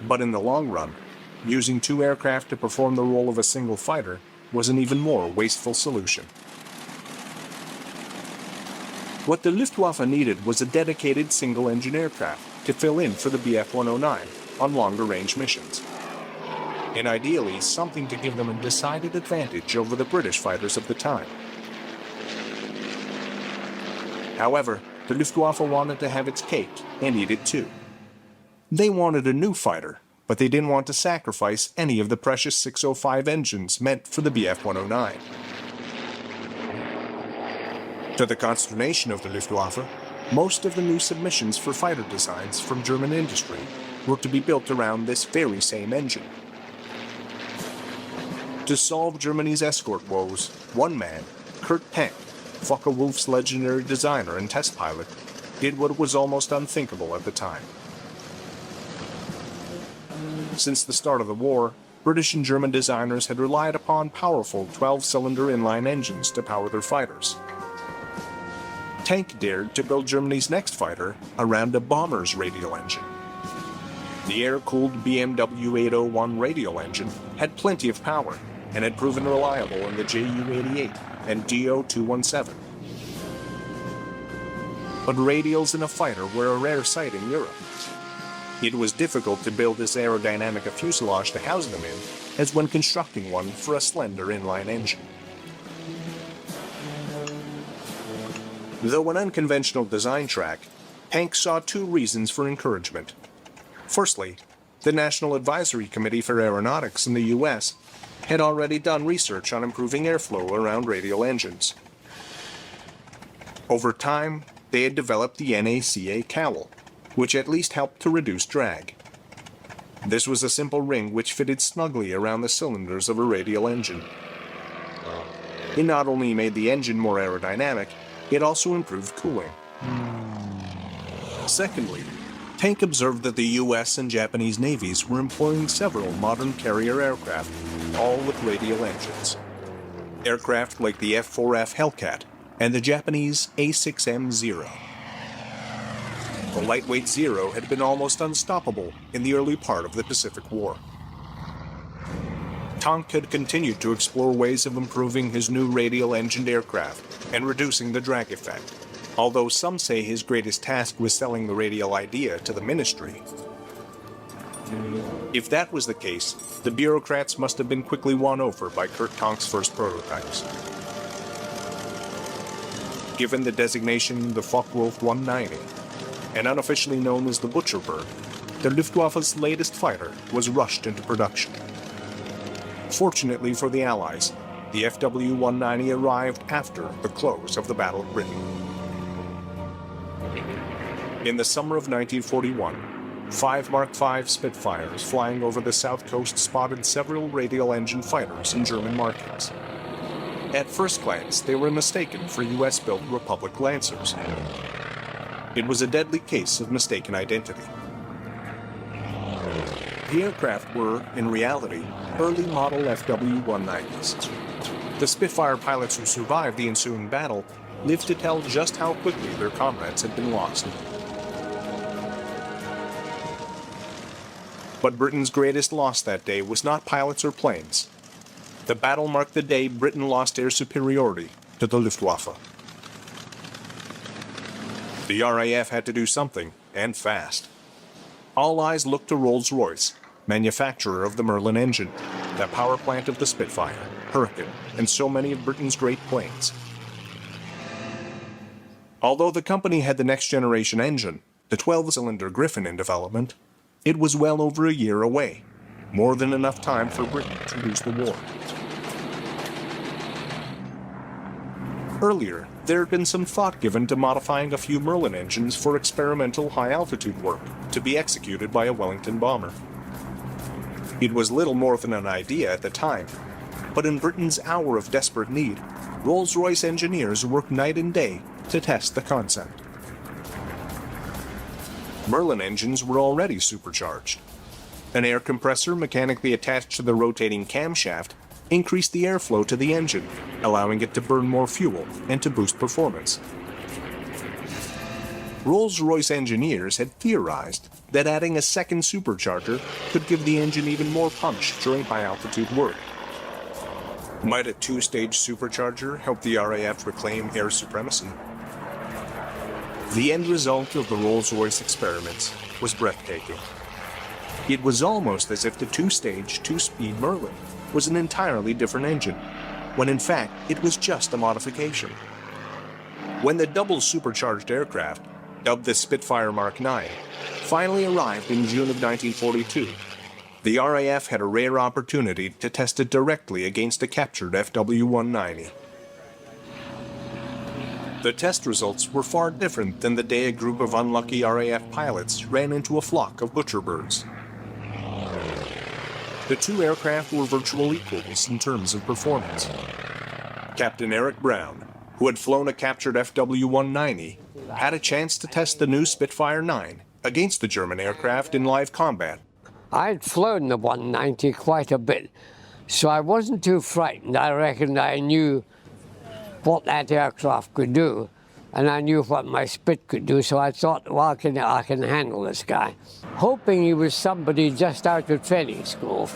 M: But in the long run, using two aircraft to perform the role of a single fighter was an even more wasteful solution. What the Luftwaffe needed was a dedicated single-engine aircraft to fill in for the Bf-109 on longer-range missions, and ideally something to give them a decided advantage over the British fighters of the time. However, the Luftwaffe wanted to have its cake and eat it too. They wanted a new fighter, but they didn't want to sacrifice any of the precious 605 engines meant for the Bf-109. To the consternation of the Luftwaffe, Most of the new submissions for fighter designs from German industry were to be built around this very same engine. To solve Germany's escort woes, one man, Kurt Tank, Focke-Wulf's legendary designer and test pilot, did what was almost unthinkable at the time. Since the start of the war, British and German designers had relied upon powerful 12-cylinder inline engines to power their fighters. Tank dared to build Germany's next fighter around a bomber's radial engine. The air-cooled BMW 801 radial engine had plenty of power and had proven reliable in the Ju-88 and Do-217. But radials in a fighter were a rare sight in Europe. It was difficult to build as aerodynamic a fuselage to house them in as when constructing one for a slender inline engine. Though an unconventional design track, Tank saw two reasons for encouragement. Firstly, the National Advisory Committee for Aeronautics in the U.S. had already done research on improving airflow around radial engines. Over time, they had developed the NACA cowl, which at least helped to reduce drag. This was a simple ring which fitted snugly around the cylinders of a radial engine. It not only made the engine more aerodynamic, it also improved cooling. Secondly, Tank observed that the US and Japanese navies were employing several modern carrier aircraft, all with radial engines. Aircraft like the F-4F Hellcat and the Japanese A-6M Zero. The lightweight Zero had been almost unstoppable in the early part of the Pacific War. Tank had continued to explore ways of improving his new radial-engined aircraft and reducing the drag effect, although some say his greatest task was selling the radial idea to the ministry. If that was the case, the bureaucrats must have been quickly won over by Kurt Tank's first prototypes. Given the designation the Focke-Wulf 190, and unofficially known as the Butcher Bird, the Luftwaffe's latest fighter was rushed into production. Fortunately for the Allies, the FW-190 arrived after the close of the Battle of Britain. In the summer of 1941, 5 Mark V Spitfires flying over the south coast spotted several radial engine fighters in German markings. At first glance, they were mistaken for US-built Republic Lancers. It was a deadly case of mistaken identity. The aircraft were, in reality, early model FW-190s. The Spitfire pilots who survived the ensuing battle lived to tell just how quickly their comrades had been lost. But Britain's greatest loss that day was not pilots or planes. The battle marked the day Britain lost air superiority to the Luftwaffe. The RAF had to do something, and fast. All eyes looked to Rolls-Royce, manufacturer of the Merlin engine, the power plant of the Spitfire, Hurricane, and so many of Britain's great planes. Although the company had the next-generation engine, the 12-cylinder Griffin in development, it was well over a year away, more than enough time for Britain to lose the war. Earlier, there had been some thought given to modifying a few Merlin engines for experimental high-altitude work to be executed by a Wellington bomber. It was little more than an idea at the time, but in Britain's hour of desperate need, Rolls-Royce engineers worked night and day to test the concept. Merlin engines were already supercharged. An air compressor mechanically attached to the rotating camshaft increased the airflow to the engine, allowing it to burn more fuel and to boost performance. Rolls-Royce engineers had theorized that adding a second supercharger could give the engine even more punch during high-altitude work. Might a two-stage supercharger help the RAF reclaim air supremacy? The end result of the Rolls-Royce experiments was breathtaking. It was almost as if the two-stage, two-speed Merlin was an entirely different engine, when in fact it was just a modification. When the double supercharged aircraft, dubbed the Spitfire Mark IX, finally arrived in June of 1942, the RAF had a rare opportunity to test it directly against a captured FW-190. The test results were far different than the day a group of unlucky RAF pilots ran into a flock of butcherbirds. The two aircraft were virtual equals in terms of performance. Captain Eric Brown, who had flown a captured FW-190, had a chance to test the new Spitfire 9 against the German aircraft in live combat.
O: I'd flown the 190 quite a bit, so I wasn't too frightened. I reckoned I knew what that aircraft could do, and I knew what my Spit could do, so I thought, well, I can handle this guy. Hoping he was somebody just out of training school.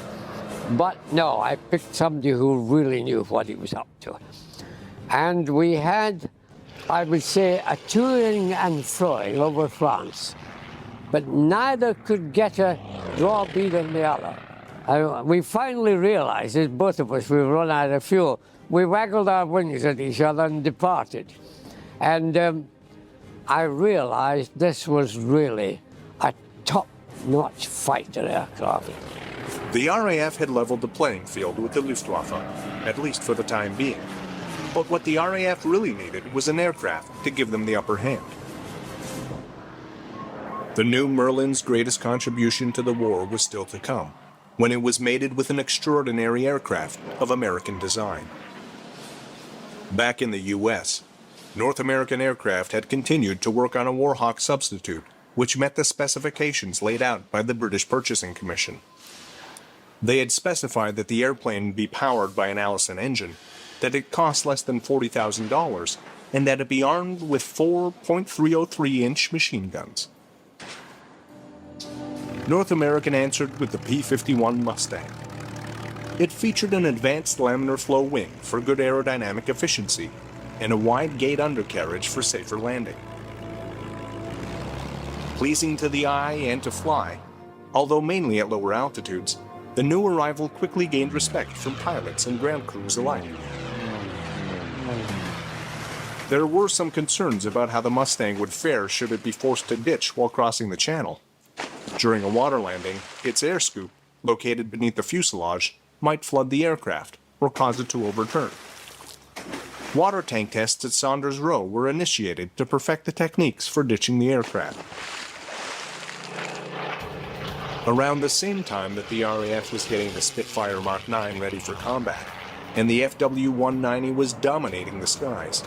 O: But no, I picked somebody who really knew what he was up to. And we had, I would say, a toing and froing over France. But neither could get a draw beat on the other. We finally realized, as both of us, we run out of fuel. We waggled our wings at each other and departed. And I realized this was really a top-notch fighter aircraft.
M: The RAF had leveled the playing field with the Luftwaffe, at least for the time being. But what the RAF really needed was an aircraft to give them the upper hand. The new Merlin's greatest contribution to the war was still to come, when it was mated with an extraordinary aircraft of American design. Back in the U.S., North American Aircraft had continued to work on a Warhawk substitute, which met the specifications laid out by the British Purchasing Commission. They had specified that the airplane be powered by an Allison engine, that it cost less than $40,000, and that it be armed with 4 .303-inch machine guns. North American answered with the P-51 Mustang. It featured an advanced laminar flow wing for good aerodynamic efficiency and a wide gate undercarriage for safer landing. Pleasing to the eye and to fly, although mainly at lower altitudes, the new arrival quickly gained respect from pilots and ground crews alike. There were some concerns about how the Mustang would fare should it be forced to ditch while crossing the channel. During a water landing, its air scoop, located beneath the fuselage, might flood the aircraft or cause it to overturn. Water tank tests at Saunders Row were initiated to perfect the techniques for ditching the aircraft. Around the same time that the RAF was getting the Spitfire Mark 9 ready for combat, and the FW-190 was dominating the skies,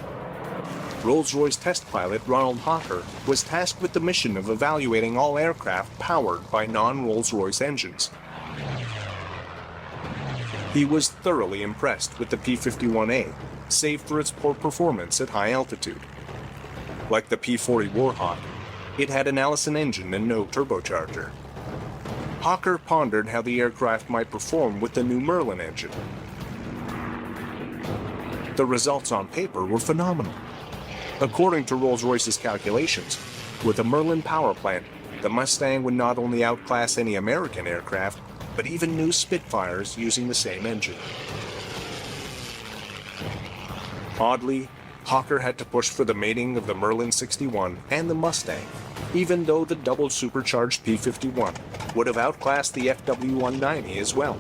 M: Rolls-Royce test pilot Ronald Hawker was tasked with the mission of evaluating all aircraft powered by non-Rolls-Royce engines. He was thoroughly impressed with the P-51A, save for its poor performance at high altitude. Like the P-40 Warhawk, it had an Allison engine and no turbocharger. Hawker pondered how the aircraft might perform with the new Merlin engine. The results on paper were phenomenal. According to Rolls-Royce's calculations, with a Merlin power plant, the Mustang would not only outclass any American aircraft, but even new Spitfires using the same engine. Oddly, Hawker had to push for the mating of the Merlin 61 and the Mustang, even though the double supercharged P-51 would have outclassed the FW-190 as well.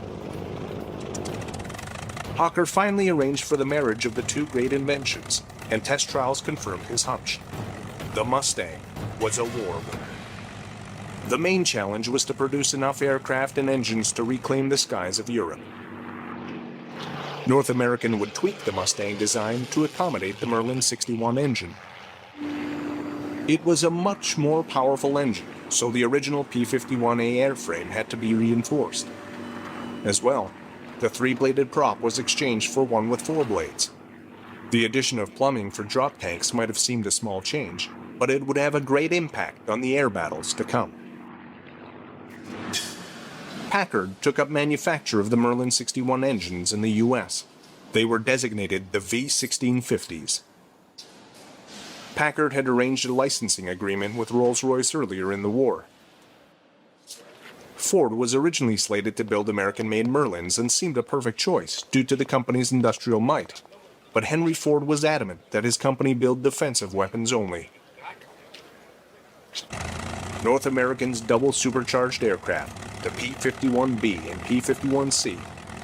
M: Hawker finally arranged for the marriage of the two great inventions, and test trials confirmed his hunch. The Mustang was a war winner. The main challenge was to produce enough aircraft and engines to reclaim the skies of Europe. North American would tweak the Mustang design to accommodate the Merlin 61 engine. It was a much more powerful engine, so the original P-51A airframe had to be reinforced. As well, the three-bladed prop was exchanged for one with four blades. The addition of plumbing for drop tanks might have seemed a small change, but it would have a great impact on the air battles to come. Packard took up manufacture of the Merlin 61 engines in the U.S. They were designated the V-1650s. Packard had arranged a licensing agreement with Rolls-Royce earlier in the war. Ford was originally slated to build American-made Merlins and seemed a perfect choice due to the company's industrial might, but Henry Ford was adamant that his company build defensive weapons only. North American's double supercharged aircraft, the P-51B and P-51C,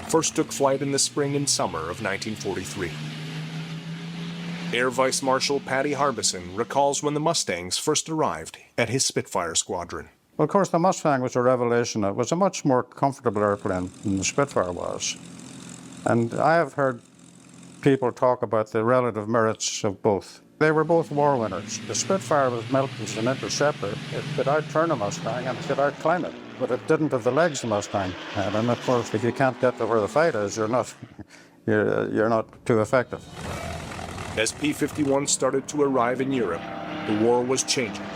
M: first took flight in the spring and summer of 1943. Air Vice Marshal Paddy Harbison recalls when the Mustangs first arrived at his Spitfire squadron.
N: Well, of course, the Mustang was a revelation. It was a much more comfortable airplane than the Spitfire was. And I have heard people talk about the relative merits of both. They were both war winners. The Spitfire was built as an interceptor. It could outturn a Mustang and it could outclimb it, but it didn't have the legs the Mustang had. And of course, if you can't get to where the fight is, you're not too effective.
M: As P-51 started to arrive in Europe, the war was changing,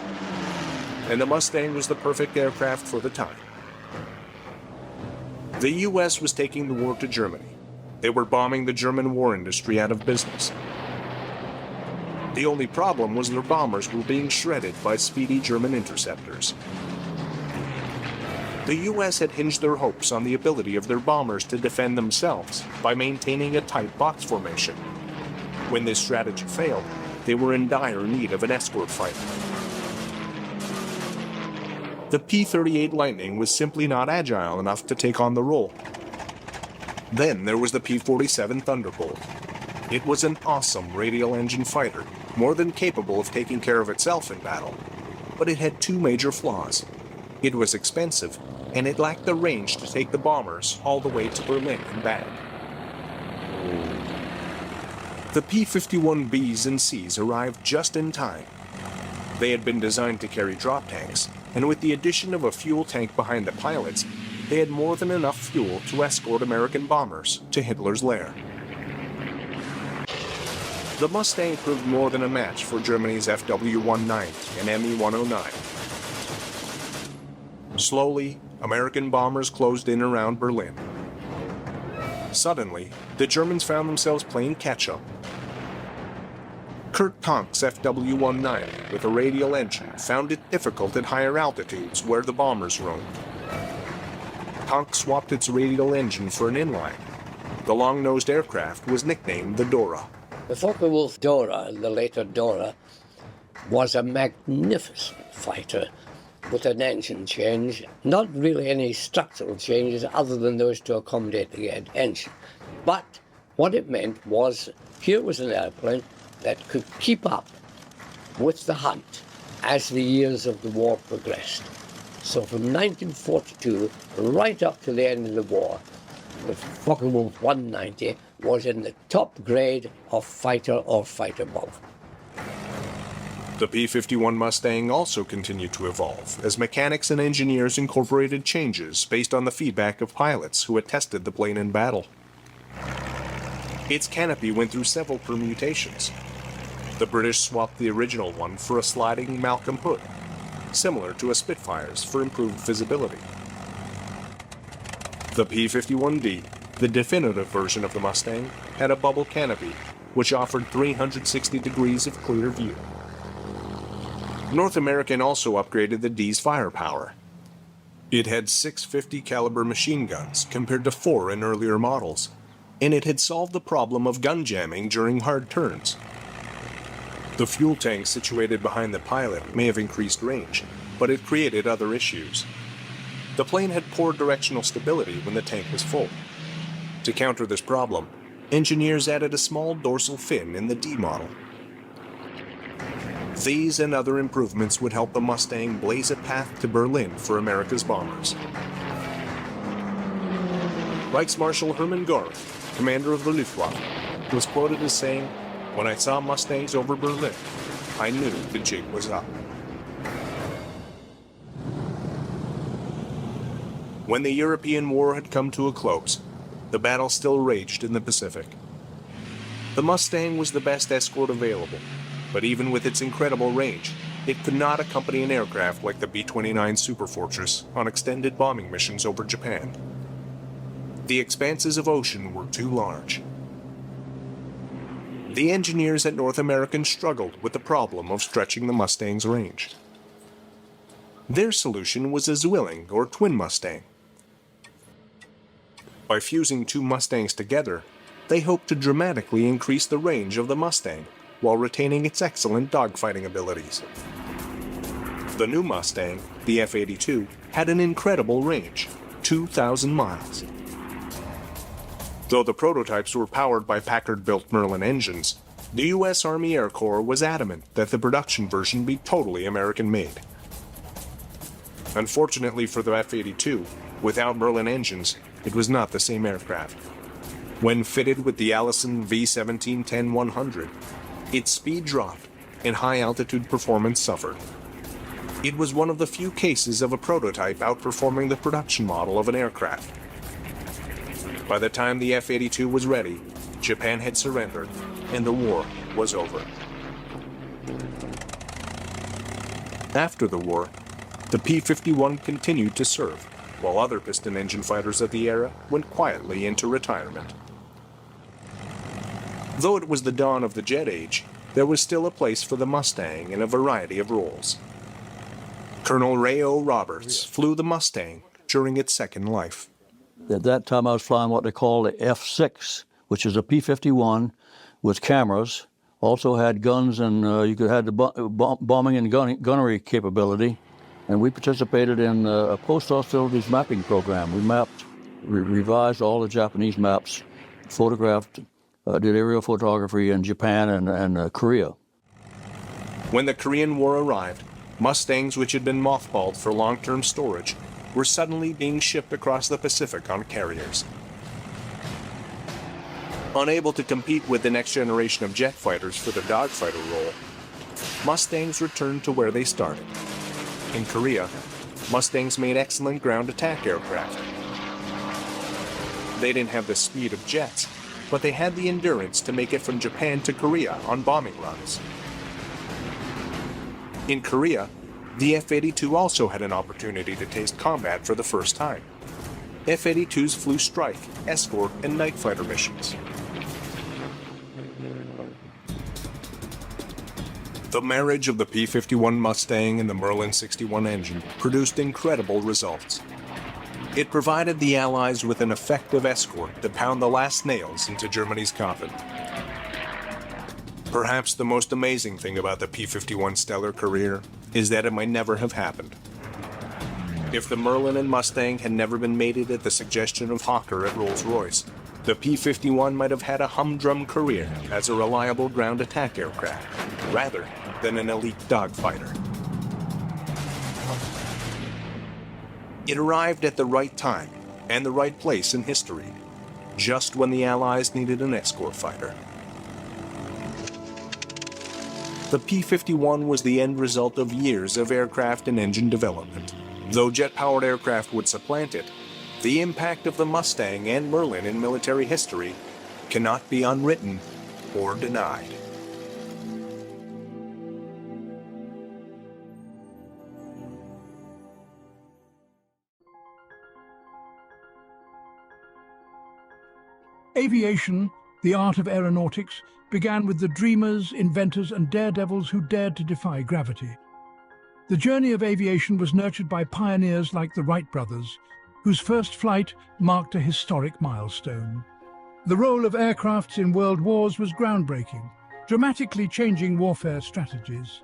M: and the Mustang was the perfect aircraft for the time. The U.S. was taking the war to Germany. They were bombing the German war industry out of business. The only problem was their bombers were being shredded by speedy German interceptors. The U.S. had hinged their hopes on the ability of their bombers to defend themselves by maintaining a tight box formation. When this strategy failed, they were in dire need of an escort fighter. The P-38 Lightning was simply not agile enough to take on the role. Then there was the P-47 Thunderbolt. It was an awesome radial engine fighter, more than capable of taking care of itself in battle. But it had two major flaws. It was expensive, and it lacked the range to take the bombers all the way to Berlin and back. The P-51 Bs and Cs arrived just in time. They had been designed to carry drop tanks, and with the addition of a fuel tank behind the pilots, they had more than enough fuel to escort American bombers to Hitler's lair. The Mustang proved more than a match for Germany's FW-190 and Me-109. Slowly, American bombers closed in around Berlin. Suddenly, the Germans found themselves playing catch-up. Kurt Tank's FW-190 with a radial engine found it difficult at higher altitudes where the bombers roamed. Tank swapped its radial engine for an inline. The long-nosed aircraft was nicknamed the Dora.
O: The Focke-Wulf Dora, the later Dora, was a magnificent fighter with an engine change, not really any structural changes other than those to accommodate the engine. But what it meant was, here was an airplane that could keep up with the hunt as the years of the war progressed. So from 1942 right up to the end of the war, the Focke-Wulf 190 was in the top grade of fighter or fighter bomber.
M: The P-51 Mustang also continued to evolve as mechanics and engineers incorporated changes based on the feedback of pilots who had tested the plane in battle. Its canopy went through several permutations. The British swapped the original one for a sliding Malcolm hood, similar to a Spitfire's for improved visibility. The P-51D, the definitive version of the Mustang, had a bubble canopy, which offered 360 degrees of clear view. North American also upgraded the D's firepower. It had 650 caliber machine guns compared to 4 in earlier models, and it had solved the problem of gun jamming during hard turns. The fuel tank situated behind the pilot may have increased range, but it created other issues. The plane had poor directional stability when the tank was full. To counter this problem, engineers added a small dorsal fin in the D model. These and other improvements would help the Mustang blaze a path to Berlin for America's bombers. Reichsmarschall Hermann Göring, commander of the Luftwaffe, was quoted as saying, "When I saw Mustangs over Berlin, I knew the jig was up." When the European war had come to a close, the battle still raged in the Pacific. The Mustang was the best escort available, but even with its incredible range, it could not accompany an aircraft like the B-29 Superfortress on extended bombing missions over Japan. The expanses of ocean were too large. The engineers at North American struggled with the problem of stretching the Mustang's range. Their solution was a Zwilling or twin Mustang. By fusing two Mustangs together, they hoped to dramatically increase the range of the Mustang while retaining its excellent dogfighting abilities. The new Mustang, the F-82, had an incredible range, 2,000 miles. Though the prototypes were powered by Packard-built Merlin engines, The U.S. Army Air Corps was adamant that the production version be totally American-made. Unfortunately for the F-82, without Merlin engines, it was not the same aircraft. When fitted with the Allison V-17-10-100, its speed dropped and high-altitude performance suffered. It was one of the few cases of a prototype outperforming the production model of an aircraft. By the time the F-82 was ready, Japan had surrendered, and the war was over. After the war, the P-51 continued to serve, while other piston engine fighters of the era went quietly into retirement. Though it was the dawn of the jet age, there was still a place for the Mustang in a variety of roles. Colonel Ray O. Roberts flew the Mustang during its second life.
P: At that time I was flying what they call the F6, which is a P-51 with cameras, also had guns, and you could have the bombing and gunnery capability. And we participated in a post hostilities mapping program. We mapped, revised all the Japanese maps, photographed, did aerial photography in Japan and Korea.
M: When the Korean War arrived, Mustangs which had been mothballed for long-term storage were suddenly being shipped across the Pacific on carriers. Unable to compete with the next generation of jet fighters for the dogfighter role, Mustangs returned to where they started. In Korea, Mustangs made excellent ground attack aircraft. They didn't have the speed of jets, but they had the endurance to make it from Japan to Korea on bombing runs. In Korea, the F-82 also had an opportunity to taste combat for the first time. F-82s flew strike, escort, and night fighter missions. The marriage of the P-51 Mustang and the Merlin 61 engine produced incredible results. It provided the Allies with an effective escort to pound the last nails into Germany's coffin. Perhaps the most amazing thing about the P-51's stellar career is that it might never have happened. If the Merlin and Mustang had never been mated at the suggestion of Hawker at Rolls-Royce, the P-51 might have had a humdrum career as a reliable ground attack aircraft, rather than an elite dogfighter. It arrived at the right time and the right place in history, just when the Allies needed an escort fighter. The P-51 was the end result of years of aircraft and engine development. Though jet-powered aircraft would supplant it, the impact of the Mustang and Merlin in military history cannot be unwritten or denied.
Q: Aviation, the art of aeronautics, began with the dreamers, inventors, and daredevils who dared to defy gravity. The journey of aviation was nurtured by pioneers like the Wright brothers, whose first flight marked a historic milestone. The role of aircrafts in world wars was groundbreaking, dramatically changing warfare strategies.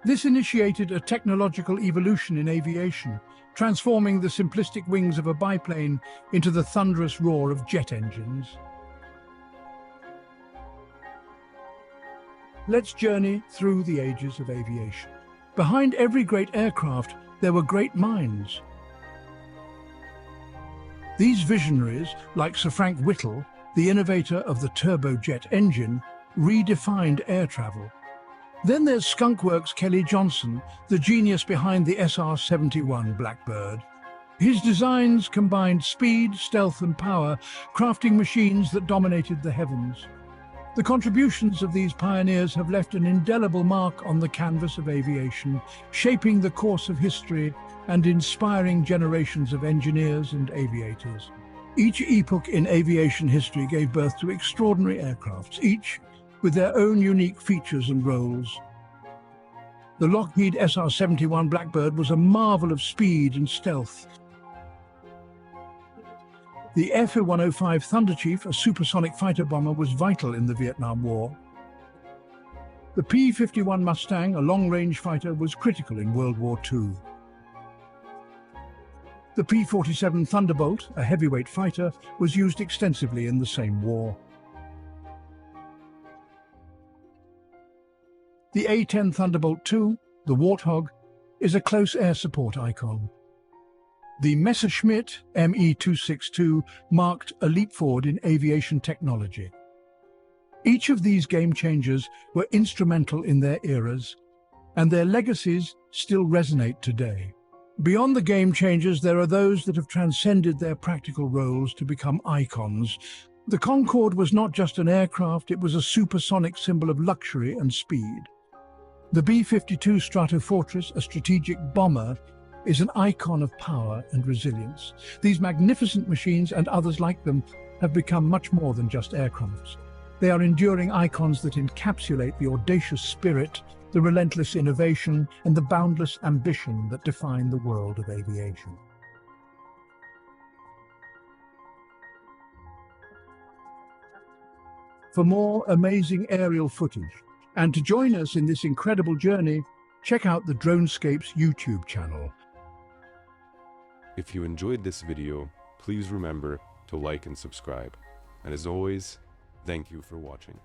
Q: This initiated a technological evolution in aviation, transforming the simplistic wings of a biplane into the thunderous roar of jet engines. Let's journey through the ages of aviation. Behind every great aircraft, there were great minds. These visionaries, like Sir Frank Whittle, the innovator of the turbojet engine, redefined air travel. Then there's Skunkworks Kelly Johnson, the genius behind the SR-71 Blackbird. His designs combined speed, stealth, and power, crafting machines that dominated the heavens. The contributions of these pioneers have left an indelible mark on the canvas of aviation, shaping the course of history and inspiring generations of engineers and aviators. Each epoch in aviation history gave birth to extraordinary aircrafts, each with their own unique features and roles. The Lockheed SR-71 Blackbird was a marvel of speed and stealth. The F-105 Thunderchief, a supersonic fighter bomber, was vital in the Vietnam War. The P-51 Mustang, a long-range fighter, was critical in World War II. The P-47 Thunderbolt, a heavyweight fighter, was used extensively in the same war. The A-10 Thunderbolt II, the Warthog, is a close air support icon. The Messerschmitt Me-262 marked a leap forward in aviation technology. Each of these game changers were instrumental in their eras, and their legacies still resonate today. Beyond the game changers, there are those that have transcended their practical roles to become icons. The Concorde was not just an aircraft, it was a supersonic symbol of luxury and speed. The B-52 Superfortress, a strategic bomber, is an icon of power and resilience. These magnificent machines and others like them have become much more than just aircrafts. They are enduring icons that encapsulate the audacious spirit, the relentless innovation, and the boundless ambition that define the world of aviation. For more amazing aerial footage, and to join us in this incredible journey, check out the DroneScapes YouTube channel.
R: If you enjoyed this video, please remember to like and subscribe. And as always, thank you for watching.